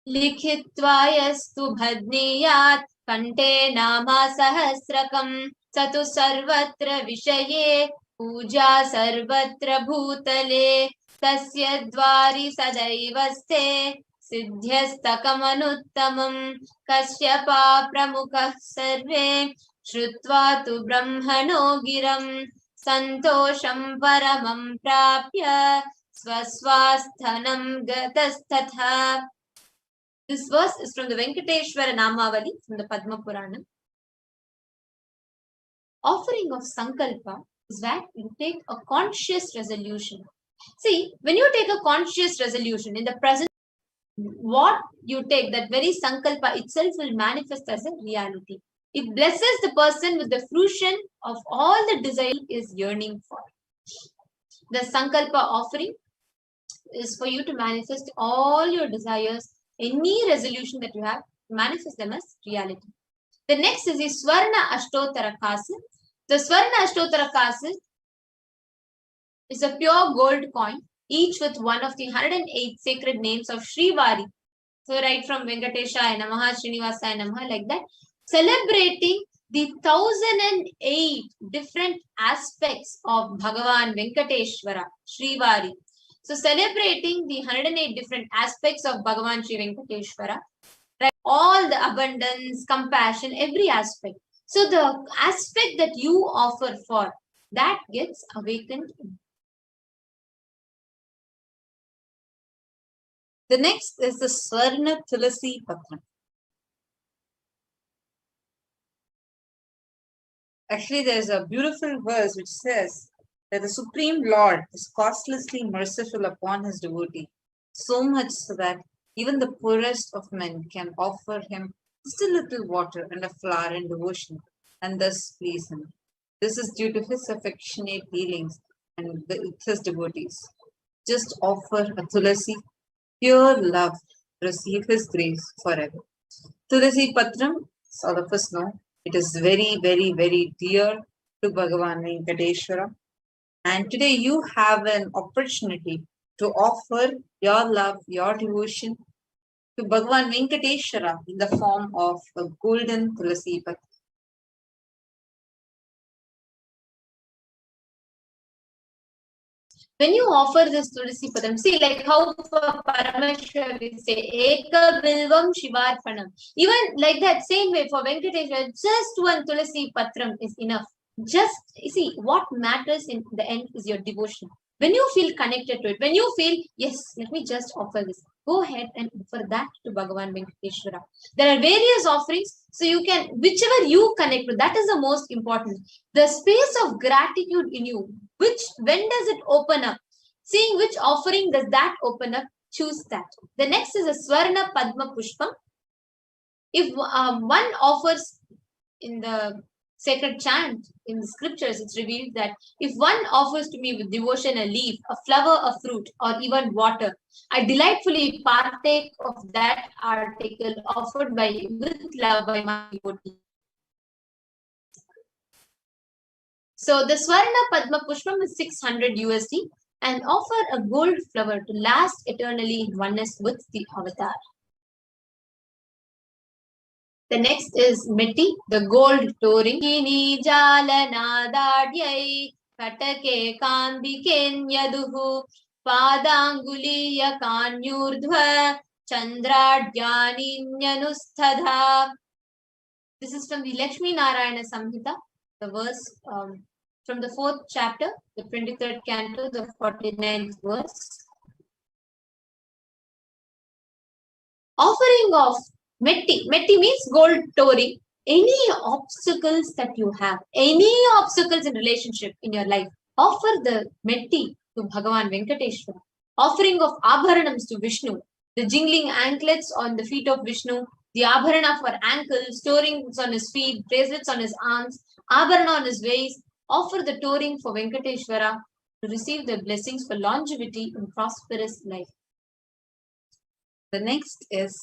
Likhitvayastu bhadniyat kante nama sahasrakam satu sarvatra vishaye puja sarvatra bhutale tasya dvari sadaivaste siddhyastakamanuttamam kasyapa pramukha sarve shrutva tu brahmano giram Santosham paramam prapya swaswasthanam gatastatha. This verse is from the Venkateshwara Namavali from the Padma Puranam. Offering of Sankalpa is that you take a conscious resolution. See, when you take a conscious resolution in the present, what you take, that very Sankalpa itself will manifest as a reality. It blesses the person with the fruition of all the desire he is yearning for. The Sankalpa offering is for you to manifest all your desires, any resolution that you have, manifest them as reality. The next is the Swarna Ashtotara Kasa. The Swarna Ashtotara Kasa is a pure gold coin, each with one of the 108 sacred names of Srivari. So right from Venkateshaya Namaha, Srinivasaya Namaha, like that. Celebrating the 1008 different aspects of Bhagavan Venkateshwara, Srivari. So celebrating the 108 different aspects of Bhagavan Sri Venkateshwara, right? All the abundance, compassion, every aspect. So the aspect that you offer for, that gets awakened. The next is the Swarna Tulasi Patram. Actually, there's a beautiful verse which says that the Supreme Lord is costlessly merciful upon his devotee, so much so that even the poorest of men can offer him just a little water and a flower in devotion and thus please him. This is due to his affectionate dealings and with his devotees. Just offer a tulasi, pure love, receive his grace forever. Tulasi Patram all of us know, it is very, very, very dear to Bhagavan Venkateshwara. And today you have an opportunity to offer your love, your devotion to Bhagavan Venkateshwara in the form of a golden tulasi patra. When you offer this tulasi padam, see like how for Paramashivoham we say Eka Bilvam Shivarpanam. Even like that same way for Venkateshwara, just one tulasi patram is enough. Just see what matters in the end is your devotion. When you feel connected to it, when you feel, yes, let me just offer this, go ahead and offer that to Bhagavan Venkateshwara. There are various offerings, so you can, whichever you connect with, that is the most important. The space of gratitude in you, when does it open up? Seeing which offering does that open up, choose that. The next is a Swarna Padma Pushpam. If one offers in the sacred chant, in the scriptures, it's revealed that if one offers to me with devotion a leaf, a flower, a fruit, or even water, I delightfully partake of that article offered with love by my devotee. So the Swarna Padma Pushpam is 600 USD and offer a gold flower to last eternally in oneness with the avatar. The next is Metti, the gold touring. Kini jalanadadyai katake kambike yaduhu padanguliya kanyurdhva chandradhyaninyanusthadha. This is from the Lakshmi Narayana Samhita, the verse from the 4th chapter, the 23rd canto, the 49th verse. Offering of Metti. Metti means gold touring. Any obstacles that you have, any obstacles in relationship in your life, offer the Metti to Bhagavan Venkateshwara. Offering of Abharanams to Vishnu. The jingling anklets on the feet of Vishnu, the Abharana for ankles, tourings on his feet, bracelets on his arms, Abharana on his waist. Offer the touring for Venkateshwara to receive the blessings for longevity and prosperous life. The next is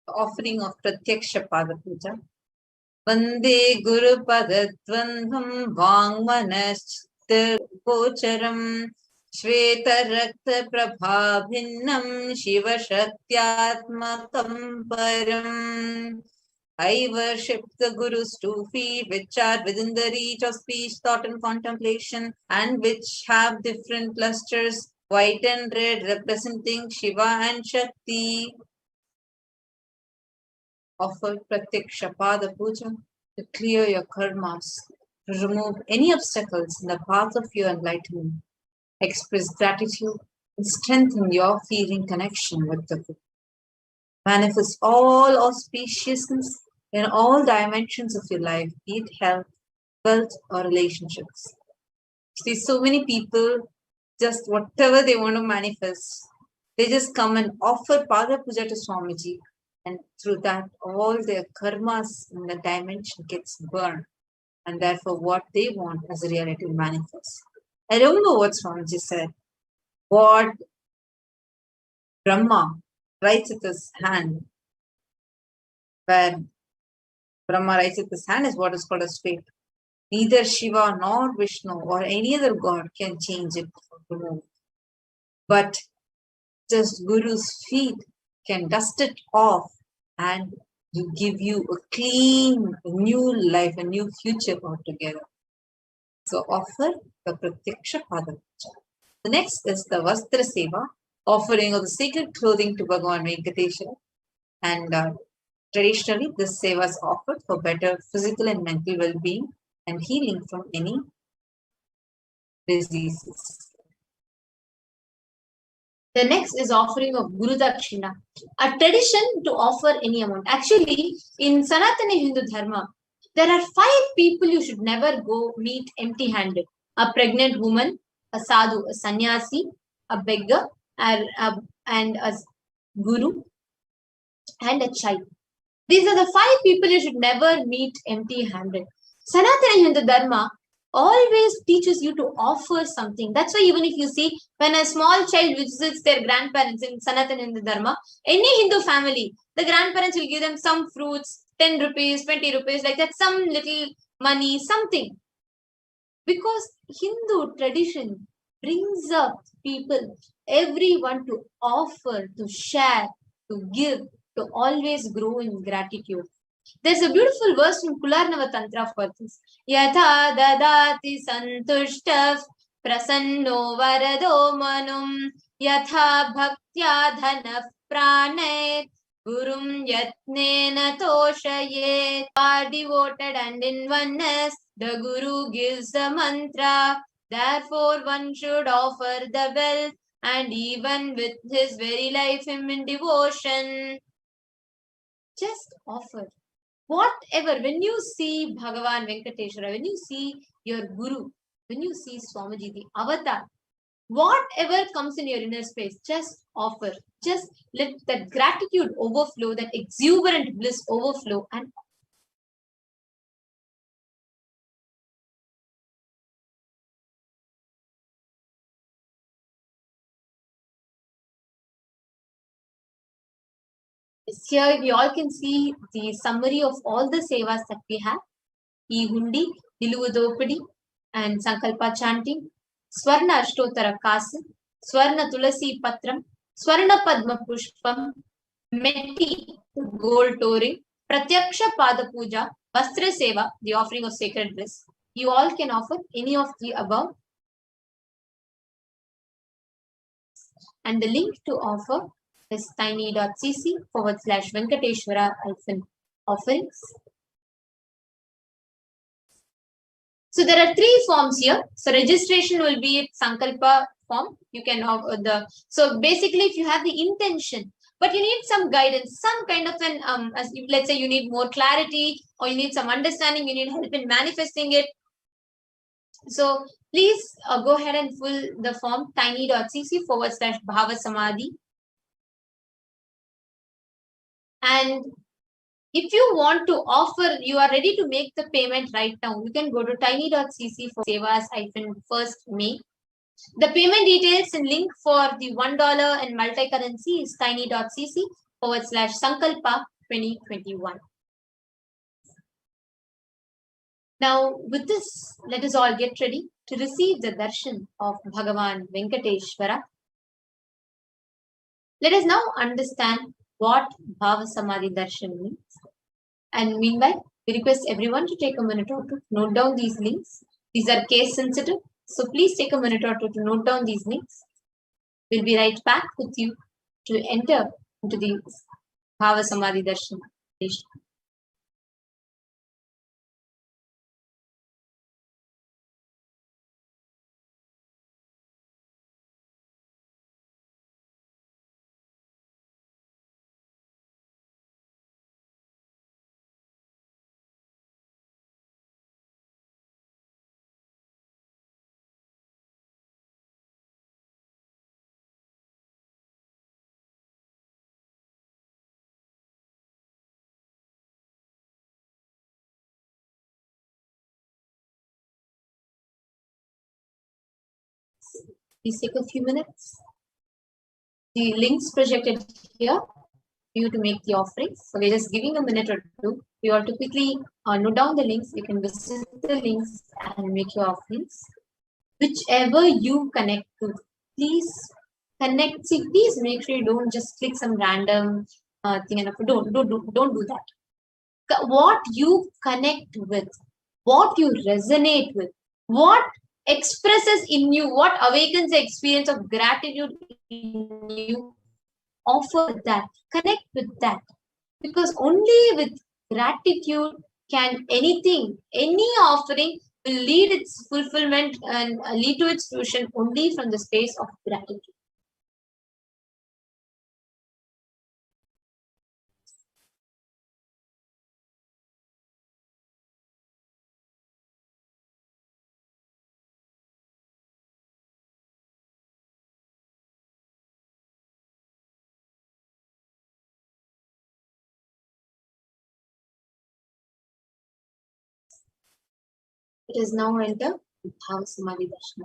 offering of Pratyaksha Pada Puja. Vande Guru Padatvanham Vangmanashtir Gocharam Shveta Rakta Prabhabhinnam Shiva Shakyatmakam Param. I worship the Guru's 2 feet, which are within the reach of speech, thought, and contemplation, and which have different clusters, white and red, representing Shiva and Shakti. Offer Pratyaksha Pada Puja to clear your karmas, to remove any obstacles in the path of your enlightenment. Express gratitude and strengthen your feeling connection with the Guru. Manifest all auspiciousness in all dimensions of your life, be it health, wealth, or relationships. See, so many people, just whatever they want to manifest, they just come and offer Pada Puja to Swamiji, and through that, all their karmas in the dimension gets burned, and therefore what they want as a reality manifests. I don't know what Swamiji said. What Brahma writes with his hand, where Brahma writes with his hand is what is called as fate. Neither Shiva nor Vishnu or any other god can change it or remove. But just Guru's feet can dust it off and give you a clean, new life, a new future altogether. So offer the Pratyaksha Pada Puja. The next is the Vastra Seva, offering of the sacred clothing to Bhagavan Venkateshwara. And traditionally, this seva is offered for better physical and mental well-being and healing from any diseases. The next is offering of Guru Dakshina, a tradition to offer any amount. Actually, in Sanatana Hindu Dharma, there are 5 people you should never go meet empty-handed. A pregnant woman, a sadhu, a sannyasi, a beggar, and a guru, and a child. These are the 5 people you should never meet empty-handed. Sanatana Hindu Dharma always teaches you to offer something. That's why even if you see, when a small child visits their grandparents in Sanatana Hindu Dharma, any Hindu family, the grandparents will give them some fruits, 10 rupees, 20 rupees, like that, some little money, something. Because Hindu tradition brings up people, everyone to offer, to share, to give, to always grow in gratitude. There's a beautiful verse in Kularnava Tantra for this. Yatha dadati santushtaf prasanno varado manum yatha bhaktya dhanaf pranay gurum yatnena toshayet. Are devoted and in oneness, the Guru gives the mantra. Therefore, one should offer the wealth and even with his very life him in devotion. Just offer. Whatever, when you see Bhagavan Venkateshwara, when you see your Guru, when you see Swamiji, the avatar, whatever comes in your inner space, just offer. Just let that gratitude overflow, that exuberant bliss overflow, and here we all can see the summary of all the sevas that we have. E-Hundi, Niluvudopadi, and Sankalpa chanting, Swarna Ashtotara Kasu, Swarna Tulasi Patram, Swarna Padma Pushpam, Meti, gold touring, Pratyaksha Pada Puja, Vastra Seva, the offering of sacred bliss. You all can offer any of the above. And the link to offer is tiny.cc/Venkateshwara-offerings. So there are 3 forms here. So registration will be at Sankalpa form. You can offer so basically if you have the intention, but you need some guidance, some kind of an, let's say you need more clarity or you need some understanding, you need help in manifesting it. So please go ahead and fill the form tiny.cc/Bhava Samadhi. And if you want to offer, you are ready to make the payment right now, you can go to tiny.cc for Sevas-1st May. The payment details and link for the $1 and multi-currency is tiny.cc/Sankalpa 2021. Now, with this, let us all get ready to receive the darshan of Bhagavan Venkateshwara. Let us now understand what Bhava Samadhi darshan means. And meanwhile, we request everyone to take a minute or two to note down these links. These are case sensitive, so please take a minute or two to note down these links. We'll be right back with you to enter into the Bhava Samadhi darshan. Please take a few minutes. The links projected here for you to make the offerings. So we're just giving a minute or two. You have to quickly note down the links. You can visit the links and make your offerings. Whichever you connect to, please connect. See, please make sure you don't just click some random thing and don't do that. What you connect with, what you resonate with, what expresses in you, what awakens the experience of gratitude in you, offer that, connect with that. Because only with gratitude can anything, any offering will lead its fulfillment and lead to its fruition only from the space of gratitude. It is now enter Bhava Samadhi Darshan.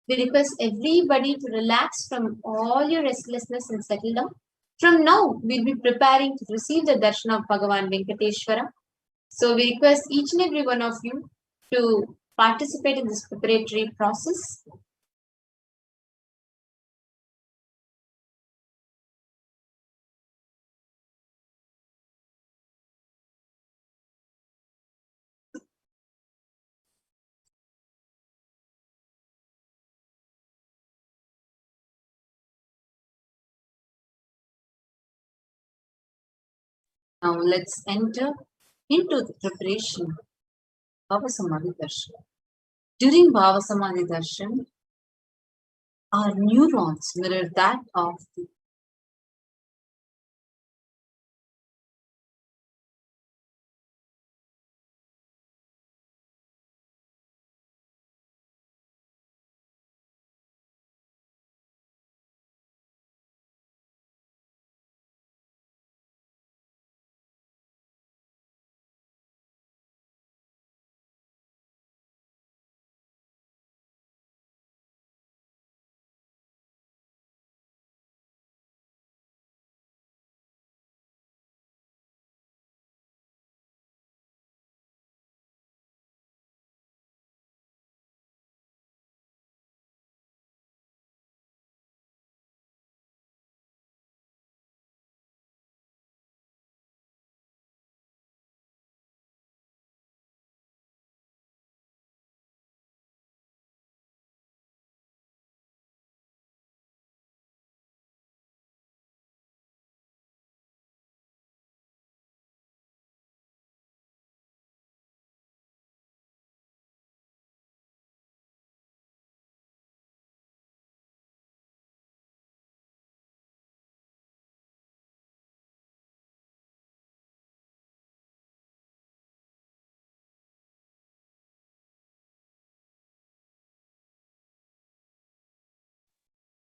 We request everybody to relax from all your restlessness and settle down. From now, we'll be preparing to receive the darshan of Bhagavan Venkateshwara. So we request each and every one of you to participate in this preparatory process. Now let's enter into the preparation of Bhava Samadhi Darshan. During Bhava Samadhi Darshan, our neurons mirror that of the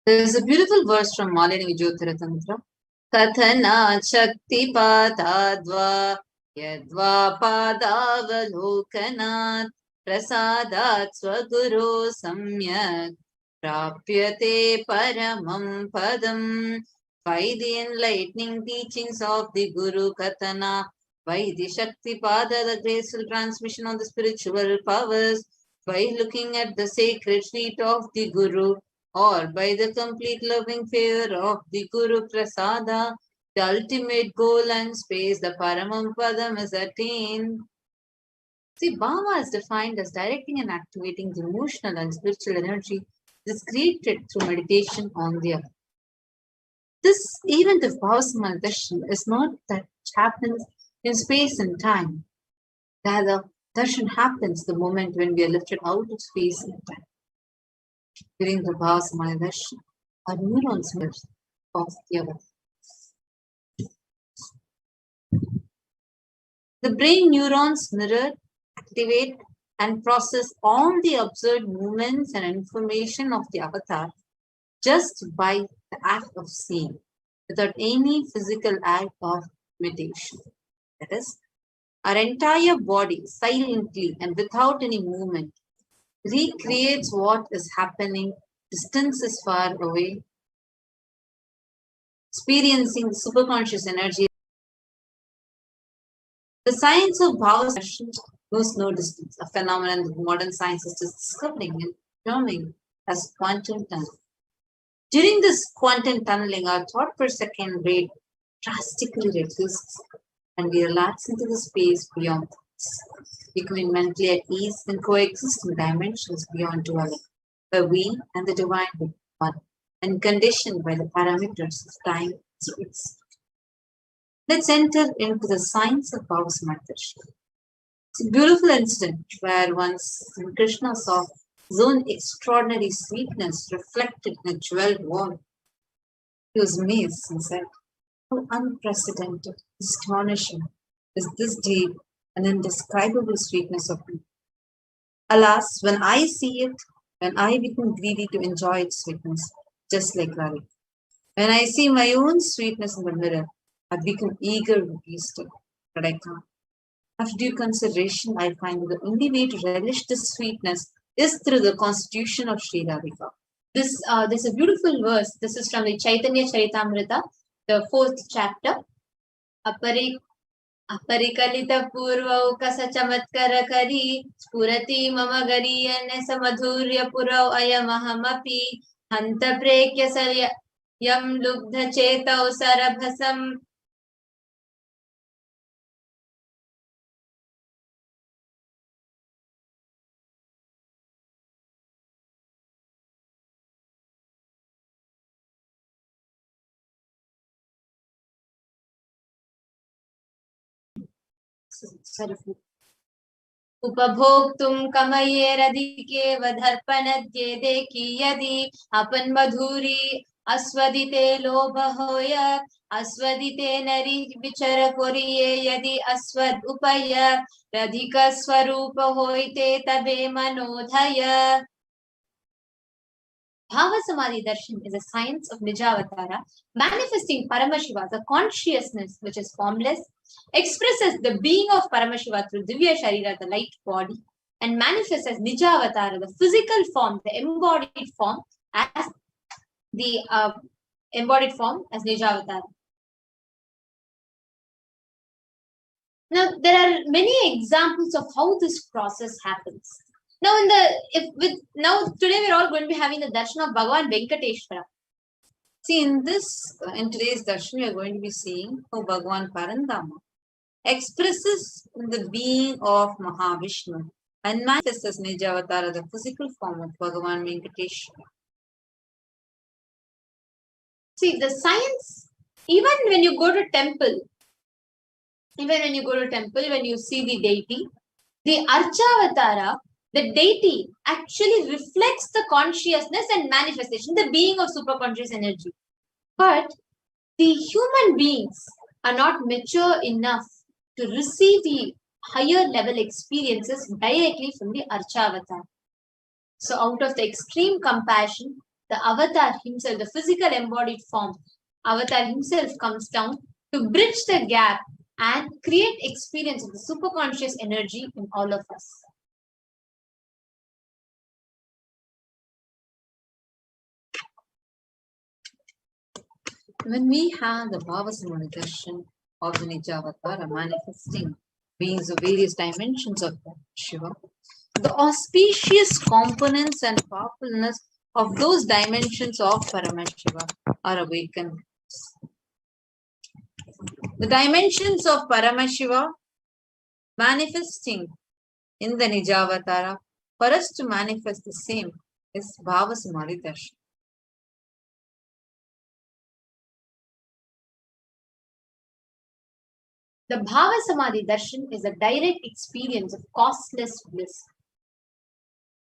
There's a beautiful verse from Malini Vijayotara Tantra. Kathana Shakti Padadva Yadva Padavalokanat Prasadat Swaguru Samyak Prapyate Paramam Padam. By the enlightening teachings of the Guru Kathana, by the Shakti Pada, the graceful transmission of the spiritual powers, by looking at the sacred feet of the Guru, or by the complete loving fear of the Guru Prasada, the ultimate goal and space, the Paramam Padam is attained. See, Bhava is defined as directing and activating the emotional and spiritual energy that is created through meditation on the other. This event of Bhava Samadhi Darshan is not that which happens in space and time. Rather, Darshan happens the moment when we are lifted out of space and time. During the Bhava Samadhi Darshan, our neurons mirror of the other. The brain neurons mirror, activate, and process all the observed movements and information of the avatar just by the act of seeing, without any physical act of meditation. That is, our entire body silently and without any movement recreates what is happening, distances far away, experiencing superconscious energy. The science of Bhava Darshan knows no distance, a phenomenon that modern science is discovering and terming as quantum tunneling. During this quantum tunneling, our thought per second rate drastically reduces and we relax into the space beyond thoughts, becoming mentally at ease and coexist in dimensions beyond dwelling, where we and the divine become one and conditioned by the parameters of time and space. Let's enter into the science of Bhava Samadhi Darshan. It's a beautiful incident where once Krishna saw his own extraordinary sweetness reflected in a jeweled wall. He was amazed and said, "How unprecedented, astonishing is this deep and indescribable sweetness of me. Alas, when I see it, when I become greedy to enjoy its sweetness, just like Radhika. When I see my own sweetness in the mirror, I become eager to taste it, but I can't. After due consideration, I find that the only way to relish this sweetness is through the constitution of Sri Radhika." This is a beautiful verse. This is from the Chaitanya Charitamrita. the 4th chapter. अपरिकलित पूर्वौ कस चमत्कर करी स्फुरति मम गरीयन समधुर्य पुरौ अयमहमपि हन्त प्रेक्य यं लुब्ध चेतौ सरभसम्. उपभोक्तुं कमयेरधिकेव दर्पणद्ये की यदि अपन मधुरी अस्वदिते लोभ होय अस्वदिते नरि विचर कोरिये यदि अस्वद उपय रधिक स्वरूप होइते तबे मनोधय. Bhava Samadhi Darshan is a science of Nijavatara, manifesting Paramashiva, the consciousness which is formless, expresses the being of Paramashiva through Divya Sharira, the light body, and manifests as Nijavatara, the physical form, the embodied form, as Nijavatara. Now, there are many examples of how this process happens. Now, today we're all going to be having the darshan of Bhagavan Venkateshwara. See, in today's darshan, we are going to be seeing how Bhagavan Parandama expresses the being of Mahavishnu and manifests as Nijavatara, the physical form of Bhagavan Venkateshwara. See, the science, even when you go to temple, when you see the deity, the Archavatara, the deity actually reflects the consciousness and manifestation, the being of superconscious energy. But the human beings are not mature enough to receive the higher level experiences directly from the Archavatara. So out of the extreme compassion, the avatar himself, the physical embodied form, avatar himself comes down to bridge the gap and create experience of the superconscious energy in all of us. When we have the Bhava Samadhi Darshan of the Nijavatara manifesting beings of various dimensions of Shiva, the auspicious components and powerfulness of those dimensions of Paramashiva are awakened. The dimensions of Paramashiva manifesting in the Nijavatara, for us to manifest the same is Bhava Samadhi Darshan. The Bhava Samadhi Darshan is a direct experience of costless bliss.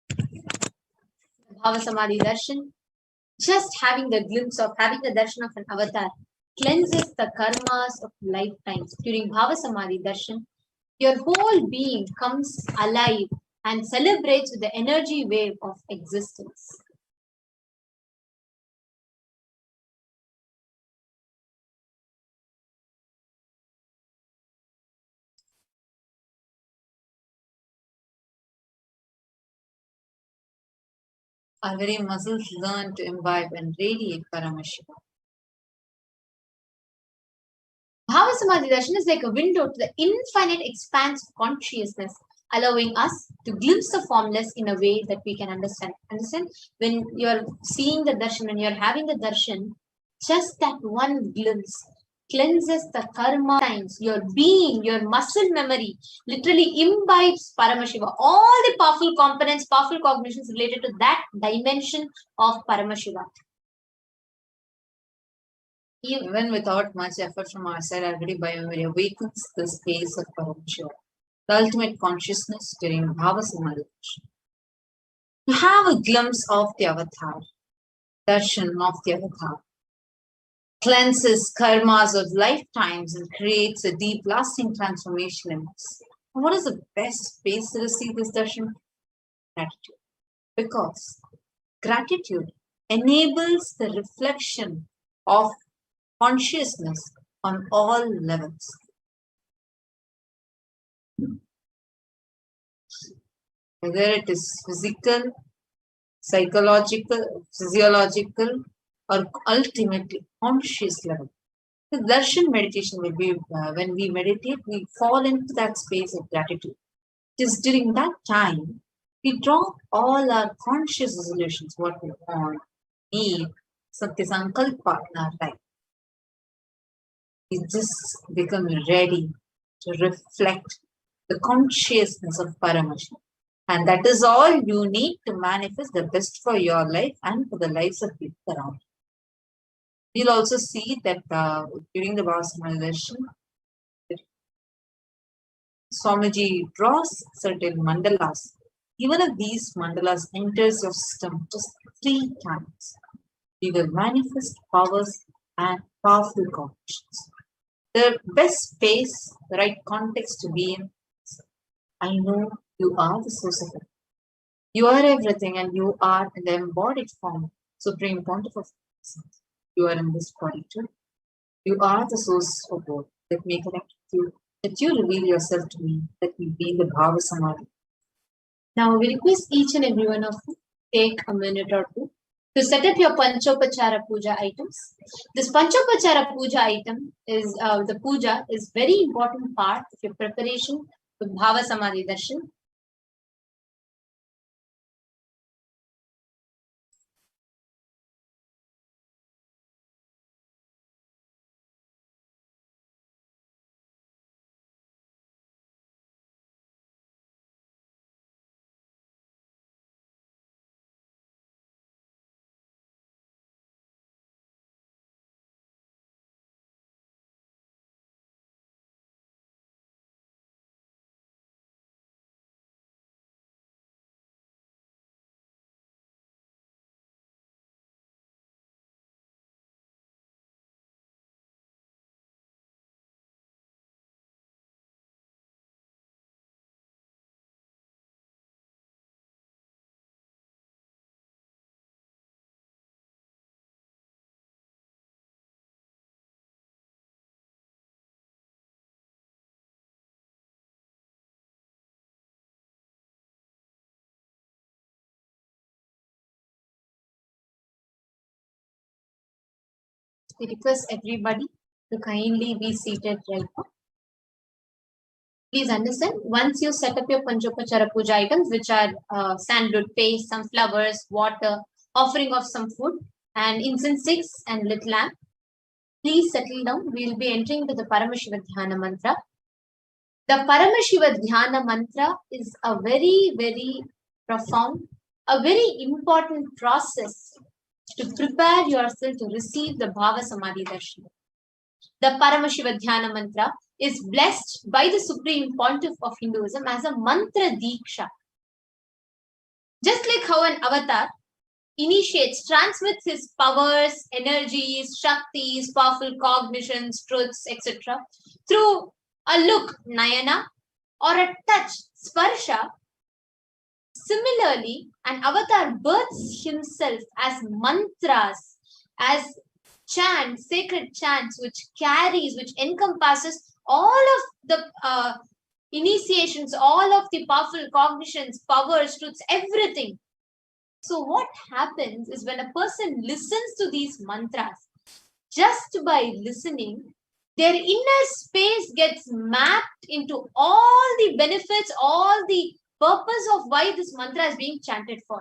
The Bhava Samadhi Darshan, just having the glimpse of having the darshan of an avatar, cleanses the karmas of lifetimes. During Bhava Samadhi Darshan, your whole being comes alive and celebrates with the energy wave of existence. Our very muscles learn to imbibe and radiate Paramashiva. Bhava Samadhi Darshan is like a window to the infinite expanse of consciousness, allowing us to glimpse the formless in a way that we can understand. Understand? When you're seeing the darshan, when you're having the darshan, just that one glimpse cleanses the karma times. Your being, your muscle memory literally imbibes Paramashiva. All the powerful components, powerful cognitions related to that dimension of Paramashiva. Even without much effort from our side, our very biomemory awakens the space of Paramashiva, the ultimate consciousness during Bhava Samadhi Darshan. To have a glimpse of the avatar, darshan of the avatar, cleanses karmas of lifetimes and creates a deep, lasting transformation in us. And what is the best space to receive this darshan? Gratitude. Because gratitude enables the reflection of consciousness on all levels. Whether it is physical, psychological, physiological, or ultimately conscious level. The Darshan meditation will be when we meditate, we fall into that space of gratitude. It is during that time we drop all our conscious resolutions, what we want, need, Satya Sankalpa in our life. We just become ready to reflect the consciousness of Paramashivoham. And that is all you need to manifest the best for your life and for the lives of people around you. We'll also see that during the Bhava Samadhi, Swamiji draws certain mandalas. Even if these mandalas enters your system just 3 times, we will manifest powers and powerful cognitions. The best space, the right context to be in, I know you are the source of it. You are everything and you are in the embodied form, Supreme Pontiff of Essence. You are in this body too. You are the source of both. Let me connect with you. Let you reveal yourself to me. Let me be in the Bhava Samadhi. Now we request each and every one of you take a minute or two to set up your Panchopachara Puja items. This Panchopachara Puja item is the puja is very important part of your preparation for Bhava Samadhi Darshan. We request everybody to kindly be seated right now. Please understand, once you set up your Panchopachara Puja items, which are sandalwood paste, some flowers, water, offering of some food, and incense sticks and lit lamp, please settle down. We will be entering into the Paramashiva Dhyana Mantra. The Paramashiva Dhyana Mantra is a very, very profound, a very important process to prepare yourself to receive the Bhava Samadhi Darshan. The Paramashiva Dhyana Mantra is blessed by the Supreme Pontiff of Hinduism as a mantra diksha. Just like how an avatar initiates, transmits his powers, energies, shaktis, powerful cognitions, truths, etc. through a look, nayana, or a touch, sparsha. Similarly, an avatar births himself as mantras, as chants, sacred chants, which carries, which encompasses all of the initiations, all of the powerful cognitions, powers, truths, everything. So what happens is when a person listens to these mantras, just by listening, their inner space gets mapped into all the benefits, all the purpose of why this mantra is being chanted for.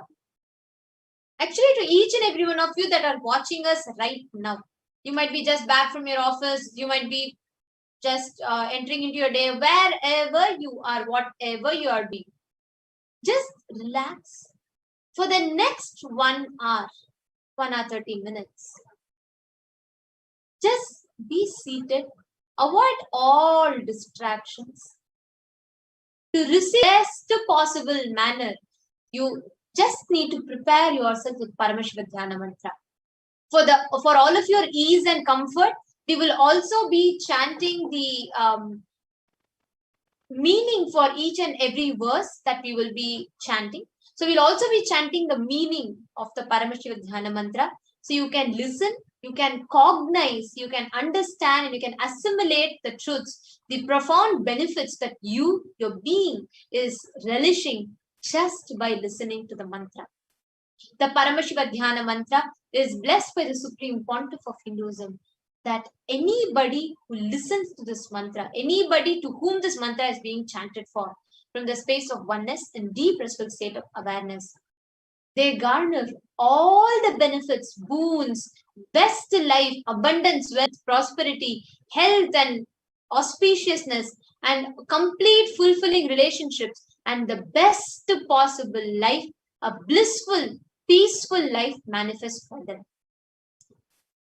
Actually, to each and every one of you that are watching us right now, you might be just back from your office, you might be just entering into your day, wherever you are, whatever you are doing, just relax for the next 1 hour, 1 hour 30 minutes. Just be seated, avoid all distractions. To receive best possible manner, you just need to prepare yourself with Paramashiva Dhyana Mantra. For all of your ease and comfort, we will also be chanting the meaning for each and every verse that we will be chanting. So we'll also be chanting the meaning of the Paramashiva Dhyana Mantra. So you can listen, you can cognize, you can understand, and you can assimilate the truths, the profound benefits that your being is relishing just by listening to the mantra. The Paramashiva Dhyana Mantra is blessed by the Supreme Pontiff of Hinduism that anybody who listens to this mantra, anybody to whom this mantra is being chanted for, from the space of oneness and deep restful state of awareness, they garner all the benefits, boons, best life, abundance, wealth, prosperity, health, and auspiciousness, and complete fulfilling relationships, and the best possible life, a blissful, peaceful life manifests for them.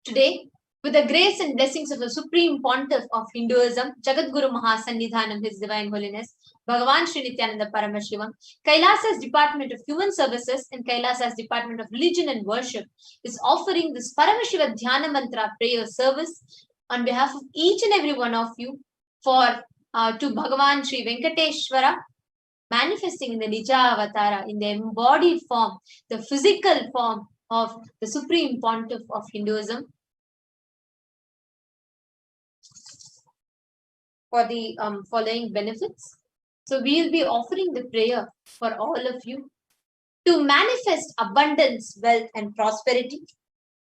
Today, with the grace and blessings of the Supreme Pontiff of Hinduism, Jagadguru Mahasannidhanam, His Divine Holiness, Bhagavan Sri Nithyananda Paramashivam, Kailasa's Department of Human Services and Kailasa's Department of Religion and Worship is offering this Paramashiva Dhyana Mantra prayer service on behalf of each and every one of you for to Bhagavan Sri Venkateshwara, manifesting in the Nija Avatara, in the embodied form, the physical form of the Supreme Pontiff of Hinduism, for the following benefits. So we will be offering the prayer for all of you to manifest abundance, wealth, and prosperity.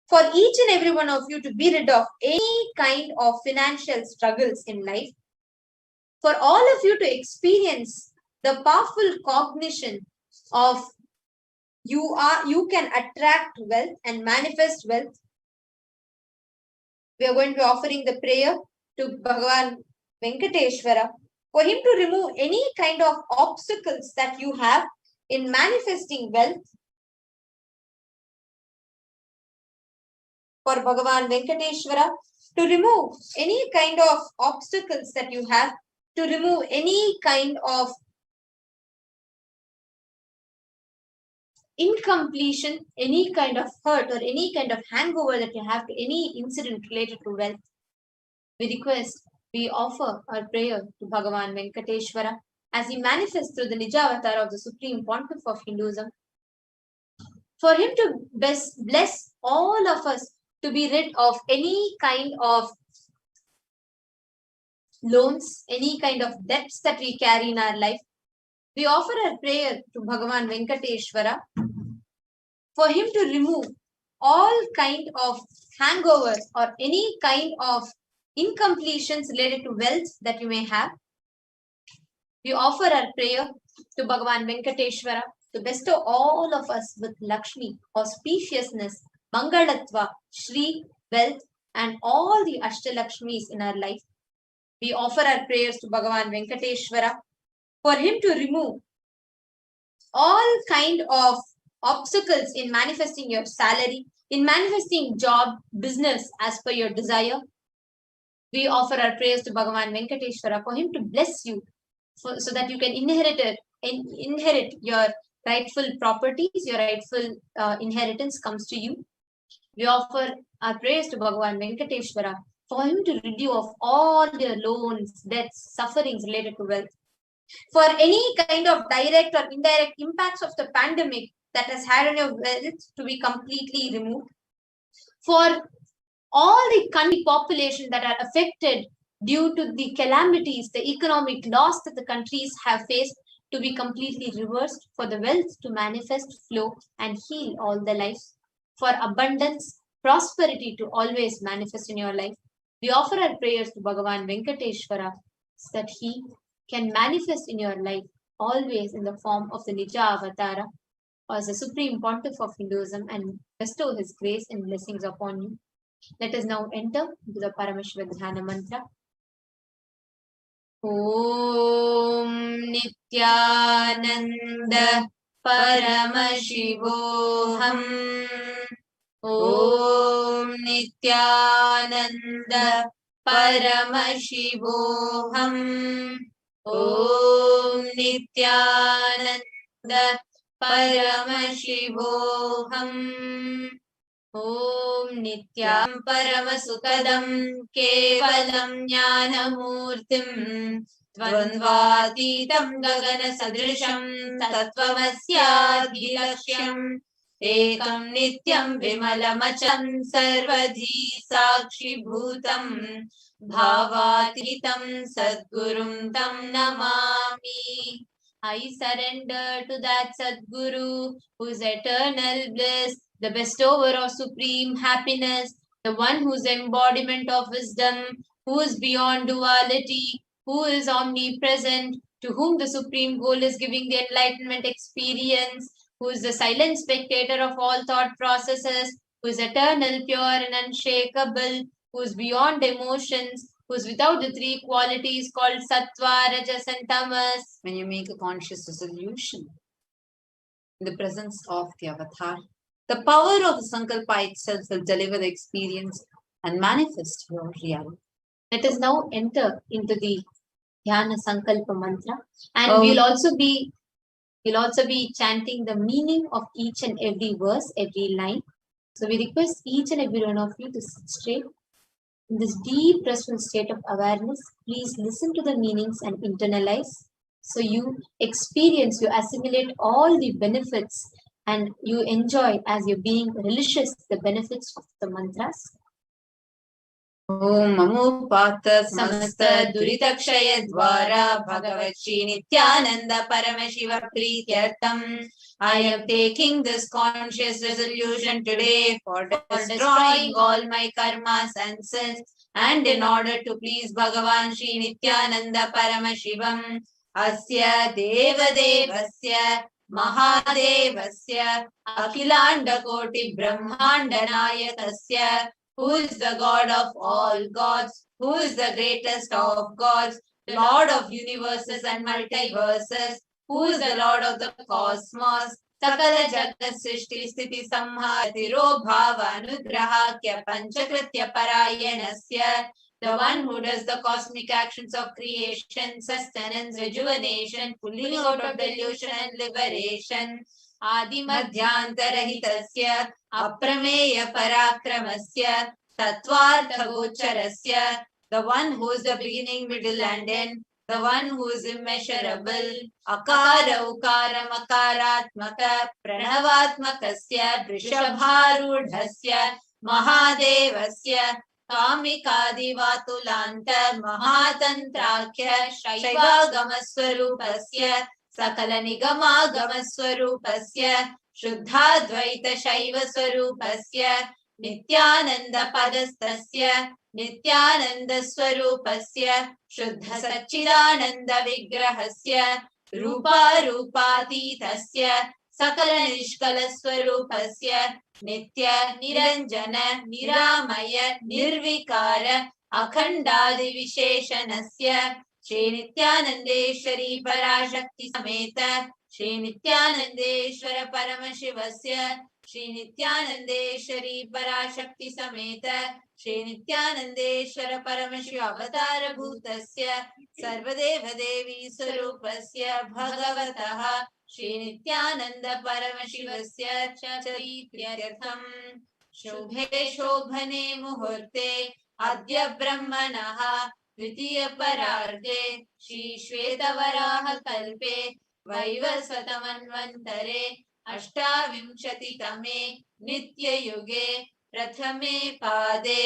For each and every one of you to be rid of any kind of financial struggles in life. For all of you to experience the powerful cognition of you can attract wealth and manifest wealth. We are going to be offering the prayer to Bhagavan Venkateshwara for him to remove any kind of obstacles that you have in manifesting wealth. For Bhagavan Venkateshwara to remove any kind of obstacles that you have, to remove any kind of incompletion, any kind of hurt or any kind of hangover that you have to any incident related to wealth. We offer our prayer to Bhagavan Venkateshwara as he manifests through the Nija Avatar of the Supreme Pontiff of Hinduism, for him to bless all of us to be rid of any kind of loans, any kind of debts that we carry in our life. We offer our prayer to Bhagavan Venkateshwara for him to remove all kind of hangovers or any kind of incompletions related to wealth that you may have. We offer our prayer to Bhagavan Venkateshwara to bestow all of us with Lakshmi, auspiciousness, Mangalatva, Shri, wealth, and all the Ashtalakshmis in our life. We offer our prayers to Bhagavan Venkateshwara for him to remove all kind of obstacles in manifesting your salary, in manifesting job, business as per your desire. We offer our prayers to Bhagavan Venkateshwara for him to bless you so that you can inherit your rightful properties, your rightful inheritance comes to you. We offer our prayers to Bhagavan Venkateshwara for him to rid you of all your loans, debts, sufferings related to wealth. For any kind of direct or indirect impacts of the pandemic that has had on your wealth to be completely removed. For all the country population that are affected due to the calamities, the economic loss that the countries have faced to be completely reversed, for the wealth to manifest, flow, and heal all the lives. For abundance, prosperity to always manifest in your life. We offer our prayers to Bhagavan Venkateshwara so that he can manifest in your life always in the form of the Nija Avatara as the Supreme Pontiff of Hinduism and bestow his grace and blessings upon you. Let us now enter into the Paramashiva Dhyana Mantra. Om Nithyananda Paramashivoham. Om Nithyananda Paramashivoham. Om Nithyananda Paramashivoham. Om Nityam Paramasukadam Kevalam Jnanamurtim Dvandvatitam Gagana Sadrisham Tattvamasyadhilaksham Ekam Nityam Vimalamacham Sarvadhi Sakshi Bhutam Bhavatitam Sadgurum Tam Namami. I surrender to that Sadguru whose eternal bliss, the bestower of supreme happiness, the the one who is embodiment of wisdom, who is beyond duality, who is omnipresent, to whom the supreme goal is giving the enlightenment experience, who is the silent spectator of all thought processes, who is eternal, pure, and unshakable, who is beyond emotions, who is without the three qualities called sattva, rajas, and tamas. When you make a conscious resolution in the presence of the avatar, the power of the sankalpa itself will deliver the experience and manifest your reality. Let us now enter into the Dhyana Sankalpa mantra, and Oh. we'll also be chanting the meaning of each and every verse, every line. So we request each and every one of you to sit straight in this deep, restful state of awareness. Please listen to the meanings and internalize. So you experience, you assimilate all the benefits, and you enjoy as you're being religious the benefits of the mantras. Om Amupata Samasta Duritakshaya Dwara Bhagavat Shri Nithyananda Paramashiva Prityartham. I am taking this conscious resolution today for destroying all my karmas and sins, and in order to please Bhagavan Shri Nithyananda Paramashivam. Asya Devadevasya Mahadevasya Akhilanda Koti Brahmanda Nayakasya, who is the God of all gods, who is the greatest of gods, Lord of universes and multiverses, who is the Lord of the cosmos, Sakala Jagat Srishti Sthiti Samhatiro Bhava Anugrahakya Panchakritya Parayanasya, the one who does the cosmic actions of creation, sustenance, rejuvenation, pulling out of delusion and liberation. Adi Madhyantarahitasya Aprameya Parakramasya Tattvartha Gocharasya, the one who is the beginning, middle, and end, the one who is immeasurable, Akara Ukara Makaratmaka Pranavatmakasya Vrishabharudhasya Mahadevasya Kamikadivatulanta Mahatantrakhya Shaivagamaswarupasya Sakala Nigama Gamaswarupasya Shuddhadvaita Shaiva Swarupasya Nityananda Padastasya Nityananda Swarupasya Shuddha Satchidananda Vigrahasya Rupa Rupatitasya Sakala Nishkala Swarupasya Nitya Niranjana Niramaya Nirvikara Akhandadi Visheshanasya Shri Nityanandeshwari Parashakti Sameta Shri Nityanandeshwara Paramashivasya Shri Nityanandeshwari Parashakti Sameta Shri Nityanandeshwara Paramashiva Avatara Bhutasya Sarvadeva Devi Swarupasya Bhagavataha Shri Nityananda Paramashivasya Charityartham Shubhe Shobhane Muhurte Adya Brahmanaha Dvitiya Pararde Shri Shvetavaraha Kalpe Vaivasvatamanvantare Ashtavimshati Tame Nitya Yuge Prathame Pade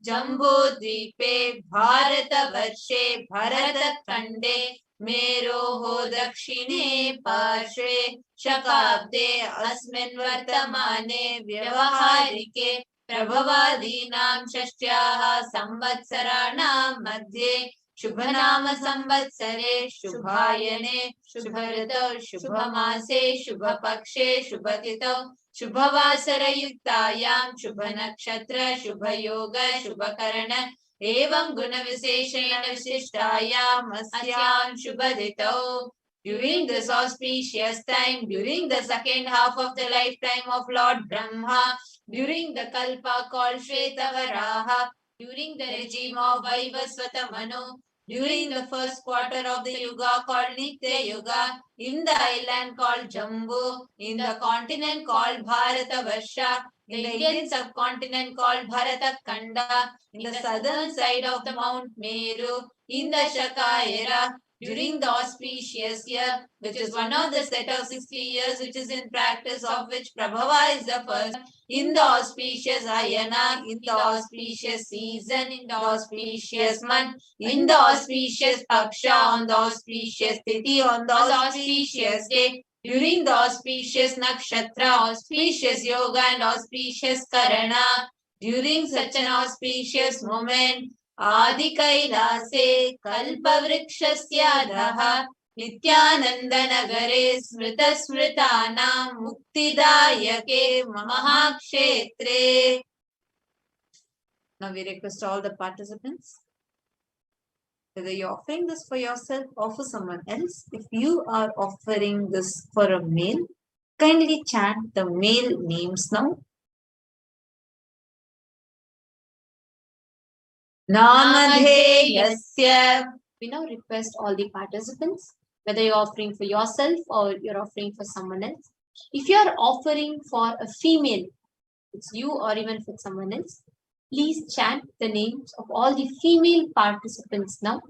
Jambudvipe Bharata Varshe Bharata Khande Meroho Dakshine Parshve Shakabde Asmin Vartamane Vyavaharike Prabhavadinam Shashtyaha Samvatsaranam Madhye Shubhanama Samvatsare Shubhayane Shubharito Shubhamase Shubhapakshe Shubhatito Shubhavasara Yuktayam Shubhanakshatra Shubhayoga Shubhakarana Evam Guna Viseshena Vishishtayam Asyam Shubhadito. During this auspicious time, during the second half of the lifetime of Lord Brahma, during the Kalpa called Shvetavaraha, during the regime of Vaivasvata Manu, during the first quarter of the Yuga called Nitya Yuga, in the island called Jambu, in the continent called Bharata Varsha, in the Indian subcontinent called Bharata Khanda, in the southern side of the Mount Meru, in the Shaka era, during the auspicious year, which is one of the set of 60 years which is in practice, of which Prabhava is the first, in the auspicious Ayana, in the auspicious season, in the auspicious month, in the auspicious Paksha, on the auspicious Tithi, on the auspicious day, during the auspicious Nakshatra, auspicious Yoga and auspicious Karana, During such an auspicious moment, Adi Kailase Kalpavrikshyasya Daha Nithyananda Nagare Smrita Smritanam Muktidayake Mahakshetre. Now we request all the participants, whether you're offering this for yourself or for someone else, if you are offering this for a male, kindly chant the male names now. Namadheyasya. We now request all the participants, whether you're offering for yourself or you're offering for someone else. If you are offering for a female, it's you or even for someone else, please chant the names of all the female participants now.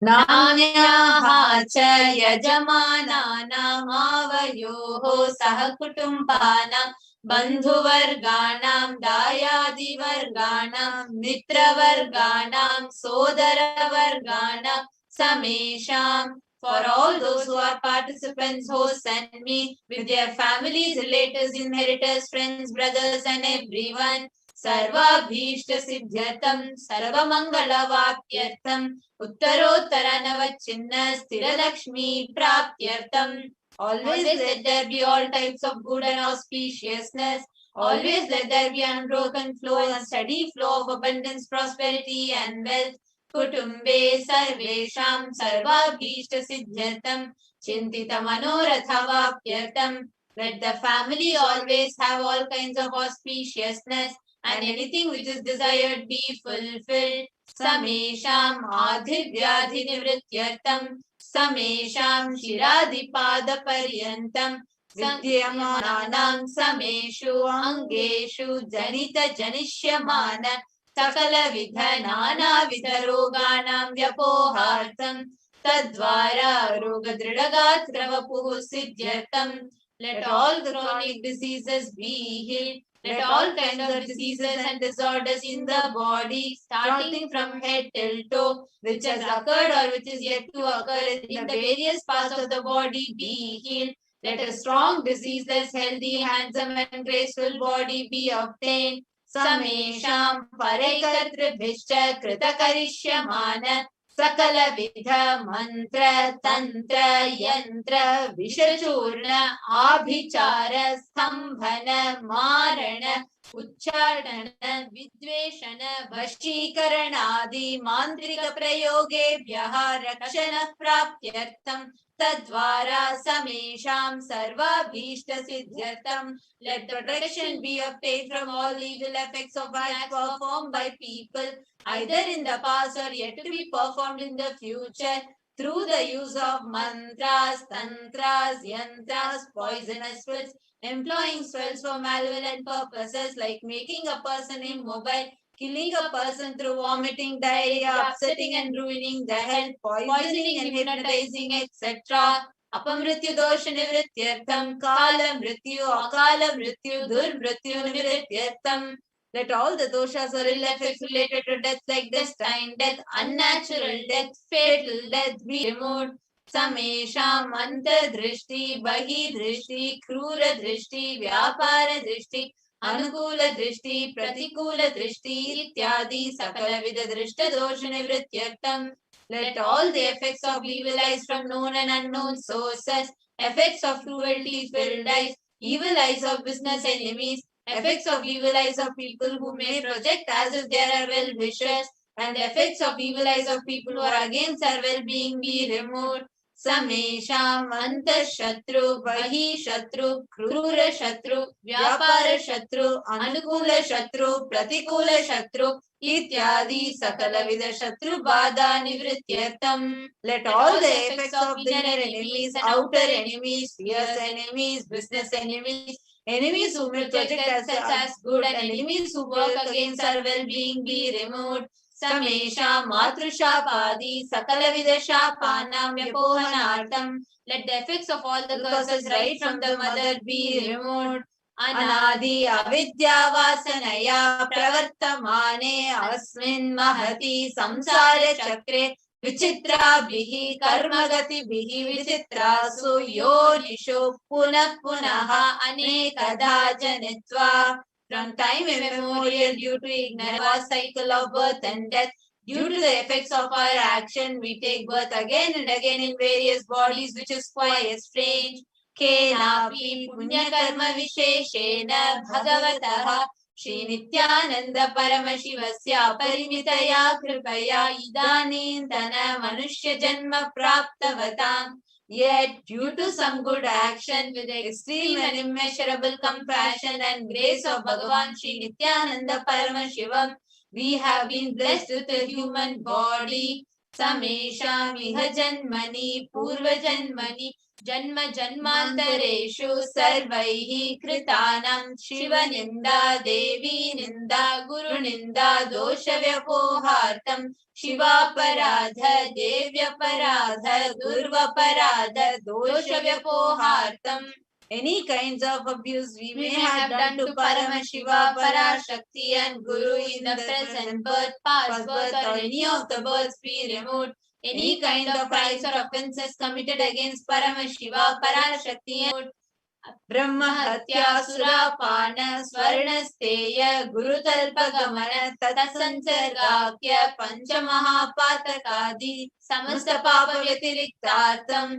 Namyaha cha yajamananam avayoho sahakutumbanam bandhuvarganam dayadivarganam mitravarganam sodaravarganam samesham. For all those who are participants, hosts and me, with their families, relatives, inheritors, friends, brothers and everyone, Sarvabhishta Siddhyatam Sarvamangala Uttarottara Navachinna Sthira Lakshmi Praptyartam. Always let there be all types of good and auspiciousness. Always let there be unbroken flow and steady flow of abundance, prosperity and wealth. Kutumbe Sarvesham Sarvabhishta Siddhyatam Chintita Manoratha Vapyartam. Let the family always have all kinds of auspiciousness and anything which is desired be fulfilled. Samesham adhivyadhi nivrityartam Samesham shiradipada paryantam Vidyamanam Sameshu Angeshu Janita Janishyamana Sakala Vidhanana Vidaroganam Vyapohartam Tadvara Rogadridagatravapuhu Siddhyatam. Let all the chronic diseases be healed. Let all kinds of diseases and disorders in the body, starting from head till toe, which has occurred or which is yet to occur in the various parts of the body, be healed. Let a strong, diseaseless, healthy, handsome and graceful body be obtained. Samesham Parekatribhishcha Kritakarishямana Sakala Vidha Mantra Tantra Yantra Vishachurna Abhichara Stambhana Marana Uchchadana Vidveshana Vashikaranadi Mantrika Prayogevyaha Rakshana Praptyartam Tadvara Samesham Sarvabhishta Siddhyatam. Let the protection be obtained from all evil effects of acts performed by people, either in the past or yet to be performed in the future, through the use of mantras, tantras, yantras, poisonous spells, employing spells for malevolent purposes like making a person immobile, killing a person through vomiting, diarrhea, upsetting and ruining the health, poisoning and hypnotizing, etc. Apamrityu dosha nivrityartham, kala mrityu, akala mrityu, dur mrityu nivrityartham. Let all the doshas or ill effects related to death like destined death, unnatural death, fatal death be removed. Samesham antardrishti, bahi drishti, krura drishti, vyapara drishti, anukula drishti, pratikula drishti, ityadi sakala vida drishta dosha nivrityartham. Let all the effects of evil eyes from known and unknown sources, effects of cruelty-filled eyes, evil eyes of business enemies, effects of evil eyes of people who may project as if they are well-wishers, and the effects of evil eyes of people who are against our well-being be removed. Samesham antashatru, bahi shatru, krura shatru, vyapara shatru, anukula shatru, pratikula shatru, ityadi sakala vida shatru bada nivrityartham. Let all the effects of inner enemies, outer enemies, fierce enemies, business enemies, enemies who may project themselves as good, and enemies who work against our well-being be removed. Samesha Matrusha-padi Sakala Vidasha-panam Vyapohanartam. Let the effects of all the curses right from the mother be removed. Anadi avidya vasanaya pravartamane asmin mahati samsara chakre विचित्राभिः कर्मगतिभिः विचित्रासु योनिषु पुनः पुनः अनेकधा जनित्वा. From time immemorial, due to ignorance, cycle of birth and death, due to the effects of our action, we take birth again and again in various bodies, which is quite strange. केनापि पुण्यकर्म विशेषेण भगवतः श्री नित्यानंद परमशिवस्य अपरिमितया कृपया इदानीन्तन मनुष्य जन्म प्राप्तवताम्. Yet, due to some good action, with the extreme and immeasurable compassion and grace of Bhagavan Sri Nithyananda Paramashivam, we have been blessed with a human body. Samesham iha janmani purva janmani जन्म जन्मांतरेषु सर्वैः कृतानां शिवनिन्दा देवीनिन्दा गुरुनिन्दा दोषव्यपोहार्थं शिवापराध देव्यपराध गुर्वपराध दोषव्यपोहार्थं. Any kinds of abuse we may have done to Paramashiva, Parashakti and Guru in the present birth, past birth or any of the births be removed. Any kind of crimes or offences committed against Paramashiva, Parashakti and Brahma Hatya, Surapana, Swarnasteya, Gurutalpagamana, Tatsansargakya, Panchamahapatakadi, Samasta Papa Vyatiriktartam.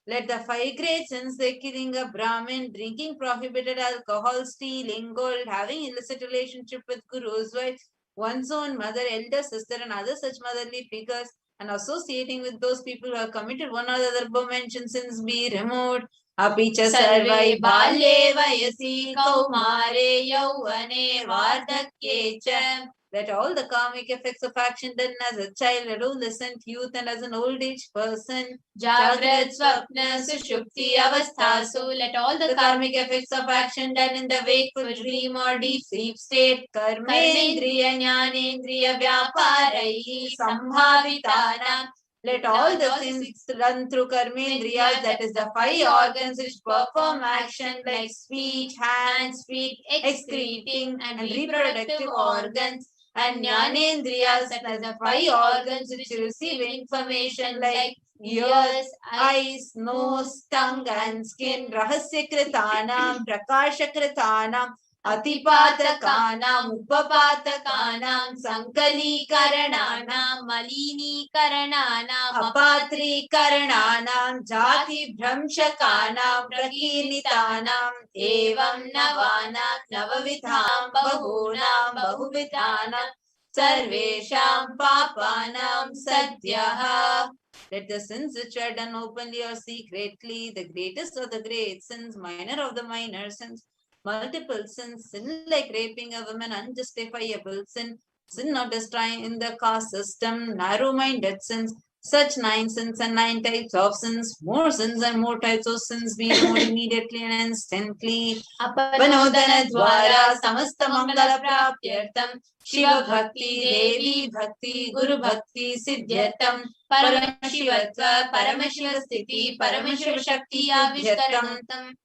Let the 5 great sins, the killing a Brahmin, drinking prohibited alcohol, stealing gold, having illicit relationship with Guru's wife, one's own mother, elder sister and other such motherly figures, and associating with those people who have committed one or the other above-mentioned sins be removed. Apicha sarvai balye vayasi kaumare yauvane vardhakye cha. Let all the karmic effects of action done as a child, adolescent, youth and as an old age person, Jagrat, Swapna, Sushupti, Avasthasu, let all the karmic effects of action done in the wakeful dream or deep sleep state, Karmendriya, Jnanendriya, Vyaparaihi, Sambhavitanam, let all the things run through Karmendriyas, that is the 5 organs which perform action like speech, hands, feet, excreting and reproductive organs, and Jnanendriyas, that is the 5 organs which receive information like ears, eyes, nose, tongue and skin, Rahasyakritanam, Prakashakritanam, Atipatakanam, Upapatakanam, Sankalikarananam, Malinikarananam, Apatrikarananam, Jati Bhramshakanam, Prakirnitanam, Evam Navanam, Navavidham, Bahunam, Bahuvidhanam, Sarvesham Papanam Sadhyaha. Let the sins which are done openly or secretly, the greatest of the great sins, minor of the minor sins, multiple sins, sin like raping a woman, unjustifiable sin, sin of destroying in the caste system, narrow-minded sins, such 9 sins and 9 types of sins, more sins and more types of sins be removed immediately and instantly. Apanodana dwara samasta mangala prapyartam Shiva Bhakti, Devi Bhakti, Guru Bhakti, Siddhyatam, Paramashivatva, Paramashiva Sthiti, Paramashiva Shakti, Avishkarantam.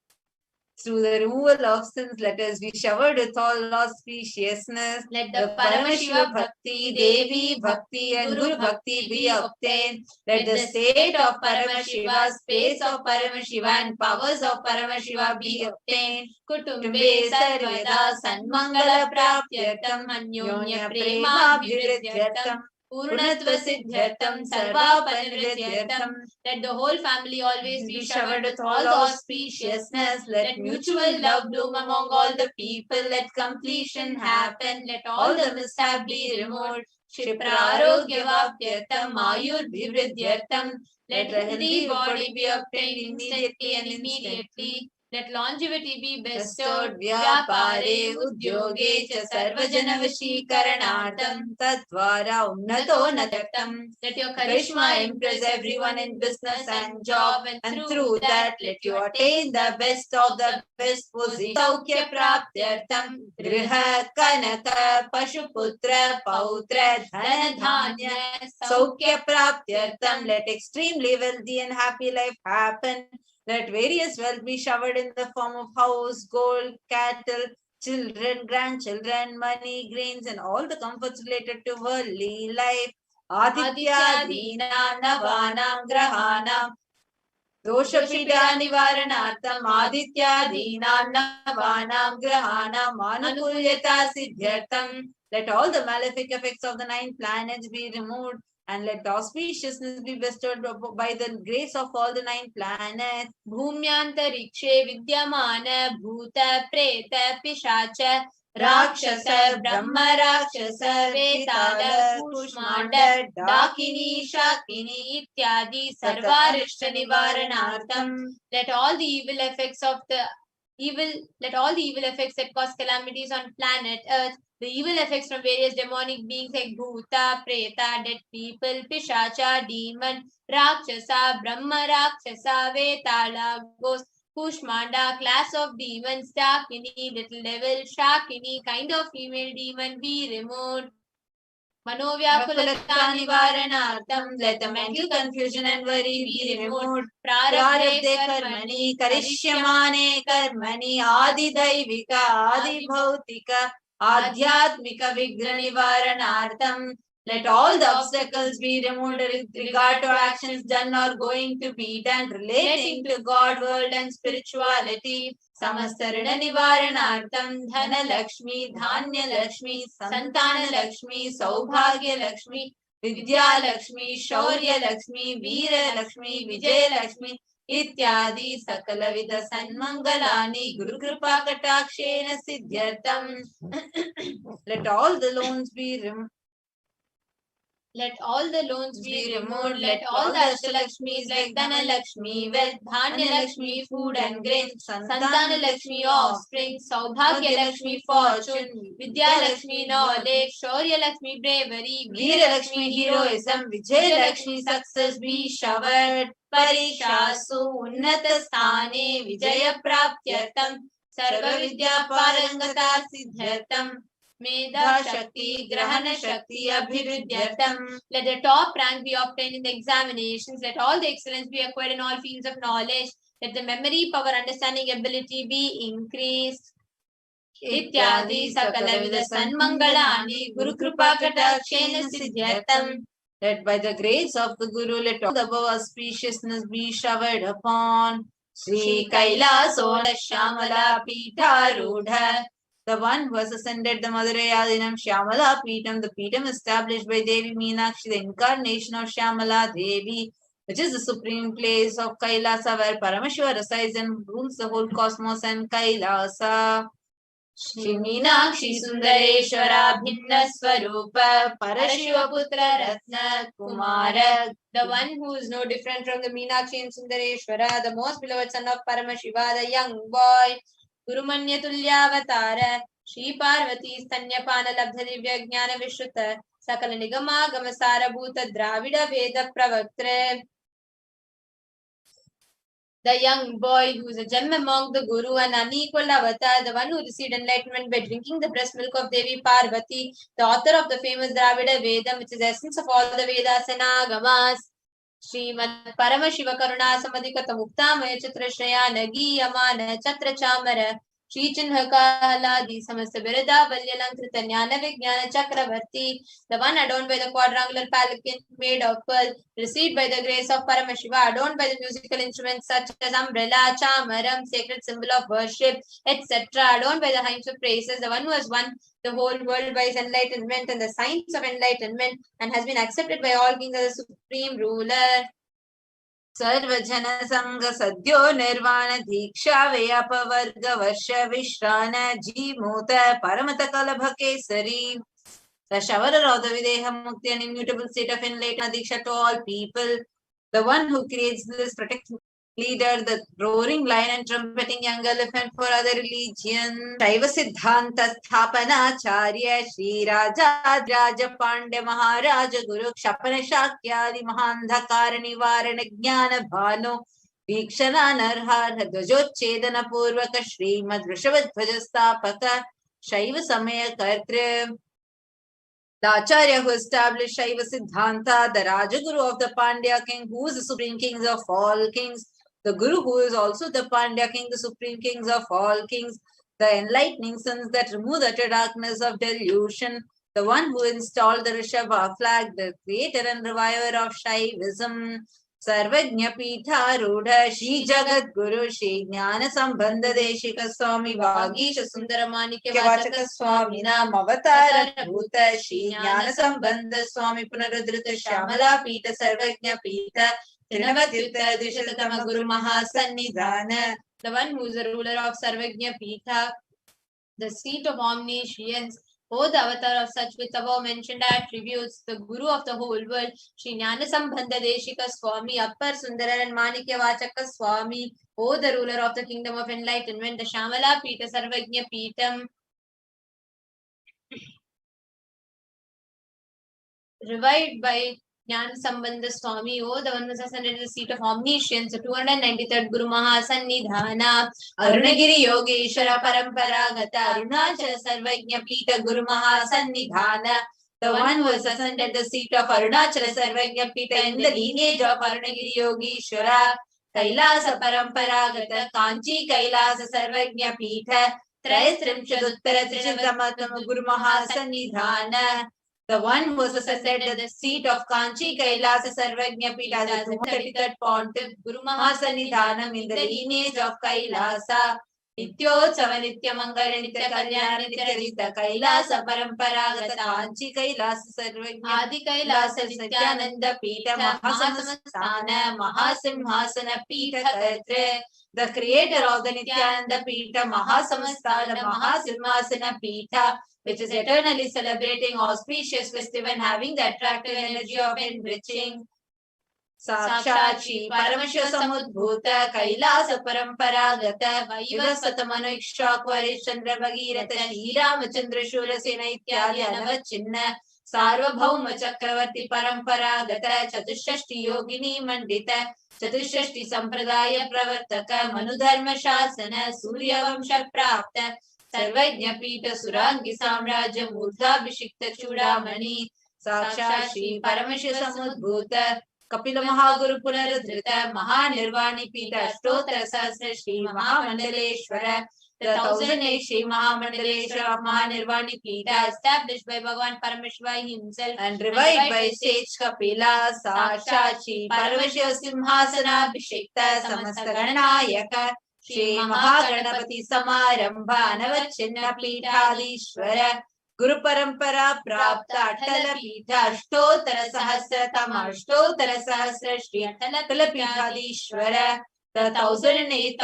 Through the removal of sins, let us be showered with all auspiciousness. Let the Paramashiva Bhakti, Devi Bhakti and Guru Bhakti be obtained. Let the state of Paramashiva, space of Paramashiva and powers of Paramashiva be obtained. Kutumbe Sarvada Sanmangala Prapyatam Anyonya Prema Bhiridyatam Purnatva Siddhyatam Sarva Panivridyartam. Let the whole family always be showered with all the auspiciousness. Let mutual love bloom among all the people. Let completion happen. Let all the mishap be removed. Shiprarogya-vapyatam Ayur-bhivridyartam. Let the healthy body be obtained instantly and immediately. Let longevity be bestowed. Vyapare udyoge cha sarvajana vashikaranardam tadvara unnato nataktam. Let your charisma impress everyone in business and job, and through that let you attain the best of the best position. Saukya praptyartam griha kanaka pashuputra pautra dhana dhanya. Saukya praptyartam, let extremely wealthy and happy life happen. Let various wealth be showered in the form of house, gold, cattle, children, grandchildren, money, grains, and all the comforts related to worldly life. Adityadinam Navanam Grahanam Doshapida Nivaranartham Adityadinam Navanam Grahanam Anukulyata Siddhyartham. Let all the malefic effects of the 9 planets be removed, and let the auspiciousness be bestowed by the grace of all the 9 planets. Bhumyantarikshe Vidyamana Bhuta Preta Pishacha Rakshasa, Brahma Rakshasa, Vetala, Kushmanda, Dakini, Shakini, Ityadi Sarvarishta Nivaranartham. Let all the evil effects that cause calamities on planet Earth, the evil effects from various demonic beings like Bhuta, Preta, dead people, Pishacha, demon, Rakshasa, Brahma Rakshasa, Vetala, ghost, Kushmanda, class of demons, Dakini, little devil, Shakini, kind of female demon, be removed. Manovyakulata Nivaranartham, let the mental confusion and worry be removed. Prarabdhe karmani, karishyamane karmani, adi daivika, adi bhautika, adhyatmika vigra nivaranartham. Let all the obstacles be removed with regard to actions done or going to be done relating to God, world and spirituality. Samastarana Nivaranartham, Dhana Lakshmi, Dhanya Lakshmi, Santana Lakshmi, Saubhagya Lakshmi, Vidya Lakshmi, Shaurya Lakshmi, Veera Lakshmi, Vijay Lakshmi, Ityadi Sakalavida Sanmangalani, Guru Kripa Katakshena Siddhyartham. Let all the loans be removed. Let all the loans be removed. Let all the Ashtalakshmis like Dhana Lakshmi, wealth, Dhanya Lakshmi, food and grains, Santana Lakshmi, offspring, Saubhagya Lakshmi, fortune, Vidya Lakshmi, knowledge, Shaurya Lakshmi, bravery, Veera Lakshmi, heroism, Vijay Lakshmi, success be showered, Parishasu, Unnata Sthane, Vijaya Praptyartam, Sarva Vidya Parangata Siddhyartam. Medha Shakti, Grahana Shakti, Abhividyartam. Let the top rank be obtained in the examinations. Let all the excellence be acquired in all fields of knowledge. Let the memory, power, understanding, ability be increased. Ityadi Sakalavida Sanmangalani, Guru Kripa Katakshena Siddhyartam. Let by the grace of the Guru, let all the above auspiciousness be showered upon Sri Kailasa Shamala Pitharudha. The one who has ascended the Madurai Adinam Shyamala Peetam, the Peetam established by Devi Meenakshi, the incarnation of Shyamala Devi, which is the supreme place of Kailasa, where Paramashiva resides and rules the whole cosmos and Kailasa. Shri Meenakshi Sundareshwara Bhinna Swarupa Parashiva Putra Ratna Kumara, the one who is no different from the Meenakshi and Sundareshwara, the most beloved son of Paramashiva, the young boy. Gurumanya Tulyavatara, Shri Parvati Stanyapana Labdha Divya Jnana Vishruta, Sakala Nigama Gamasara Bhuta Dravida Veda Pravaktre. The young boy who is a gem among the Guru and unequal avatar, the one who received enlightenment by drinking the breast milk of Devi Parvati, the author of the famous Dravida Vedam, which is the essence of all the Vedas and Agamas. Srimad Paramashiva Karuna Samadhikata Muktamaya Chitra Shraya Yamana Chatra Chamara Shri Chinhakaladi Samasta Virada Valyalankrita Jnana Vijnana Chakravarti, the one adorned by the quadrangular palanquin made of pearl, received by the grace of Paramashiva, adorned by the musical instruments such as umbrella, chamaram, sacred symbol of worship, etc., adorned by the hymns of praises, the one who has won the whole world by his enlightenment and the science of enlightenment and has been accepted by all kings as the supreme ruler. Sarvajana Sangha Sadhyo Nirvana Diksha Vyapavarga Varsha Vishrana Jimota Paramata Kalabha Kesari, the showerer of the Videha Mukti and immutable state of enlightenment Diksha to all people, the one who creates this protective leader, the roaring lion and trumpeting young elephant for other religions. Shaiva Siddhanta Sthapana Charya Shri Raja Raja Pandya Maharaja Guru Kshapana Shakyadi Mahandhakara Nivarana Jnana Bhano Vikshana Narhar Dvajochedana Purvaka Srimad Vrishabhadvajastapaka Shaiva Samaya Kartre. The Acharya who established Shaiva Siddhanta, the Rajaguru of the Pandya king, who is the supreme king of all kings, the Guru who is also the Pandya king, the supreme kings of all kings, the enlightening suns that remove the utter darkness of delusion, the one who installed the Rishabha flag, the creator and reviver of Shaivism, Sarvajna Pitharudha, Shri Jagat Guru, Shri Jnana Sambandha Deshika Swami, Vagisha Sundaramanikya Vachaka Swami, Nam Avatara Bhuta, Shri Jnana Sambandha Swami, Punarudrita Shamala Pita, Sarvajna Pita, Trinavatirtha Dishatama Guru Mahasannidhana, the one who is the ruler of Sarvajna Pita, the seat of omniscience, O the avatar of such with above mentioned attributes, the Guru of the whole world, Shri Jnana Sambandha Deshika Swami, Appar Sundara and Manikya Vachaka Swami, O the ruler of the kingdom of enlightenment, the Shamala Pita Sarvajna Pitam, revived by Jnana Sambandha Swami, O the one who is ascended to the seat of omniscience, the 293rd Guru Mahasannidhana, Arunagiri Yogeshwara Paramparagata, Arunachala Sarvajna Pita Guru Mahasannidhana, the one who has ascended the seat of Arunachala Sarvajna Pita in the lineage of Arunagiri Yogeshwara, Kailasa Paramparagata, Kanchi Kailasa Sarvajna Pita, Trayastrimshaduttara Trishatamatamu Guru Mahasannidhana, the one who was ascended at the seat of Kanchi Kailasa Sarvajna Pita, the 233rd Pontiff Guru Mahasannidhanam in the lineage of Kailasa, Nityotsava Nitya Mangala Nitya Kalyana Nitya Rita Kailasa Paramparagata Kanchi Kailasa Sarvajna Adi Kailasa Nithyananda Pita Mahasamastana Mahasimhasana Pita Katre, the creator of the Nithyananda Pita Mahasamastana Mahasimhasana Pita, which is eternally celebrating auspicious festival and having the attractive energy of enriching. Sakshachi Paramashivoham Samudbhuta Kailasa Paramparagata Vaivasvatamano Ikshakwaris Chandra Bhagirata Shri Ramachandra Shurasena Ityadi Anavachinna Sarvabhauma Chakravarti Paramparagata Chatushashti Yogini Mandita Chatushashti Sampradaya Pravartaka Manudharma Shasana Surya Vamsha Prapta Sarvajna Pita Surangi Samraja Murdhabhishikta Chudamani Sakshat Shri Paramashivoham Samudbhuta Kapila Mahaguru Punaradhrita Mahanirvani Pita Ashtottara Sahasra Shri Mahamandaleshwara, the 1008 Shri Mahamandaleshwara of Mahanirvani Pita, established by Bhagavan Paramashiva himself and revived by sage Kapila, Sakshat Shri Paramashiva Simhasana Abhishekta Samasta Ganayaka Shri Mahaganapati Samarambha Navachinna Pitadishwara Guru Parampara Prapta Atala Pita Ashtottara Sahasratama Ashtottara Sahasra Shri Atala Pitadishwara, the 1008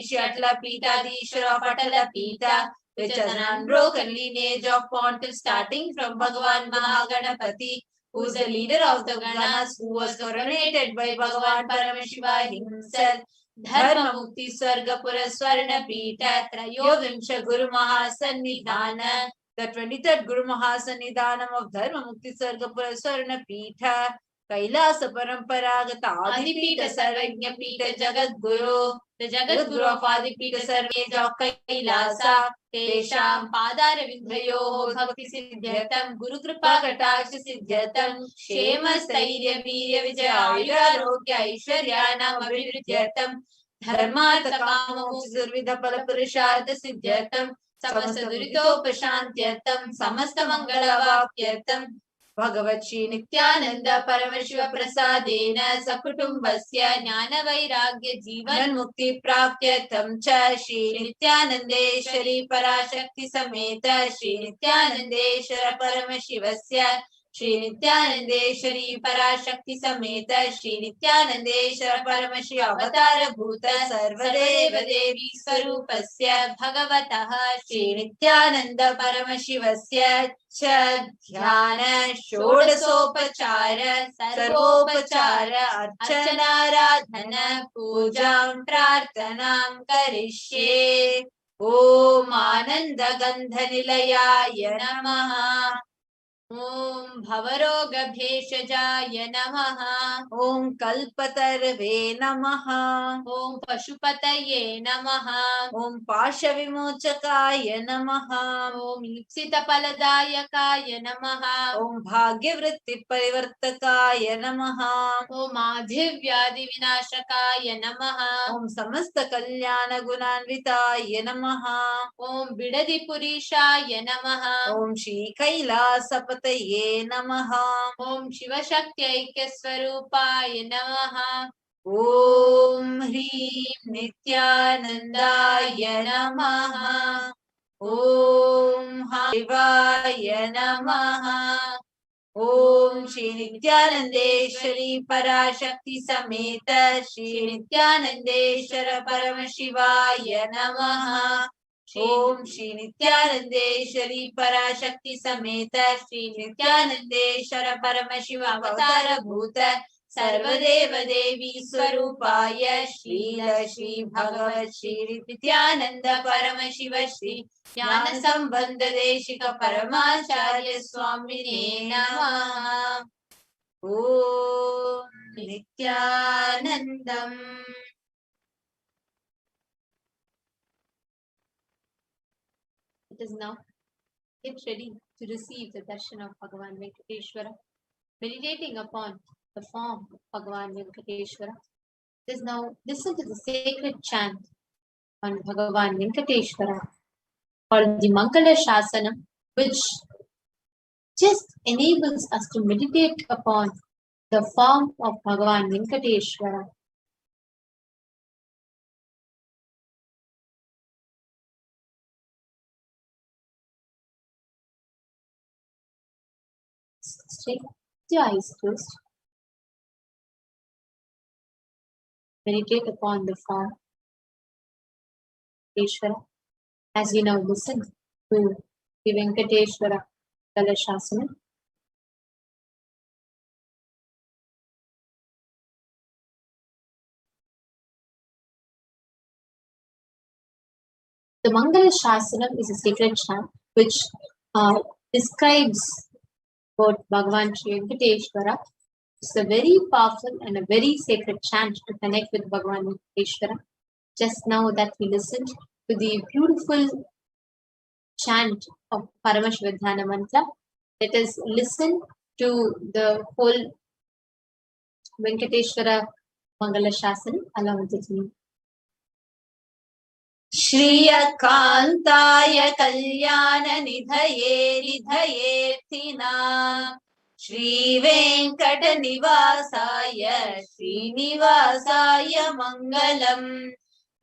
Shri Atala Pitadishwara of Atala Pita, which is an unbroken lineage of pontiffs starting from Bhagavan Mahaganapati, who is the leader of the Ganas, who was coronated by Bhagavan Paramashiva himself. Dharma Mukti Swarga Pura Swarna Pita Trayovimsha Guru Mahasannidhana, the 23rd Guru Mahasannidhanam of Dharma Mukti Sargapura Swarna Pita, Kailasa Paramparagata Adipita Sarvajna Pita Jagat Guru, the Jagat Guru of Adipita Sarvajna of Kailasa, Tesham Padara Vindhayo Bhakti Siddhyatam, Guru Kripa Kataksha Siddhyatam, Shema Stairya Virya Vijaya Ayura Rokya Aishwaryanam Abhivridhyatam, Dharma Takama Mukti Pala Purushartha Siddhyatam, Samasta Duritopashantyartam, Samasta Mangalavapyartam, Bhagavat Shri Nithyananda Paramashiva Prasadena Sakutumbasya Jnana Vairagya Jivan Mukti Prapyatam Cha Shri Nithyanandeshwari Parashakti Sameta Shri Nithyanandeshwara Paramashivasya Shri Nithyanandeshwari Parashakti Sameta Shri Nithyanandeshwara Paramashiva Avatara Bhuta Sarvadeva Devi Swarupasya Bhagavatah Shri Nithyananda Paramashivasya Cha Dhyana Shodasopachara Sarvopachara Archana Radhana Pujam Prarthanam Karishye Om Ananda Gandha Nilayaya Namaha. Om Bhavaroga Bheshajaya Namaha. Om Kalpatarve Namaha. Om Pashupataye Namaha. Om Pashavimochakaya Namaha. Om Lipsita Paladayakaya Namaha. Om Bhagyavritti Parivartakaya Namaha. Om Adhivyadi Vinashakaya Namaha. Om Samasta Kalyana Gunanvitaya Namaha. Om Bidadi Purishaya Namaha. Om Shri Kailasa Pataye Namaha. Om Shiva Shakti Aikya Swarupaya Namaha. Om Hrim Nithyanandaya Namaha. Om Shivaya Namaha. Om Shri Nithyanandeshwari Parashakti Sameta Shri Nithyanandeshwara Paramashivaya Namaha. Om Shri Nithyanandeshwari Parashakti Sameta Shri Nithyanandeshwara Paramashivam Avatara Bhuta Sarvadeva Devi Swarupaya Shrila Shri Bhagavat Shri Nithyananda Paramashiva Shri Jnana Sambandha Deshika Paramacharya Swamine Namaha. Om Nithyanandam. It is now. Get ready to receive the darshan of Bhagavan Venkateshwara, meditating upon the form of Bhagavan Venkateshwara. It is now listen to the sacred chant on Bhagavan Venkateshwara called the Mangala Shasanam, which just enables us to meditate upon the form of Bhagavan Venkateshwara. Stay with your eyes closed. Meditate upon the form of Venkateshwara as you now listen to the Venkateshwara Kalashasana. The Mangala Shasanam is a sacred chant which describes about Bhagavan Sri Venkateshwara. It's a very powerful and a very sacred chant to connect with Bhagavan Venkateshwara. Just now that we listened to the beautiful chant of Paramashivoham mantra, let us listen to the whole Venkateshwara Mangala Shasanam along with me. Shriyakantaya Kalyana Nidhaye Ridhayetina Shri Venkata Nivasaya Srinivasaya Mangalam.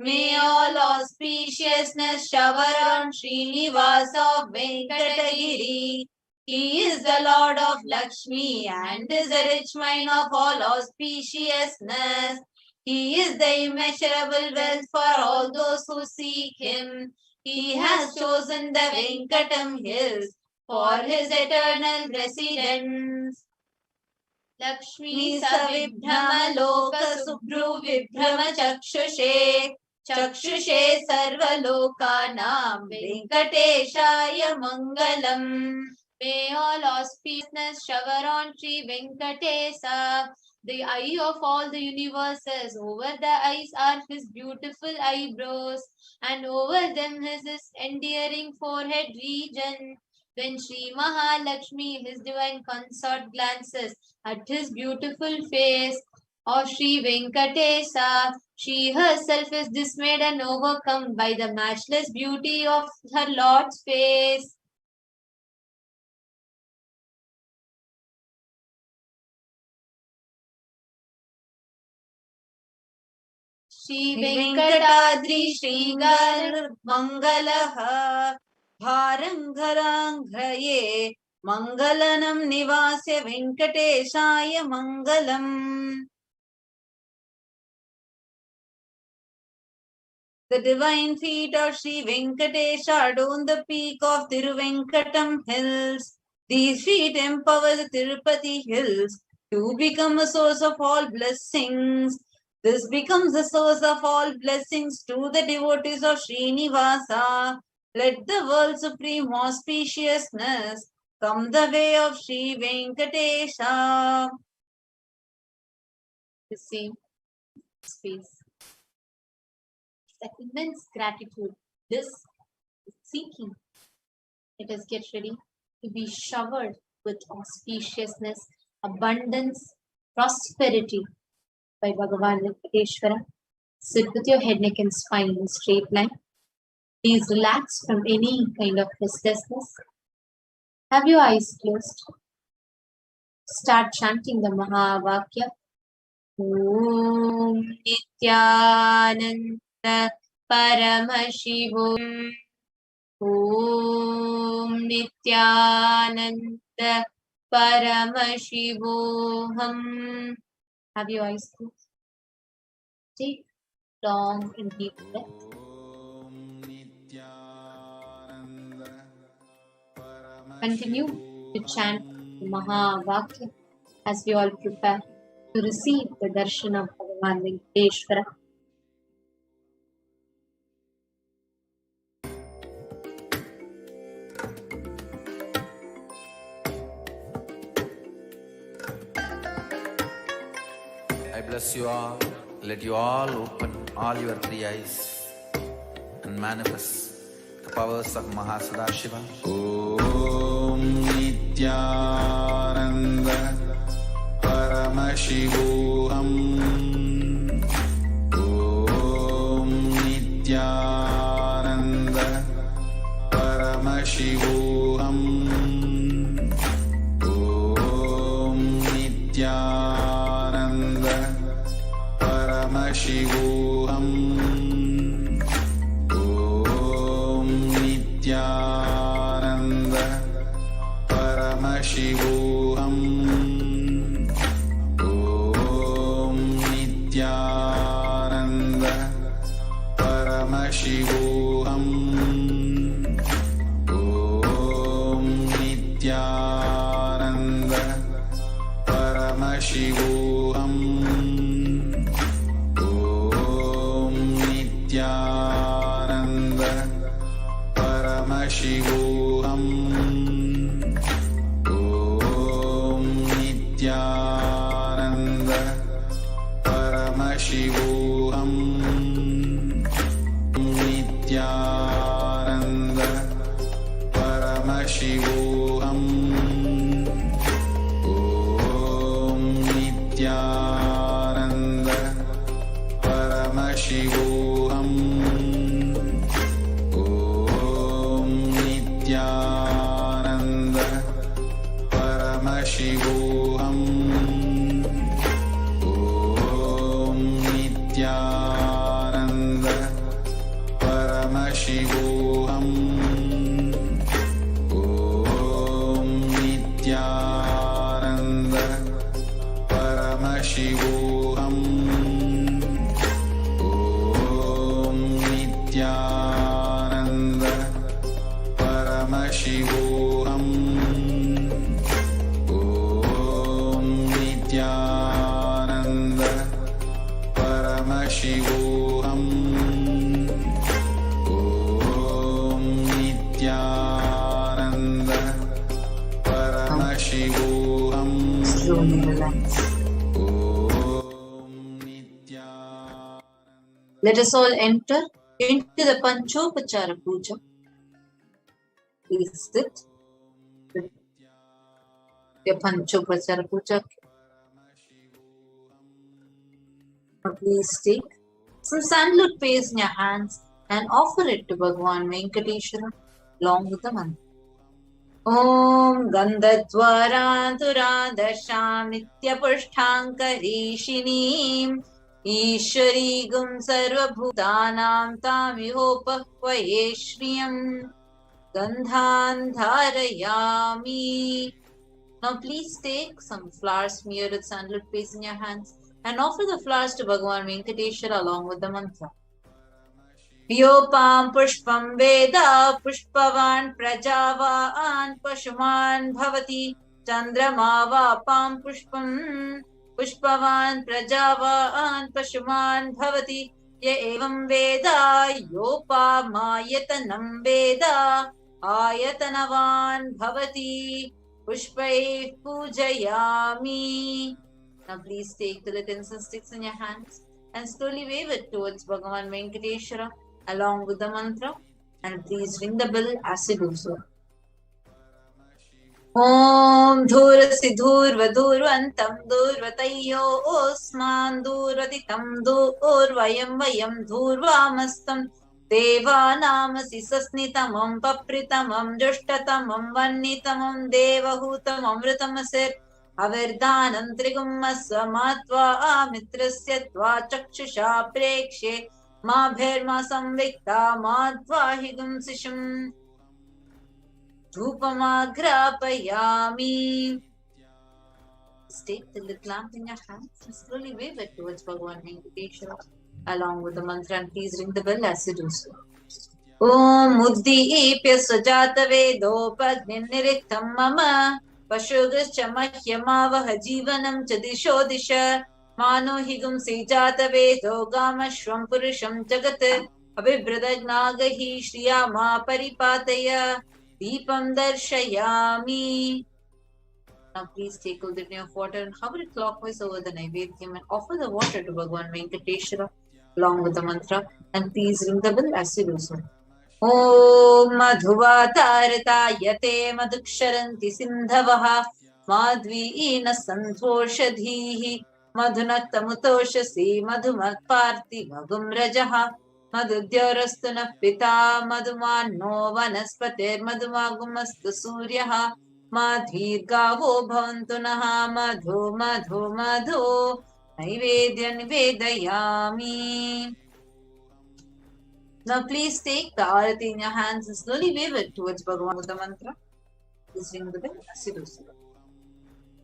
May all auspiciousness shower on Srinivasa of Venkatagiri. He is the Lord of Lakshmi and is the rich mine of all auspiciousness. He is the immeasurable wealth for all those who seek him. He has chosen the Venkatam hills for his eternal residence. Lakshmi Savibhrama Loka Subhru Vibhrama Chakshushe Chakshushe Sarva Lokanam Venkateshaya Mangalam. May all auspiciousness shower on Sri Venkatesa, the eye of all the universes. Over the eyes are his beautiful eyebrows, and over them is his endearing forehead region. When Sri Mahalakshmi, his divine consort, glances at his beautiful face of Sri Venkatesa, she herself is dismayed and overcome by the matchless beauty of her Lord's face. Shri Venkatadri Shringar Mangalaha Bharangaranghaye Mangalanam Nivasya Venkateshaya Mangalam. The divine feet of Sri Venkatesha adorn the peak of Tiruvenkatam hills. These feet empower the Tirupati hills to become a source of all blessings. This becomes the source of all blessings to the devotees of Srinivasa. Let the world's supreme auspiciousness come the way of Sri Venkatesha. You see, space. That immense gratitude. This is seeking. Let us get ready to be showered with auspiciousness, abundance, prosperity by Bhagavan Venkateshwara. Sit with your head, neck, and spine in a straight line. Please relax from any kind of restlessness. Have your eyes closed. Start chanting the Mahavakya. Om Nithyananda Paramashivoham. Om Nithyananda Paramashivoham. Have your eyes closed. Take long and deep breath. Continue to chant the Mahavakya as we all prepare to receive the Darshan of Bhagavan Venkateshwara. I bless you all. Let you all open all your three eyes and manifest the powers of Mahasadashiva. Om Nithyananda Paramashivoham. Om Nithyananda Paramashivoham. Om Nithyananda Paramashivoham. Om Nithyananda Paramashivoham. Om Nithyananda Paramashivoham. Om Nithyananda Paramashivoham. Om Nithyananda Paramashivoham. Om Nithyananda Paramashivoham. Nithyananda Paramashivoham. Om Nithyananda Paramashivoham. Om Nithyananda Paramashivoham. Om Nithyananda Paramashivoham. Om Nithyananda Paramashivoham. Om Nithyananda Paramashivoham. Om Nithyananda Paramashivoham. Om Nithyananda Paramashivoham. Slowly relax. Om Nithyananda. Let us all enter into the Panchopachara Puja. Please sit with your Panchopachara Puja. Now please take some sandalwood paste in your hands and offer it to Bhagavan Venkateshwara along with the mantra. Om Gandhadvara Darshan Nityapushtankarishinim Ishwari Gum Sarvabhutanam Tamihopahvaye Shriyam Gandhan Dharayami. Now please take some flowers smeared with sandalwood paste in your hands and offer the flowers to Bhagavan Venkateshwara along with the mantra. Yopam pushpam veda pushpavan prajavan pashuman bhavati chandrama vapam pushpam pushpavan prajavan pashuman bhavati ya evam veda yopamaytanam veda ayatanavan bhavati pushpai pujayami. Now please take the utensil sticks in your hands and slowly wave it towards Bhagavan Venkateshwara along with the mantra, and please ring the bell as you do so. Om dhurasi dhurvadhurvantam dhurvatayyo osman dhurvaditam dhurvayam vayam dhurvamastam devanamasi sasnitamam papritamam jushtatamam vannitamam devahutamam amritamasir avirdanam trigummasvamatva amitrasya tva chakshusha prekshe mabhirma samvikta matva higum sisham Dhupamagrapayami. Take the little lamp in your hands and slowly wave it towards Bhagavan Venkateshwara along with the mantra, and please ring the bell as you do so. Om Uddipya Sajata Vedopagniniritam Mama Pashugascha Mahyamavaha Jivanam Chadisho Disha Mano Higum Sejata Vedo Gamashvam Purusham Jagat Abhibradagnaga Shriyama Paripataya Deepam Darshayami. Now please take a little of water and hover it clockwise over the Naivedyam and offer the water to Bhagavan Venkateshwara along with the mantra, and please ring the bell as you do so. Om Madhuvatarata Yate Madhuksharanti Sindhavaha Madhviina Santhoshadhihi Madhunaktamutoshasi Madhumakparti Bhagum Rajaha Madhudyarastuna Pita Madhumanno Vanaspatir Madhumagumastu Suryaha Madhirgavo Bhavantunaha Madhu Madhu Madhu Naivedya Nivedayami. Now please take the arati in your hands and slowly wave it towards Bhagavan with the mantra. Please ring the bell as you do so.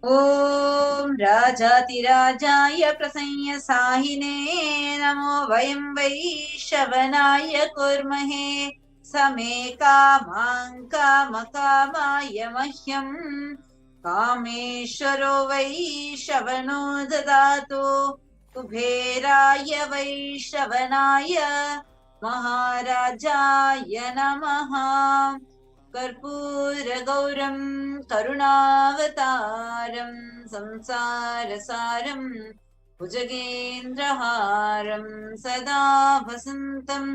Om Rajati Rajaya Prasanya Sahine Namo Vayam Vaishavanaya Kurmahe Same Kamang Kamakamaya Mahyam Kameshwaro Vaishavano Dadatu Kubheraya Vaishavanaya Maharajaya Namaha Karpura Gauram Karunavataram Samsarasaram Bhujagendraharam Sada Vasantam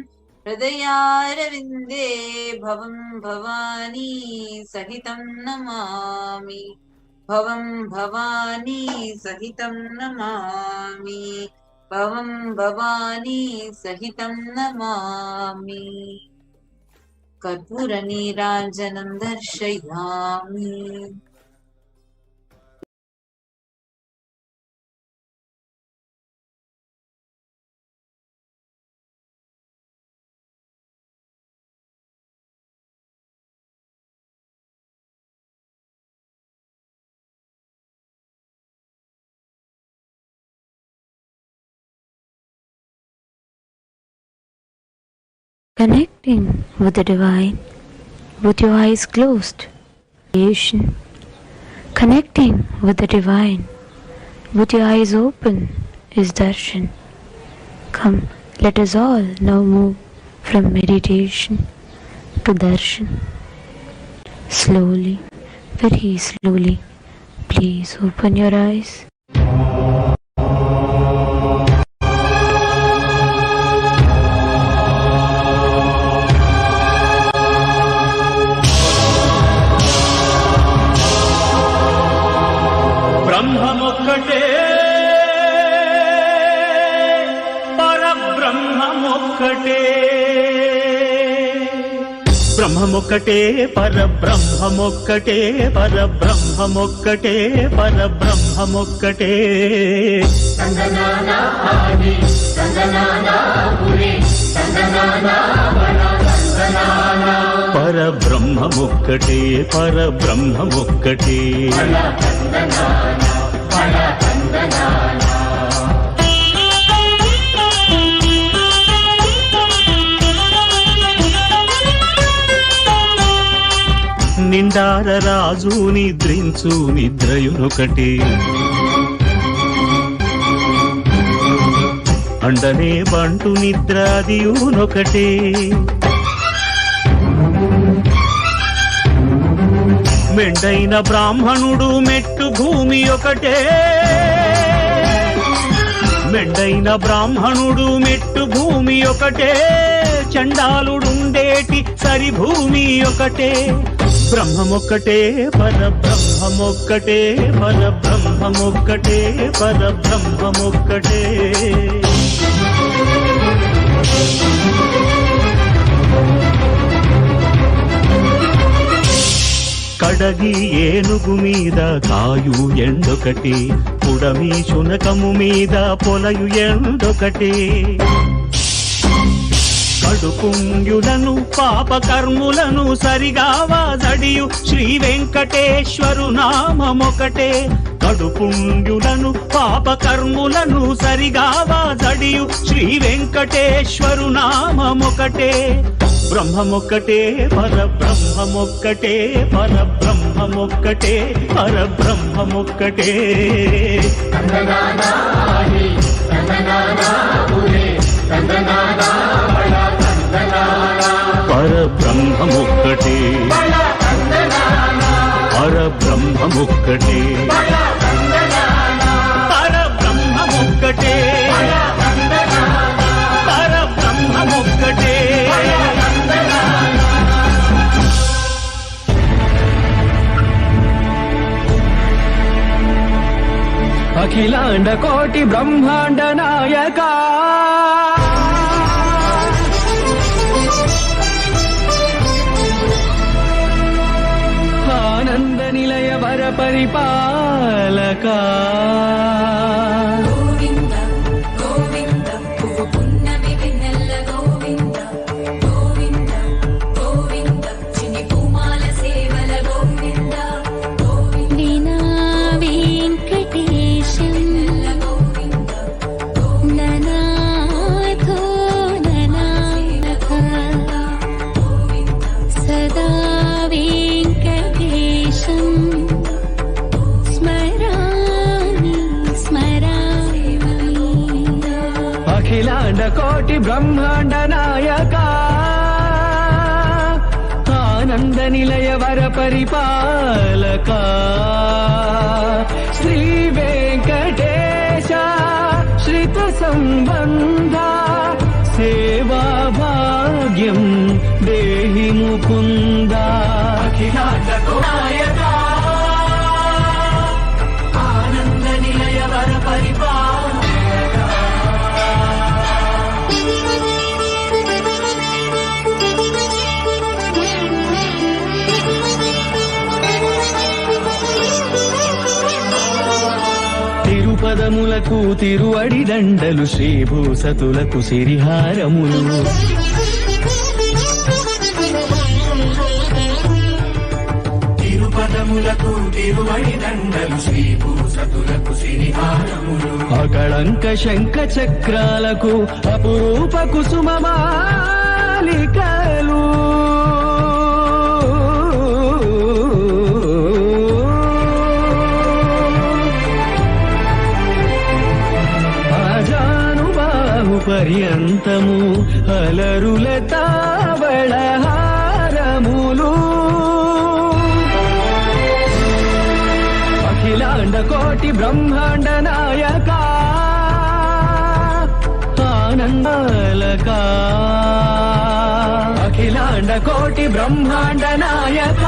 Hridayaravinде Bhavam Bhavani Sahitam Namami Bhavam Bhavani Sahitam Namami Bhavam Bhavani Sahitam Namami Karpura Niranjanam Darshayami. Connecting with the divine with your eyes closed. Creation. Connecting with the divine with your eyes open is Darshan. Come, let us all now move from meditation to Darshan. Slowly, very slowly, please open your eyes. బ్రహ్మమొక్కటే పరబ్రహ్మమొక్కటే పరబ్రహ్మమొక్కటే పరబ్రహ్మమొక్కటే పరబ్రహ్మమొక్కటే పరబ్రహ్మమొక్కటే నిండార రాజు నిద్రించు నిద్రయునొకటే అండనే బంటు నిద్రాదియునొకటే మెండైన బ్రాహ్మణుడు మెట్టు భూమి ఒకటే, మెండైన బ్రాహ్మణుడు మెట్టు భూమి ఒకటే, చండాలుడుండేటి సరి భూమి ఒకటే. బ్రహ్మమొక్కటే పరబ్రహ్మమొక్కటే, పరబ్రహ్మమొక్కటే, పరబ్రహ్మమొక్కటే. కడగి ఏనుగు మీద కాయు ఎండొకటి, పుడమి శునకము మీద పొలయు ఎండొకటి. కడుపుంగులను పాపకర్ములను సరిగావా జడియు శ్రీ వెంకటేశ్వరు నామమొకటే. కడుపుంగులను పాపకర్ములను సరిగావా జడియు శ్రీ వెంకటేశ్వరు నామమొకటే. బ్రహ్మమొక్కటే పరబ్రహ్మమొక్కటే, పరబ్రహ్మమొక్కటే, పరబ్రహ్మమొక్కటే. పరబ్రహ్మమొక్కటే, పరబ్రహ్మమొక్కటే, పరబ్రహ్మమొక్కటే, పరబ్రహ్మమొక్కటే. అఖిలాండ కోటి బ్రహ్మాండ నాయక, ఆనంద నిలయ వర పరిపాలక, కోటి బ్రహ్మాండ నాయక, ఆనంద నిలయ వర పరిపాలక, శ్రీ వెంకటేశ శ్రిత సంబంధ సేవా భాగ్యం దేహి ముకుంద. అఖిలాండ నాయక, ఆనంద నిలయ వర పరిపాలక. పదములకు తిరువడి దండలు, శ్రీభూసతులకు సిరిహారములు, తిరుపదములకు తిరువడి దండలు, శ్రీభూసతులకు సిరిహారములు, అకళంక శంఖ చక్రాలకు అపురూప కుసుమమాలికలు, పర్యంతము అలరుల తావళహారములు, అఖిలాండ కోటి బ్రహ్మాండ నాయక, ఆనందాలక, అఖిలాండ కోటి బ్రహ్మాండ నాయక,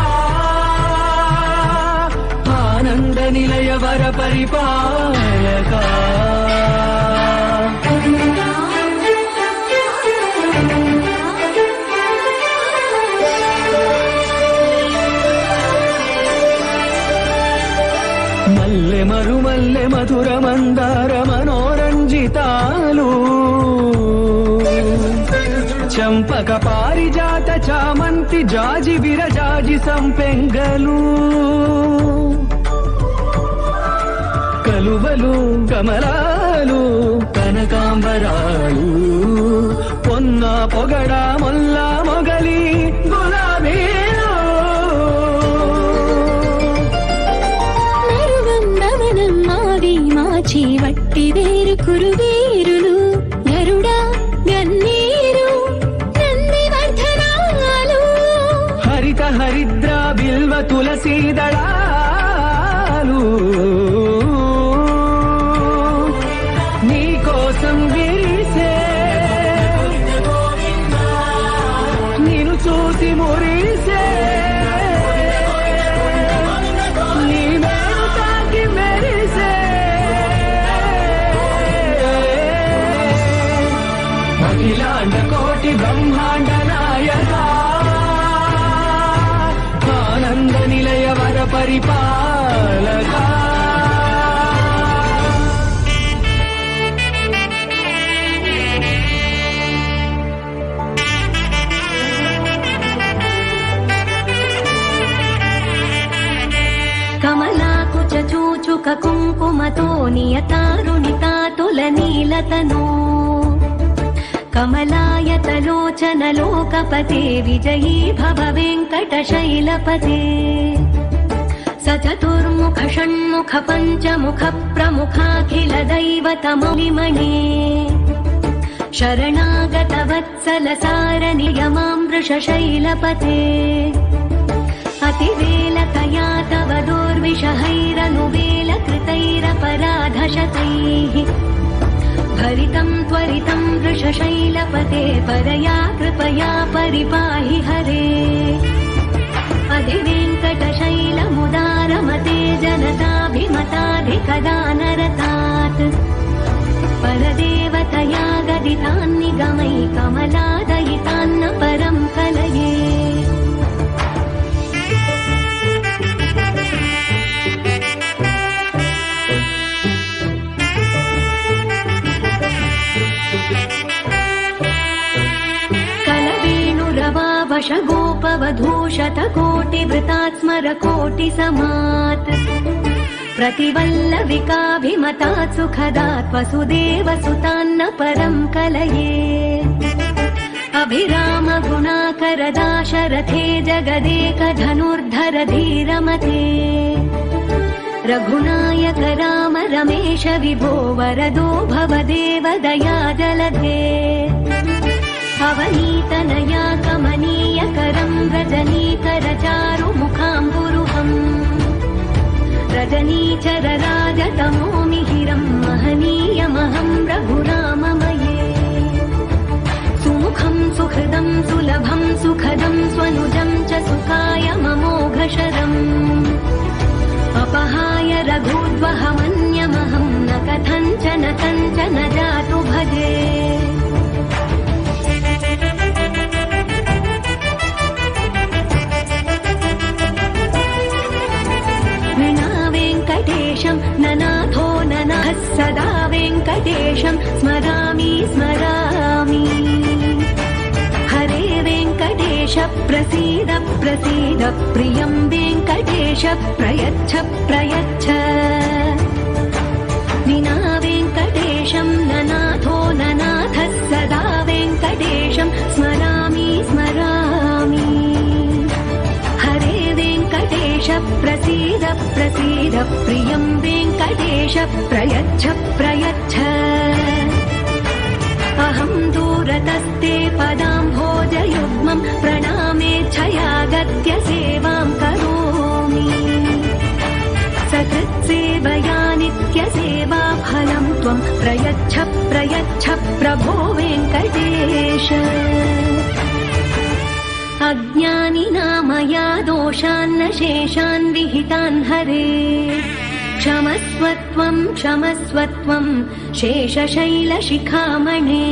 ఆనంద నిలయ వర పరిపాలక. మల్లె మరుమల్లె మధుర మందార మనోరంజితాలు, చంపక పారిజాత చామంతి జాజి విరజాజి సంపెంగలు, కలువలు కమలాలు కనకాంబరాలు, పొన్న పొగడ మొల్ల మొగలి గులాబీలు, మాచి వట్టి వేరు కురువీరులు, గరుడా గన్నీరు నంది వర్ధనాలు, హరిత హరిద్ర బిల్వ తులసీద कोटि ब्रह्मांड नायका आनंद निलय वर परिपालका कमलाकुच चूचुक कुङ्कुमतो नियतारुणितातुलनीलतनो कमलायतलोचन लोकपते विजयी भव वेङ्कटशैलपते स चतुर्मुख षण्मुख पञ्चमुख प्रमुखाखिल दैवतमौलिमणे शरणागत वत्सल सारनियमां वृषशैलपते अतिवेलतया तव दुर्विषहैरनुवेलकृतैरपराधशतैः भरितं त्वरितं वृषशैलपते परया कृपया परिपाहि हरे अधिवेङ्कटशैलमुदारमते जनताभिमताधिकदानरतात् परदेवतया गदितान्निगमै कमलादयितान्न परं कलये वशगोपवधूशतकोटिवृतात् स्मरकोटिसमात् प्रतिवल्लविकाभिमतात् सुखदात् वसुदेवसुतान्न परं कलये अभिरामगुणाकरदाशरथे जगदेकधनुर्धर धीरमते रघुनायक राम रमेश विभो वरदो भवदेव दया जलधे अवनीतनया कमनीयकरं रजनीकरचारुमुखाम्बुरुहम् रजनीचरराजतमो मिहिरं महनीयमहं रघुराममये सुमुखं सुहृदं सुलभं सुखदं स्वनुजं च सुखाय ममोघशरम् अपहाय रघुद्वहमन्यमहं न कथञ्चन कञ्चन जातु भजे वेङ्कटेशं ननाथो ननः सदा वेङ्कटेशं स्मरामि स्मरामि हरे वेङ्कटेश प्रसीद प्रसीद प्रियं वेङ्कटेश प्रयच्छ प्रयच्छ विना वेङ्कटेशं ननाथो ननाथः सदा वेङ्कटेशं स्मरामि स्मरामि हरे वेङ्कटेश प्रसीद प्रसीद प्रियं वेङ्कटेश प्रयच्छ प्रयच्छ अहं दूरतस्ते पदाम्भोजयुग्मं प्रणामेच्छयागत्य सेवां करोमि सकृत्सेवया नित्यसेवाफलं त्वं प्रयच्छ प्रयच्छ प्रभो वेङ्कटेश अज्ञानिना मया दोषान्न शेषान् विहितान् हरे क्षमस्वत्वं क्षमस्वत्वं शेषशैलशिखामणे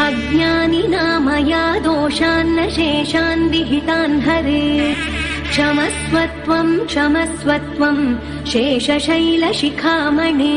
अज्ञानिना मया दोषान्न शेषान् विहितान् हरे क्षमस्वत्वं क्षमस्वत्वं शेषशैलशिखामणे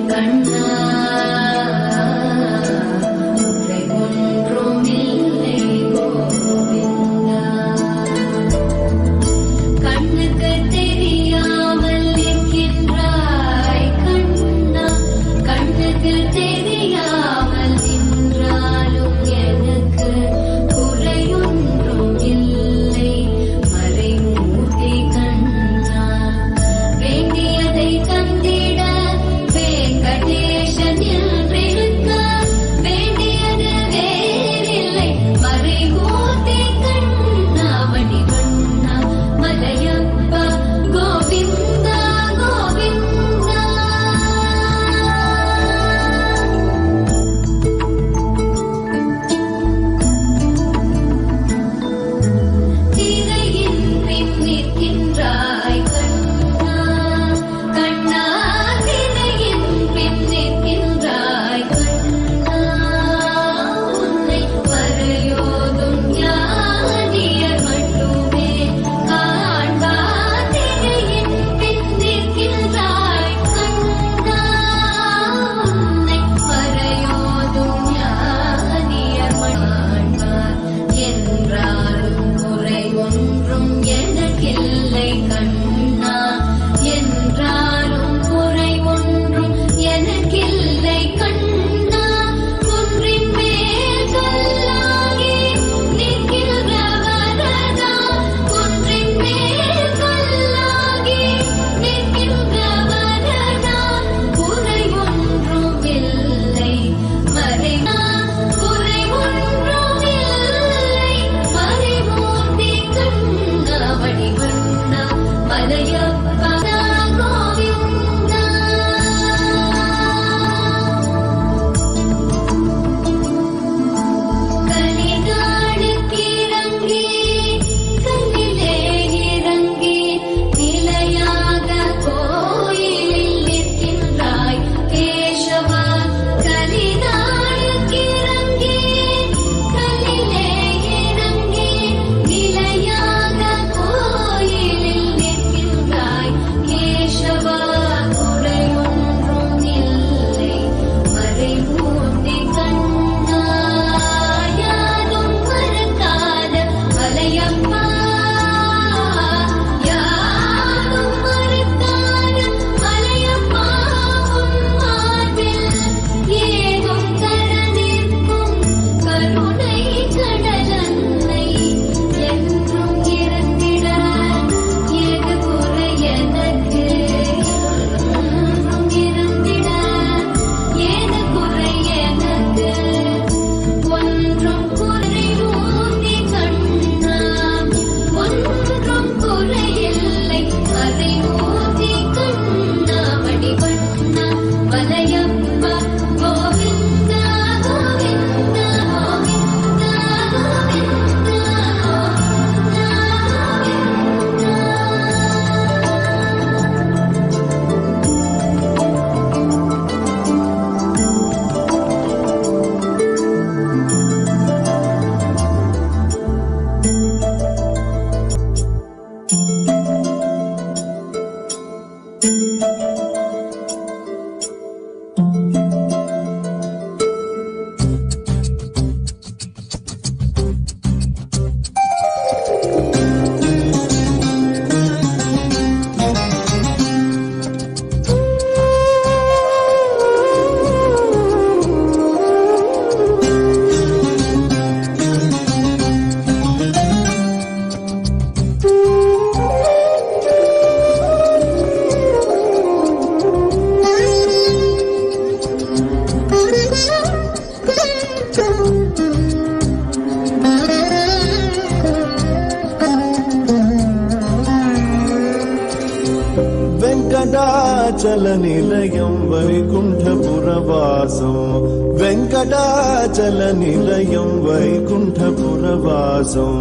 கண்ணா உன்னை ஒன்றுமில்லை నిలయం వైకుంఠపురవాసం వెంకటాచల నిలయం వైకుంఠపురవాసం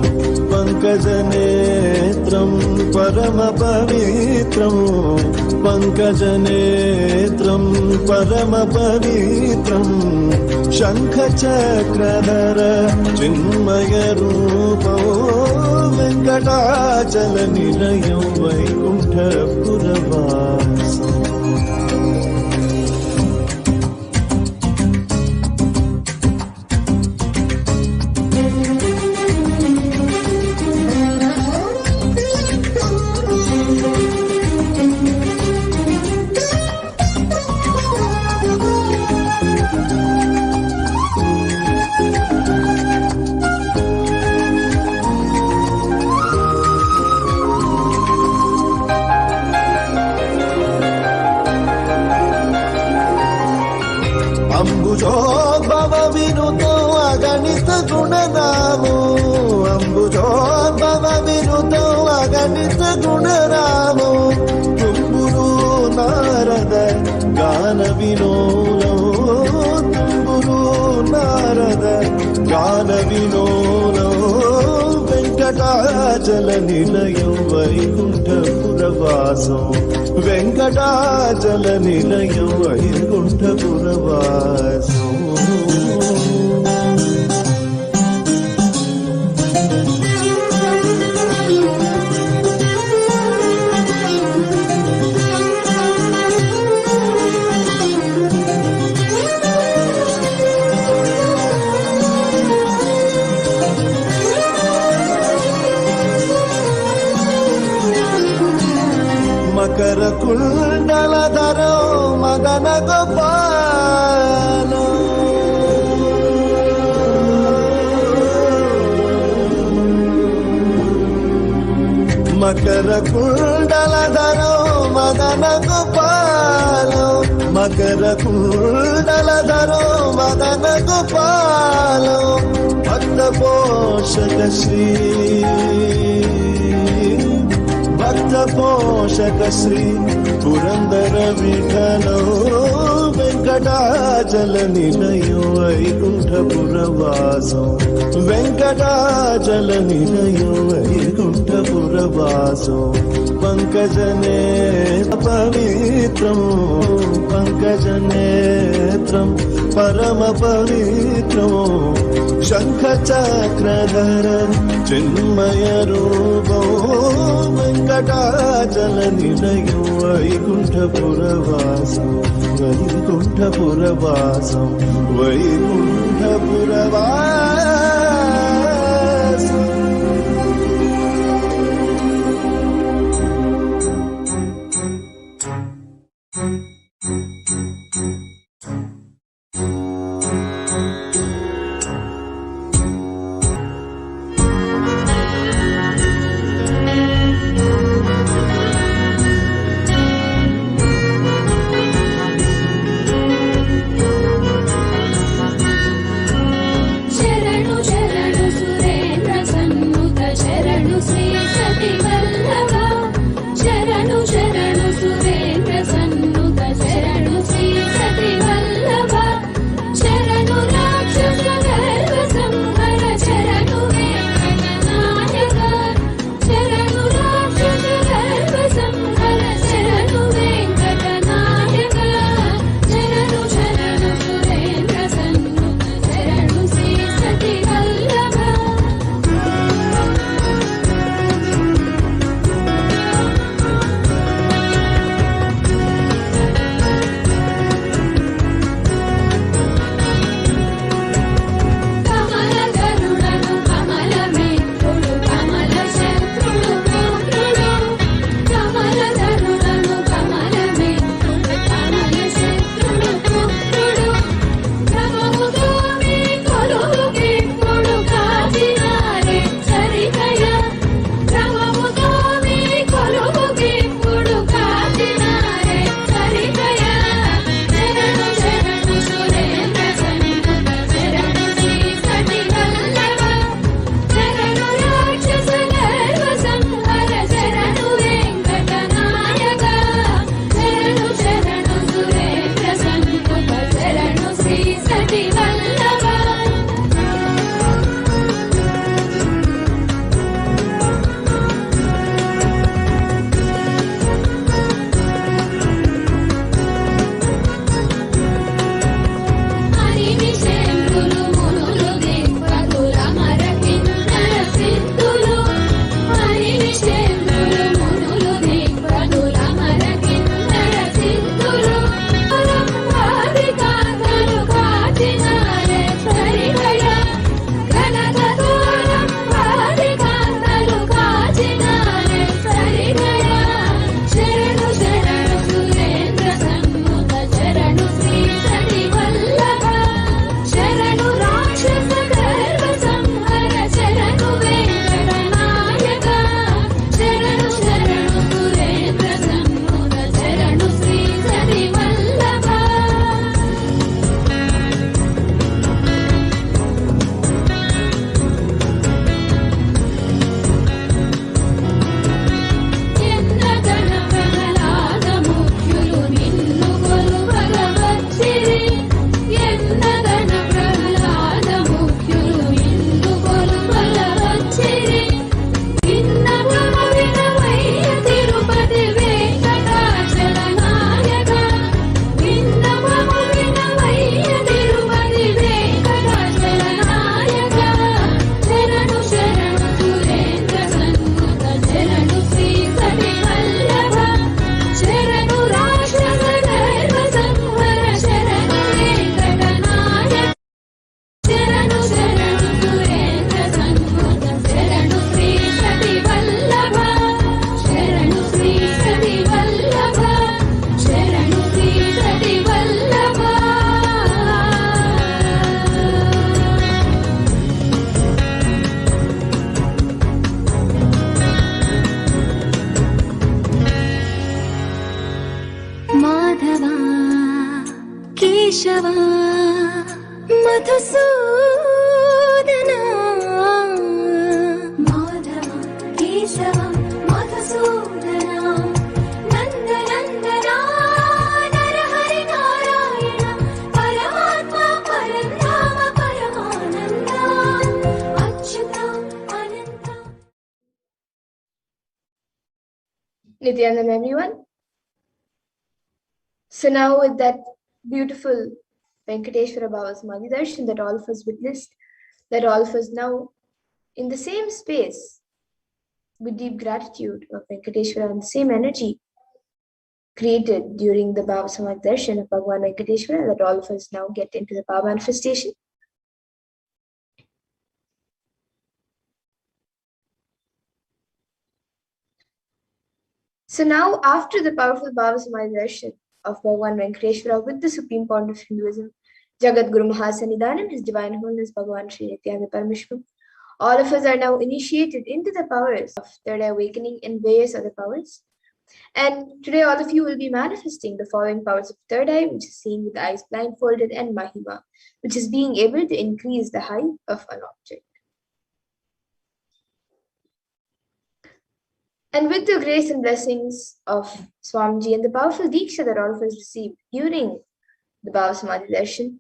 పంకజనేత్రం పరమ పవిత్రం పంకజనేత్రం పరమ పవిత్రం శంఖచక్రధర చిన్మయ రూపం వెంకటాచల నిలయం వైకుంఠపురవాసం అంబుజోద్భవ వినుతో అగణిత గుణనామో అంబుజోద్భవ వినుతో అగణిత గుణనామో తుంబురు నారద గాన వినోలో తుంబురు నారద గాన వినోలో వెంకటాచల నిలయం వైకుంఠపురవాసం వెంకటాచల నిలయం వైకుంఠపురవాసం మకర కుండలధరో మదన గోపాలో మకర కుండలధరో మదన గోపాలో మకర కుండలధరో మదన గోపాలో భక్త పోషక శ్రీ భక్త పోషక శ్రీ పురందర విఠలో వెంకటాచల నిలయం వైకుంఠపురవాసం వెంకటాచల నిలయం వైకుంఠపురవాసం పంకజనే పవిత్రం పంకజనేత్రం పరమ పవిత్రం శంఖచక్రధర చిన్మయ రూపో వెంకటాచల నిలయం వైకుంఠపురవాసం వైకుంఠపురవాసం వైకుంఠపురవాసం శరణం केशवा मधुसूदना माधव केशव मधुसूदना नन्दनन्दना नरहरि नारायण परमात्मा परधाम परमानन्दा अच्युता अनन्ता. Nithyananda, everyone. So now with that beautiful Venkateshwara Bhava Samadhi Darshan that all of us witnessed, that all of us now in the same space with deep gratitude of Venkateshwara and the same energy created during the Bhava Samadhi Darshan of Bhagavan Venkateshwara, that all of us now get into the power manifestation. So now after the powerful Bhava Samadhi Darshan of Bhagavan Venkateshwara with the supreme point of Hinduism, Jagat Guru Mahasannidhanam, His Divine Holiness Bhagavan Sri Nithyananda Paramashivam, all of us are now initiated into the powers of third eye awakening and various other powers. And today all of you will be manifesting the following powers of third eye, which is seeing with the eyes blindfolded, and Mahima, which is being able to increase the height of an object. And with the grace and blessings of Swamiji and the powerful Diksha that all of us received during the Bhava Samadhi Darshan,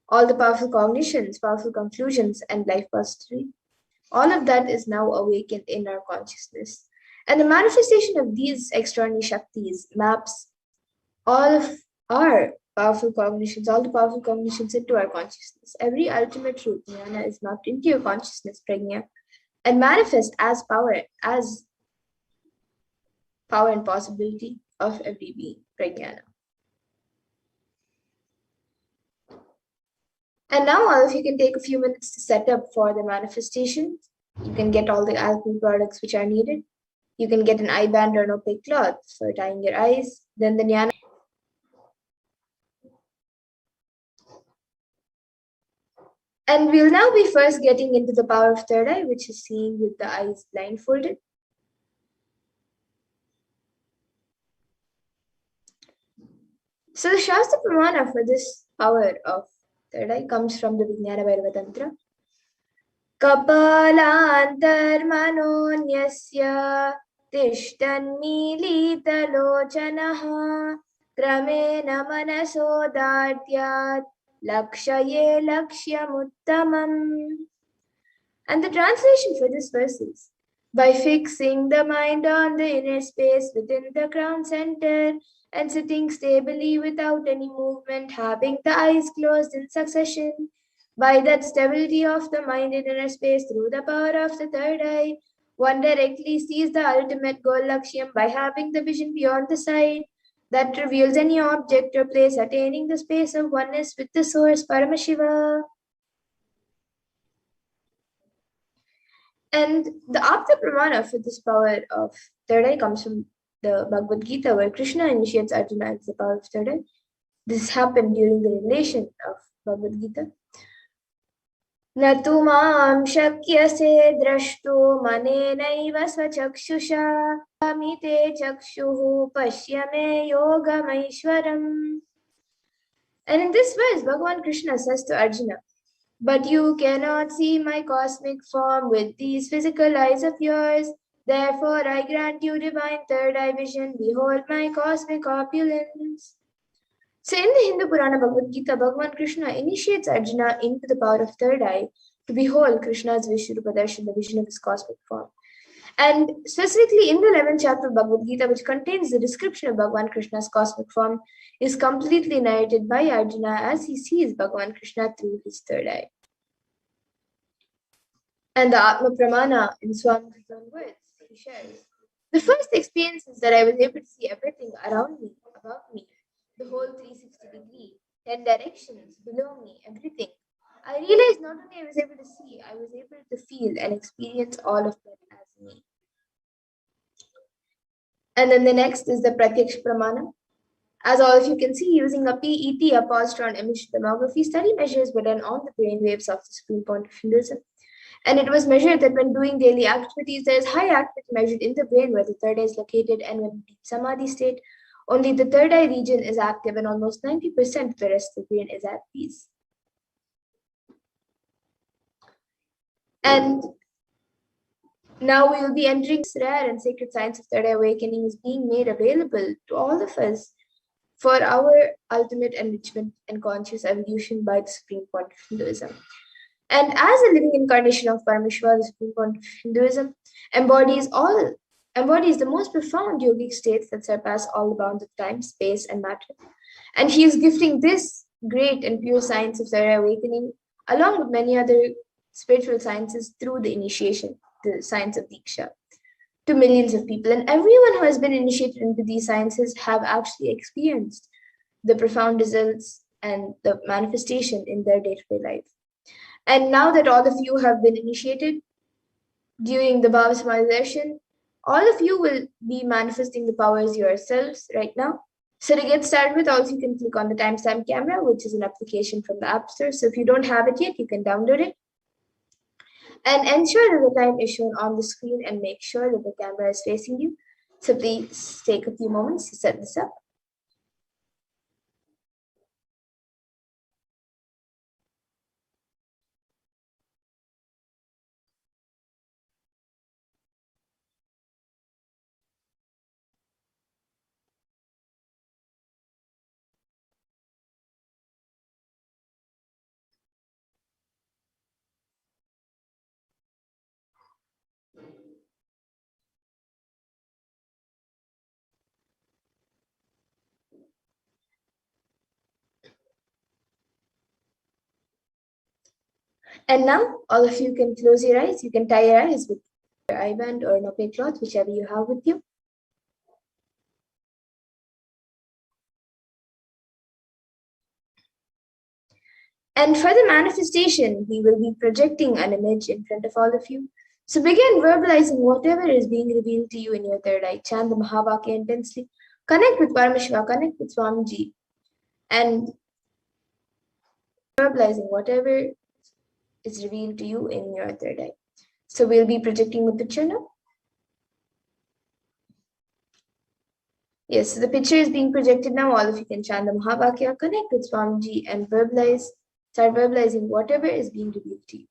all the powerful cognitions, powerful conclusions, and life mastery, all of that is now awakened in our consciousness. And the manifestation of these extraordinary Shaktis maps all of our powerful cognitions, all the powerful cognitions into our consciousness. Every ultimate truth, jnana, is mapped into your consciousness, prajna, and manifest as power and possibility of every being, prajnana. And now all of you can take a few minutes to set up for the manifestation. You can get all the alchemy products which are needed. You can get an eye band or an opaque cloth for tying your eyes. Then the jnana. And we'll now be first getting into the power of third eye, which is seeing with the eyes blindfolded. So the Shastra Pramana for this power of third eye comes from the Vijnana Bhairava Tantra. Kapalantarmanonyasya tishtanmilitalochanaha kramena manasodatyat lakshaye lakshyamuttamam. And the translation for this verse is, by fixing the mind on the inner space within the crown center and sitting stably without any movement, having the eyes closed in succession, by that stability of the mind in inner space through the power of the third eye, one directly sees the ultimate goal lakshyam by having the vision beyond the sight that reveals any object or place attaining the space of oneness with the source Paramashiva. And the Apta Pramana for this power of third eye comes from the Bhagavad Gita, where Krishna initiates Arjuna as the power of third eye. This happened during the revelation of Bhagavad Gita. Natu mam shakyase drashtu manenaiva svachakshusha amite chakshuhu pashyame yogamaishwaram. And in this verse, Bhagavan Krishna says to Arjuna, but you cannot see my cosmic form with these physical eyes of yours. Therefore, I grant you divine third eye vision. Behold my cosmic opulence. So in the Hindu Purana Bhagavad Gita, Bhagavan Krishna initiates Arjuna into the power of third eye to behold Krishna's Vishwarupa Darshan, the vision of his cosmic form. And specifically in the 11th chapter of Bhagavad Gita, which contains the description of Bhagavan Krishna's cosmic form, is completely narrated by Arjuna as he sees Bhagavan Krishna through his third eye. And the Atma Pramana in Swamiji's own words, he shares, the first experience is that I was able to see everything around me, above me, the whole 360 degree, 10 directions, below me, everything. I realized not only I was able to see, I was able to feel and experience all of that as me. And then the next is the Pratyaksha Pramana. As all of you can see, using a PET, a positron emission tomography, study measures were done on the brain waves of the supreme point of Hinduism. And it was measured that when doing daily activities, there is high activity measured in the brain where the third eye is located, and when deep samadhi state, Only the third eye region is active and almost 90% of the rest of the brain is at peace. And now we will be entering this rare and sacred science of third eye awakening is being made available to all of us for our ultimate enrichment and conscious evolution by the Supreme Point of Hinduism. And as a living incarnation of Paramashiva, the Supreme Point of Hinduism embodies the most profound yogic states that surpass all the bounds of time, space, and matter. And he is gifting this great and pure science of third eye awakening, along with many other spiritual sciences, through the initiation, the science of Diksha, to millions of people. And everyone who has been initiated into these sciences have actually experienced the profound results and the manifestation in their day-to-day life. And now that all of you have been initiated during the Bhava Samadhi Darshan, all of you will be manifesting the powers yourselves right now. So to get started with, all of you can click on the timestamp camera, which is an application from the App Store. So if you don't have it yet, you can download it. And ensure that the time is shown on the screen and make sure that the camera is facing you. So please take a few moments to set this up. And now all of you can close your eyes. You can tie your eyes with your eye band or an opaque cloth, whichever you have with you. And for the manifestation, we will be projecting an image in front of all of you. So begin verbalizing whatever is being revealed to you in your third eye. Chant the Mahavakya intensely. Connect with Paramashiva, connect with Swamiji, and verbalizing whatever is revealed to you in your third eye. So we'll be projecting the picture now. Yes, so the picture is being projected now. All of you can chant the Mahavakya, connect with Swamiji, and start verbalizing whatever is being revealed to you.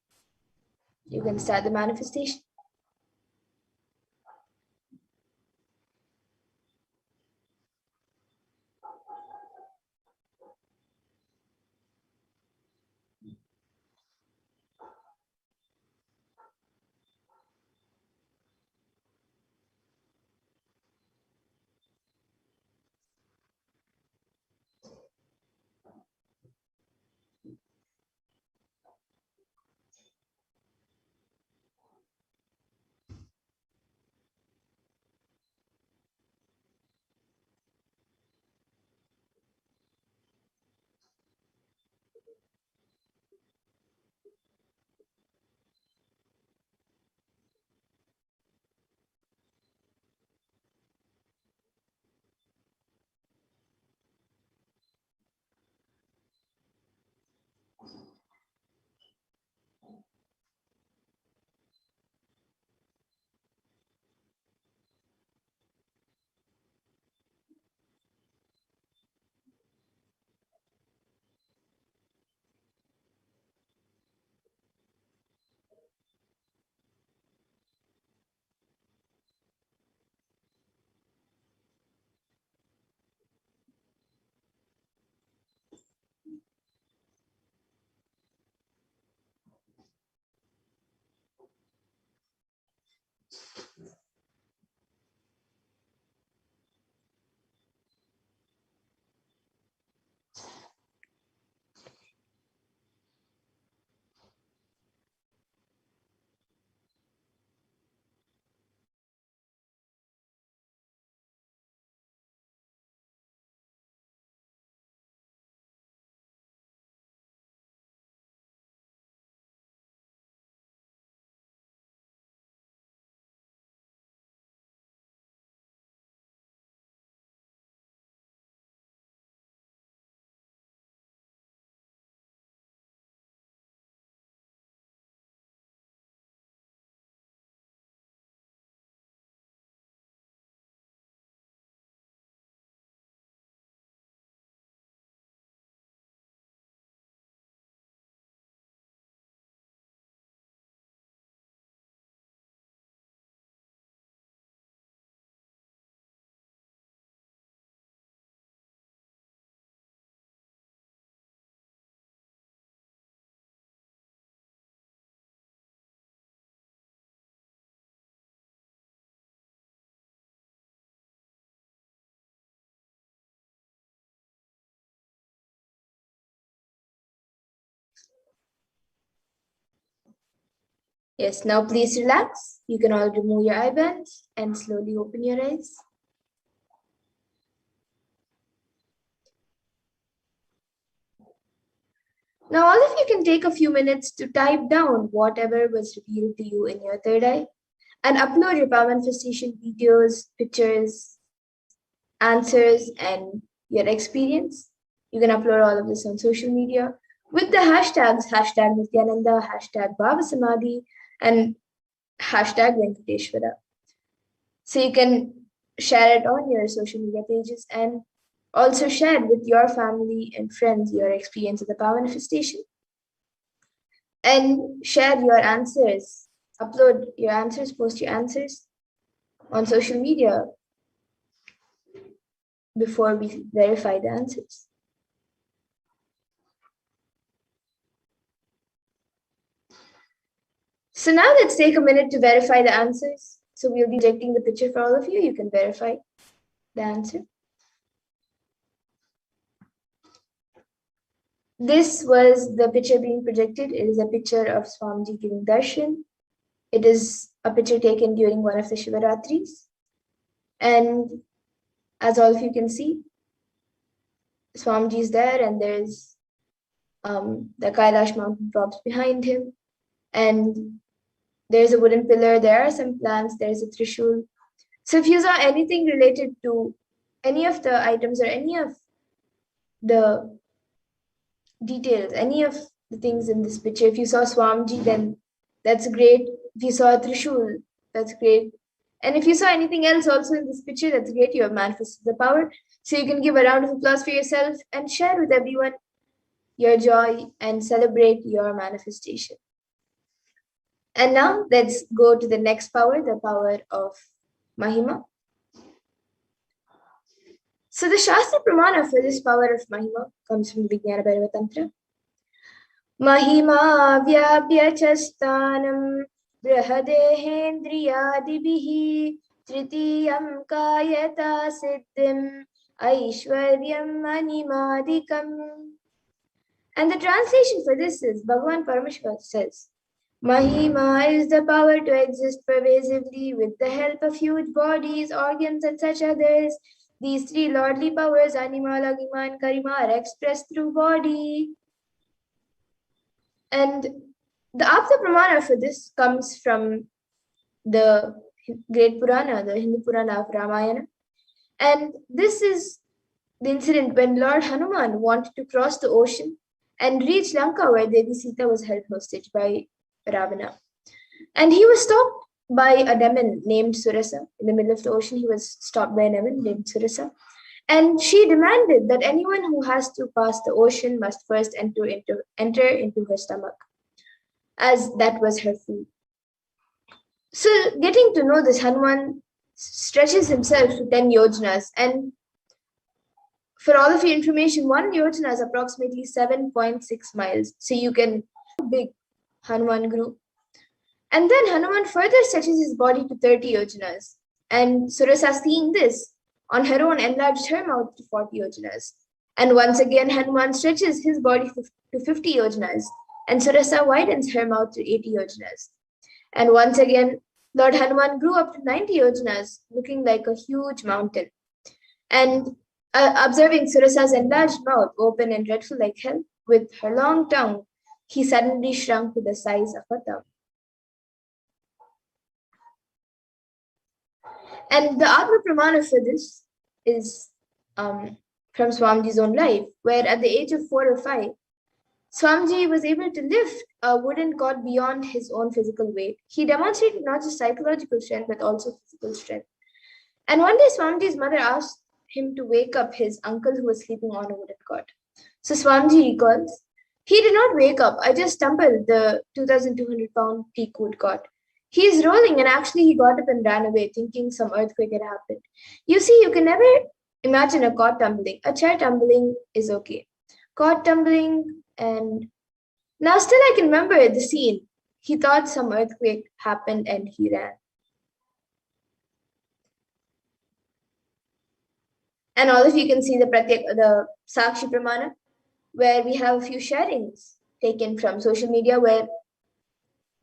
You can start the manifestation. Yes, now please relax. You can all remove your eyebands and slowly open your eyes. Now all of you can take a few minutes to type down whatever was revealed to you in your third eye and upload your power manifestation videos, pictures, answers, and your experience. You can upload all of this on social media with the hashtags #Nithyananda, #BhavaSamadhi, and #Venkateshwara. So you can share it on your social media pages and also share with your family and friends your experience of the power manifestation. And share your answers. Upload your answers, post your answers on social media before we verify the answers. So now let's take a minute to verify the answers. So we'll be projecting the picture for all of you. You can verify the answer. This was the picture being projected. It is a picture of Swamiji giving darshan. It is a picture taken during one of the Shivaratris. And as all of you can see, Swamiji is there and there's the Kailasa mountain props behind him. And there's a wooden pillar, there are some plants, there's a trishul. So if you saw anything related to any of the items or any of the details, any of the things in this picture, if you saw Swamiji, then that's great. If you saw a trishul, that's great. And if you saw anything else also in this picture, that's great. You have manifested the power. So you can give a round of applause for yourself and share with everyone your joy and celebrate your manifestation. And now let's go to the next power, the power of Mahima. So the Shastra Pramana for this power of Mahima comes from Vijnana Bhairava Tantra. Mahima vyapya chastanam brahadehendriyadibihi tritiyam kayata siddhim aishwaryam animadikam. And the translation for this is, Bhagavan Paramashivoham says, Mahima is the power to exist pervasively with the help of huge bodies, organs, and such others. These three lordly powers, Anima, Lagima, and Karima, are expressed through body. And the Apta Pramana for this comes from the great Purana, the Hindu Purana of Ramayana. And this is the incident when Lord Hanuman wanted to cross the ocean and reach Lanka, where Devi Sita was held hostage by Ravana. And he was stopped by a demon named Surasa. In the middle of the ocean, he was stopped by a demon named Surasa. And she demanded that anyone who has to pass the ocean must first enter into her stomach, as that was her food. So getting to know this, Hanuman stretches himself to 10 yojanas. And for all of your information, 1 yojana is approximately 7.6 miles. So you can big Hanuman grew. And then Hanuman further stretches his body to 30 yojanas. And Surasa, seeing this, on her own enlarged her mouth to 40 yojanas. And once again, Hanuman stretches his body to 50 yojanas. And Surasa widens her mouth to 80 yojanas. And once again, Lord Hanuman grew up to 90 yojanas, looking like a huge mountain. And observing Surasa's enlarged mouth, open and dreadful like hell, with her long tongue, he suddenly shrunk to the size of a thumb. And the Atma Pramana for this is from Swamiji's own life, where at the age of 4 or 5, Swamiji was able to lift a wooden cot beyond his own physical weight. He demonstrated not just psychological strength, but also physical strength. And one day, Swamiji's mother asked him to wake up his uncle who was sleeping on a wooden cot. So Swamiji recalls, he did not wake up. I just stumbled the 2,200-pound teak wood cot. He is rolling, and actually he got up and ran away, thinking some earthquake had happened. You see, you can never imagine a cot tumbling. A chair tumbling is okay. Cot tumbling, and now still I can remember the scene. He thought some earthquake happened and he ran. And all of you can see the Sakshi Pramana, where we have a few sharings taken from social media, where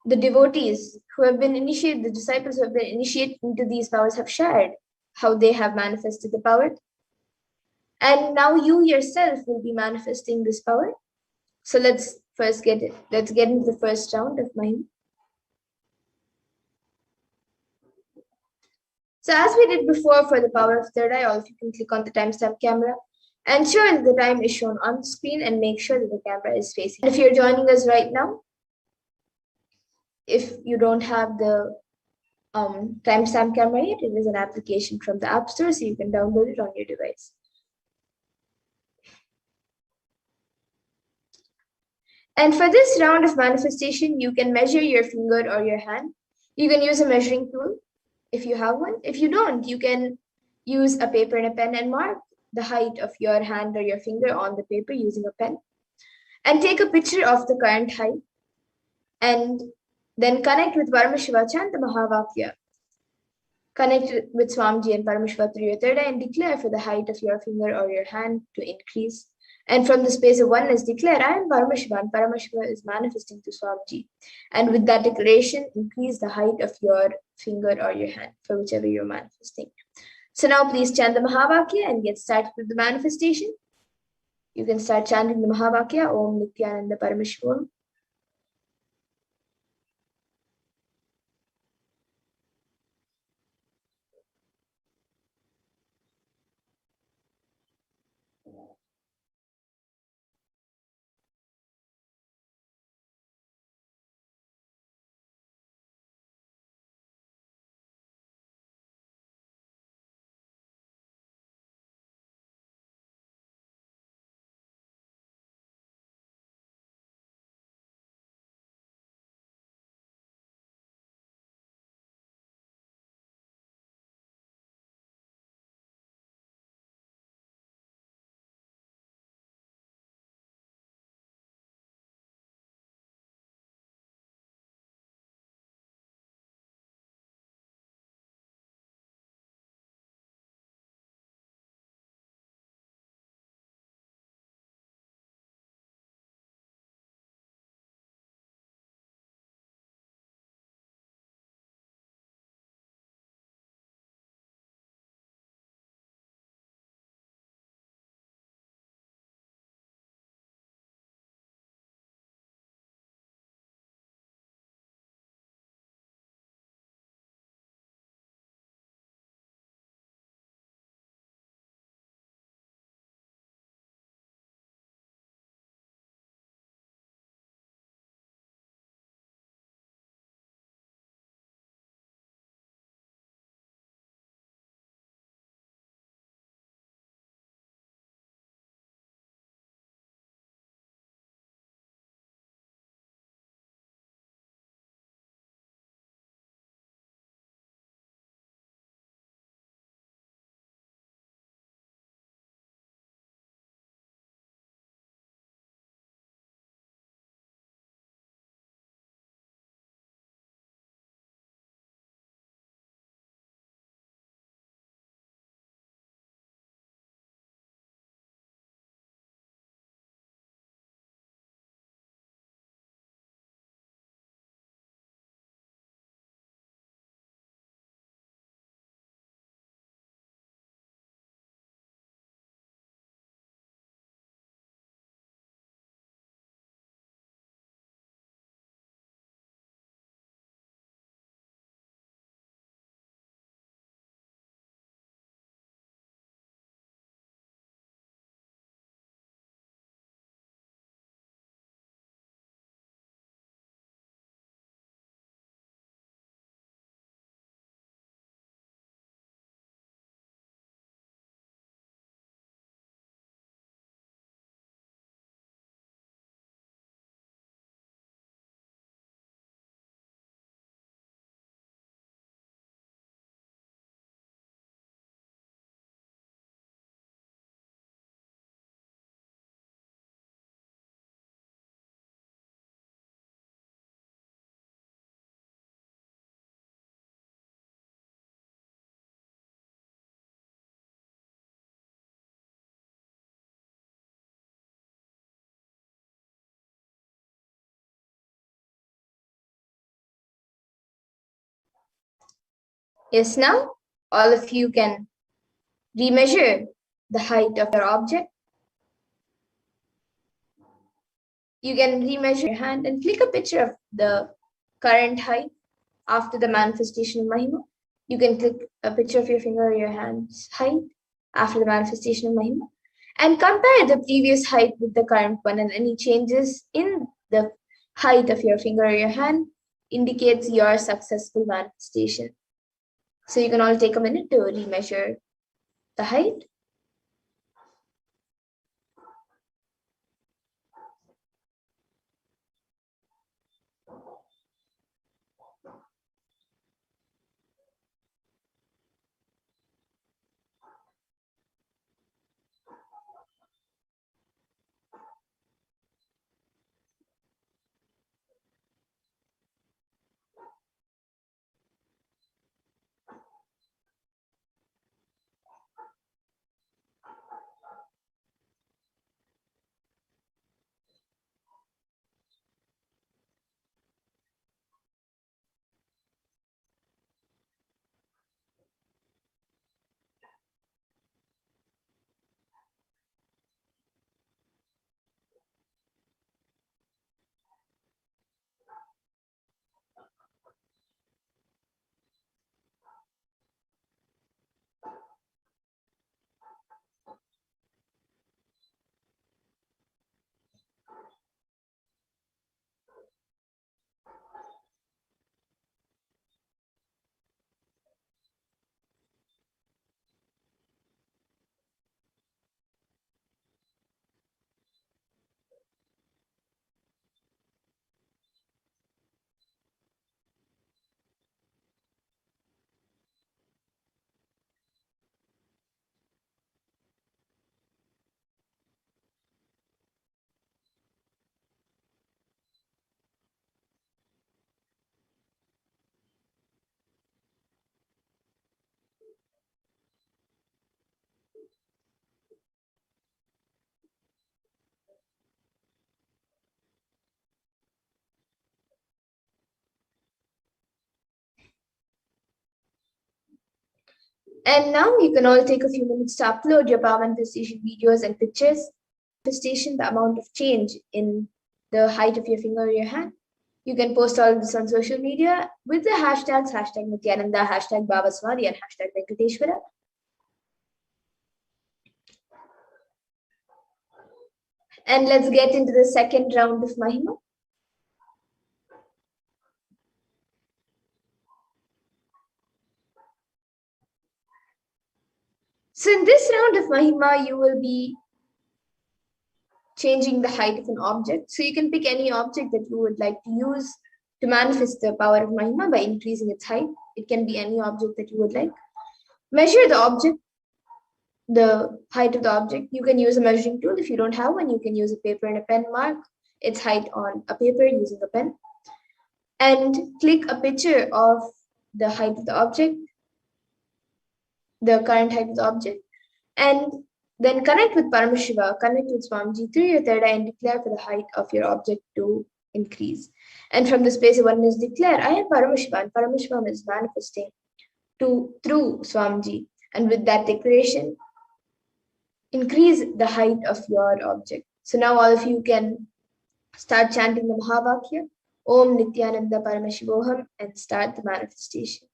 the devotees who have been initiated, the disciples who have been initiated into these powers have shared how they have manifested the power. And now you yourself will be manifesting this power. So let's get into the first round of Mahim. So as we did before for the power of third eye, all of you can click on the timestamp camera. Ensure that the time is shown on the screen and make sure that the camera is facing. And if you're joining us right now, if you don't have the timestamp camera yet, it is an application from the App Store, so you can download it on your device. And for this round of manifestation, you can measure your finger or your hand. You can use a measuring tool if you have one. If you don't, you can use a paper and a pen and mark the height of your hand or your finger on the paper using a pen. And take a picture of the current height. And then connect with Paramashiva, chant the Mahavakya. Connect with Swamiji and Paramashiva through your third eye and declare for the height of your finger or your hand to increase. And from the space of oneness, declare, I am Paramashiva, and Paramashiva is manifesting to Swamiji. And with that declaration, increase the height of your finger or your hand for whichever you're manifesting. So now please chant the Mahavakya and get started with the manifestation. You can start chanting the Mahavakya, Om Nithyananda Paramashivoham. Yes, now all of you can remeasure the height of your object. You can remeasure your hand and click a picture of the current height after the manifestation of Mahima. You can click a picture of your finger or your hand's height after the manifestation of Mahima and compare the previous height with the current one, and any changes in the height of your finger or your hand indicates your successful manifestation. So you can all take a minute to remeasure the height. And now you can all take a few minutes to upload your power manifestation videos and pictures. Manifestation, the amount of change in the height of your finger or your hand. You can post all of this on social media with the hashtags #Nithyananda, #BhavaSamadhi, and #Venkateshwara. And let's get into the second round of Mahima. So in this round of Mahima, you will be changing the height of an object. So you can pick any object that you would like to use to manifest the power of Mahima by increasing its height. It can be any object that you would like. Measure the object, the height of the object. You can use a measuring tool. If you don't have one, you can use a paper and a pen, mark its height on a paper using a pen. And click a picture of the height of the object, the current height of the object, and then connect with Paramashiva, connect with Swamiji through your third eye and declare for the height of your object to increase. And from the space of oneness, declare, I am Paramashiva, and Paramashivam is manifesting through Swamiji. And with that declaration, increase the height of your object. So now all of you can start chanting the Mahavakya, Om Nithyananda Paramashivoham, and start the manifestation.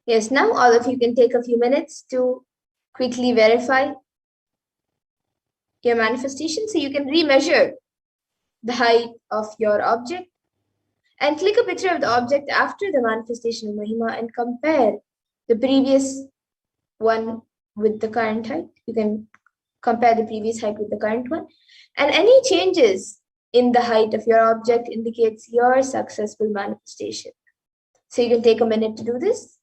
Yes, now all of you can take a few minutes to quickly verify your manifestation. So you can remeasure the height of your object and click a picture of the object after the manifestation of Mahima and compare the previous one with the current height. You can compare the previous height with the current one. And any changes in the height of your object indicates your successful manifestation. So you can take a minute to do this.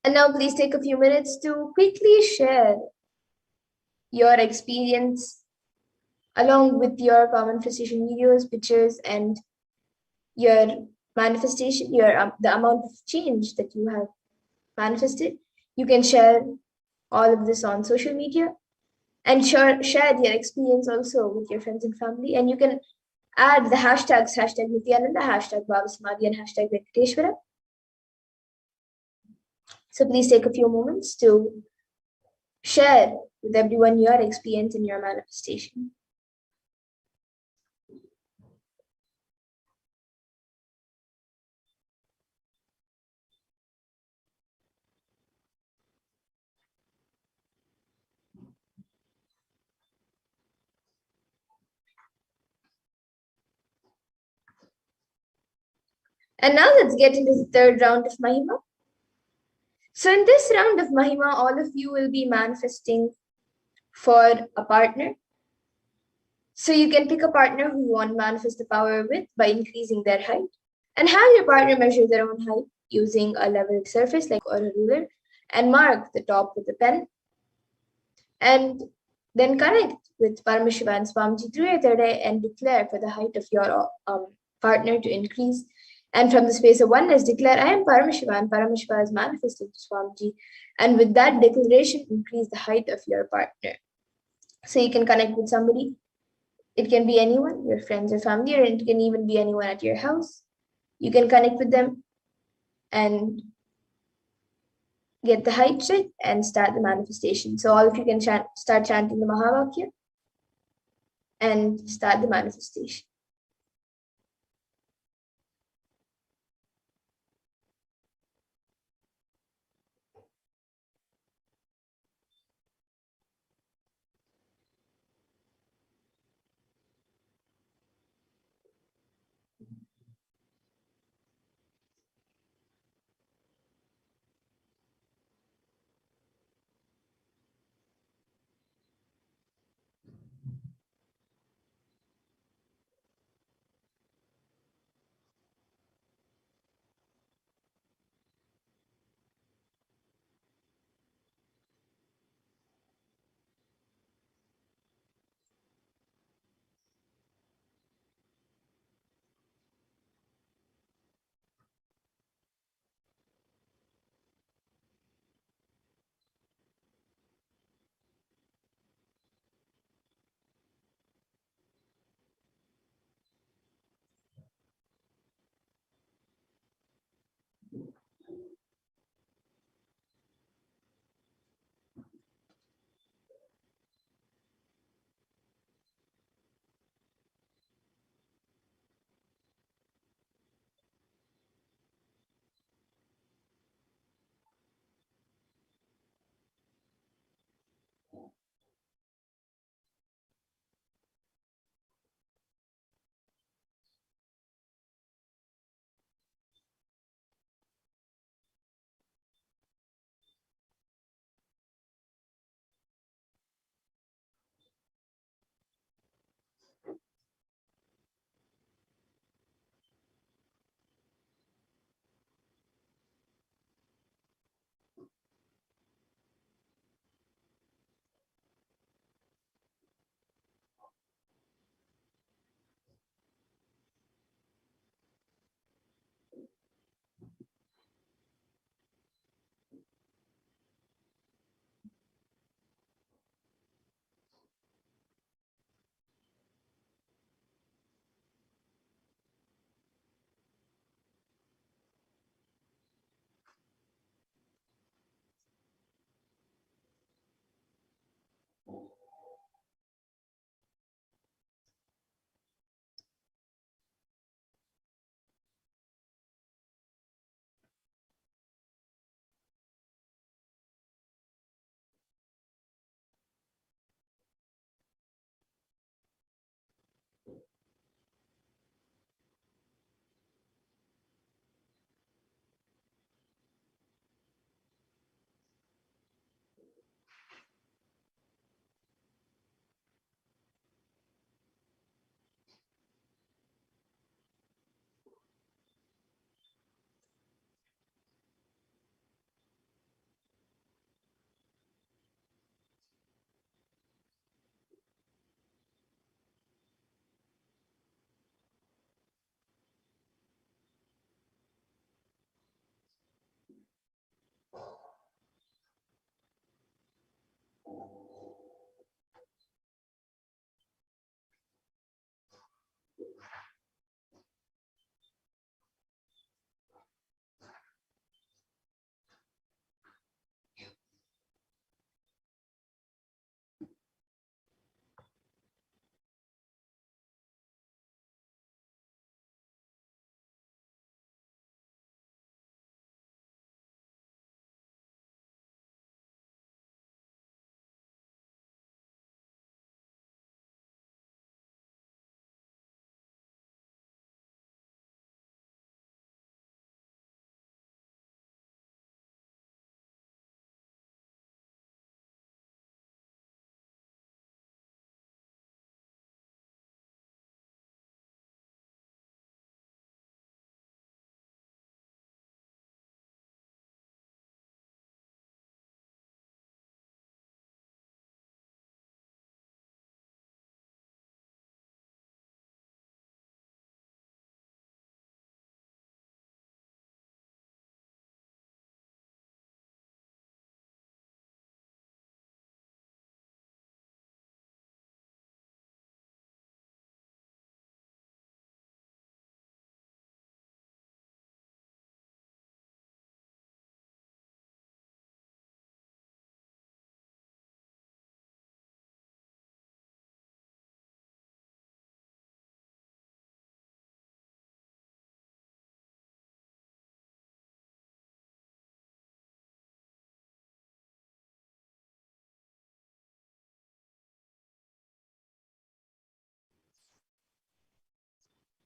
And now please take a few minutes to quickly share your experience along with your manifestation videos, pictures, and your manifestation, the amount of change that you have manifested. You can share all of this on social media and share your experience also with your friends and family. And you can add the hashtags, hashtag Nithyananda, hashtag BHAVA Samadhi, and hashtag Venkateshwara. So please take a few moments to share with everyone your experience and your manifestation. And now let's get into the third round of Mahima. So in this round of Mahima, all of you will be manifesting for a partner. So you can pick a partner who you want to manifest the power with by increasing their height, and have your partner measure their own height using a leveled surface like or a ruler, and mark the top with a pen. And then connect with Paramashiva and Swamiji through your third eye and declare for the height of your partner to increase. And from the space of oneness, declare, I am Paramashiva, and Paramashiva is manifested to Swamiji. And with that declaration, increase the height of your partner. So you can connect with somebody. It can be anyone, your friends or family, or it can even be anyone at your house. You can connect with them and get the height check and start the manifestation. So all of you can start chanting the Mahavakya and start the manifestation.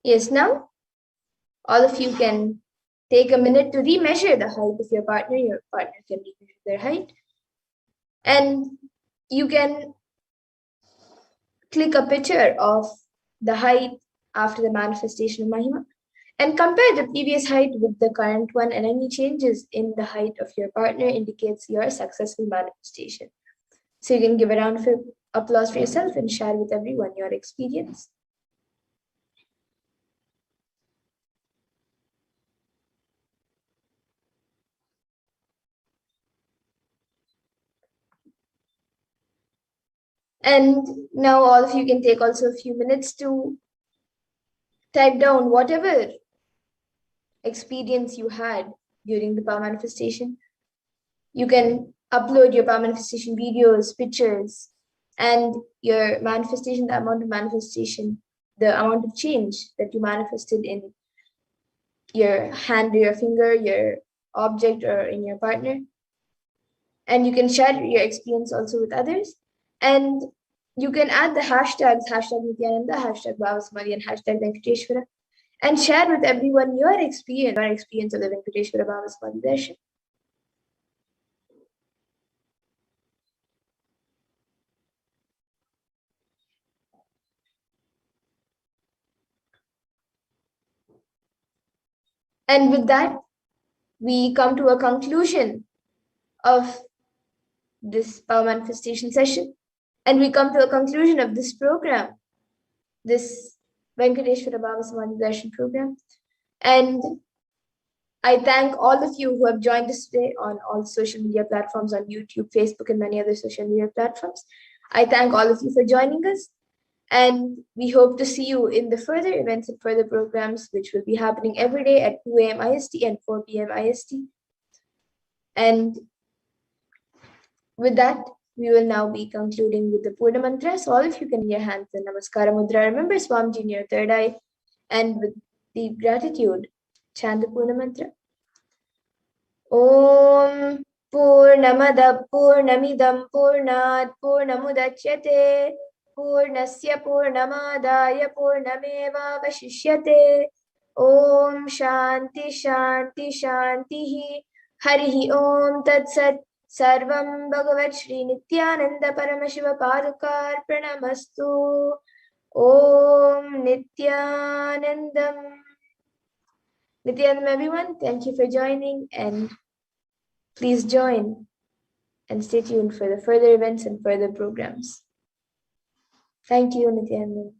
Yes, now all of you can take a minute to remeasure the height of your partner. Your partner can remeasure their height. And you can click a picture of the height after the manifestation of Mahima and compare the previous height with the current one, and any changes in the height of your partner indicates your successful manifestation. So you can give a round of applause for yourself and share with everyone your experience. And now all of you can take also a few minutes to type down whatever experience you had during the power manifestation. You can upload your power manifestation videos, pictures, and your manifestation, the amount of manifestation, the amount of change that you manifested in your hand or your finger, your object, or in your partner. And you can share your experience also with others. And you can add the hashtags, hashtag Nithyananda, hashtag BHAVA Samadhi, and hashtag Venkateshwara, and share with everyone your experience of the Venkateshwara BHAVA Samadhi Darshan. And with that, we come to a conclusion of this power manifestation session. And we come to a conclusion of this program, this Venkateshwara BHAVA Samadhi Darshan program. And I thank all of you who have joined us today on all social media platforms, on YouTube, Facebook, and many other social media platforms. I thank all of you for joining us. And we hope to see you in the further events and further programs, which will be happening every day at 2 a.m. IST and 4 p.m. IST. And with that, we will now be concluding with the Purna Mantra. So all of you can your hands in Namaskara Mudra. Remember Swamiji in your third eye. And with deep gratitude, chant the Purna Mantra. Om Purnamada Purnamidam Purnat Purnamudachyate Purnasya Purnamadaya Purnameva Vashishyate. Om Shanti Shanti Shantihi. Harihi Om Tat Sat. Sarvam Bhagavat Shri Nithyananda Paramashiva Padukar Pranamastu. Om Nithyanandam. Nithyanandam, everyone. Thank you for joining, and please join and stay tuned for the further events and further programs. Thank you, Nithyanandam.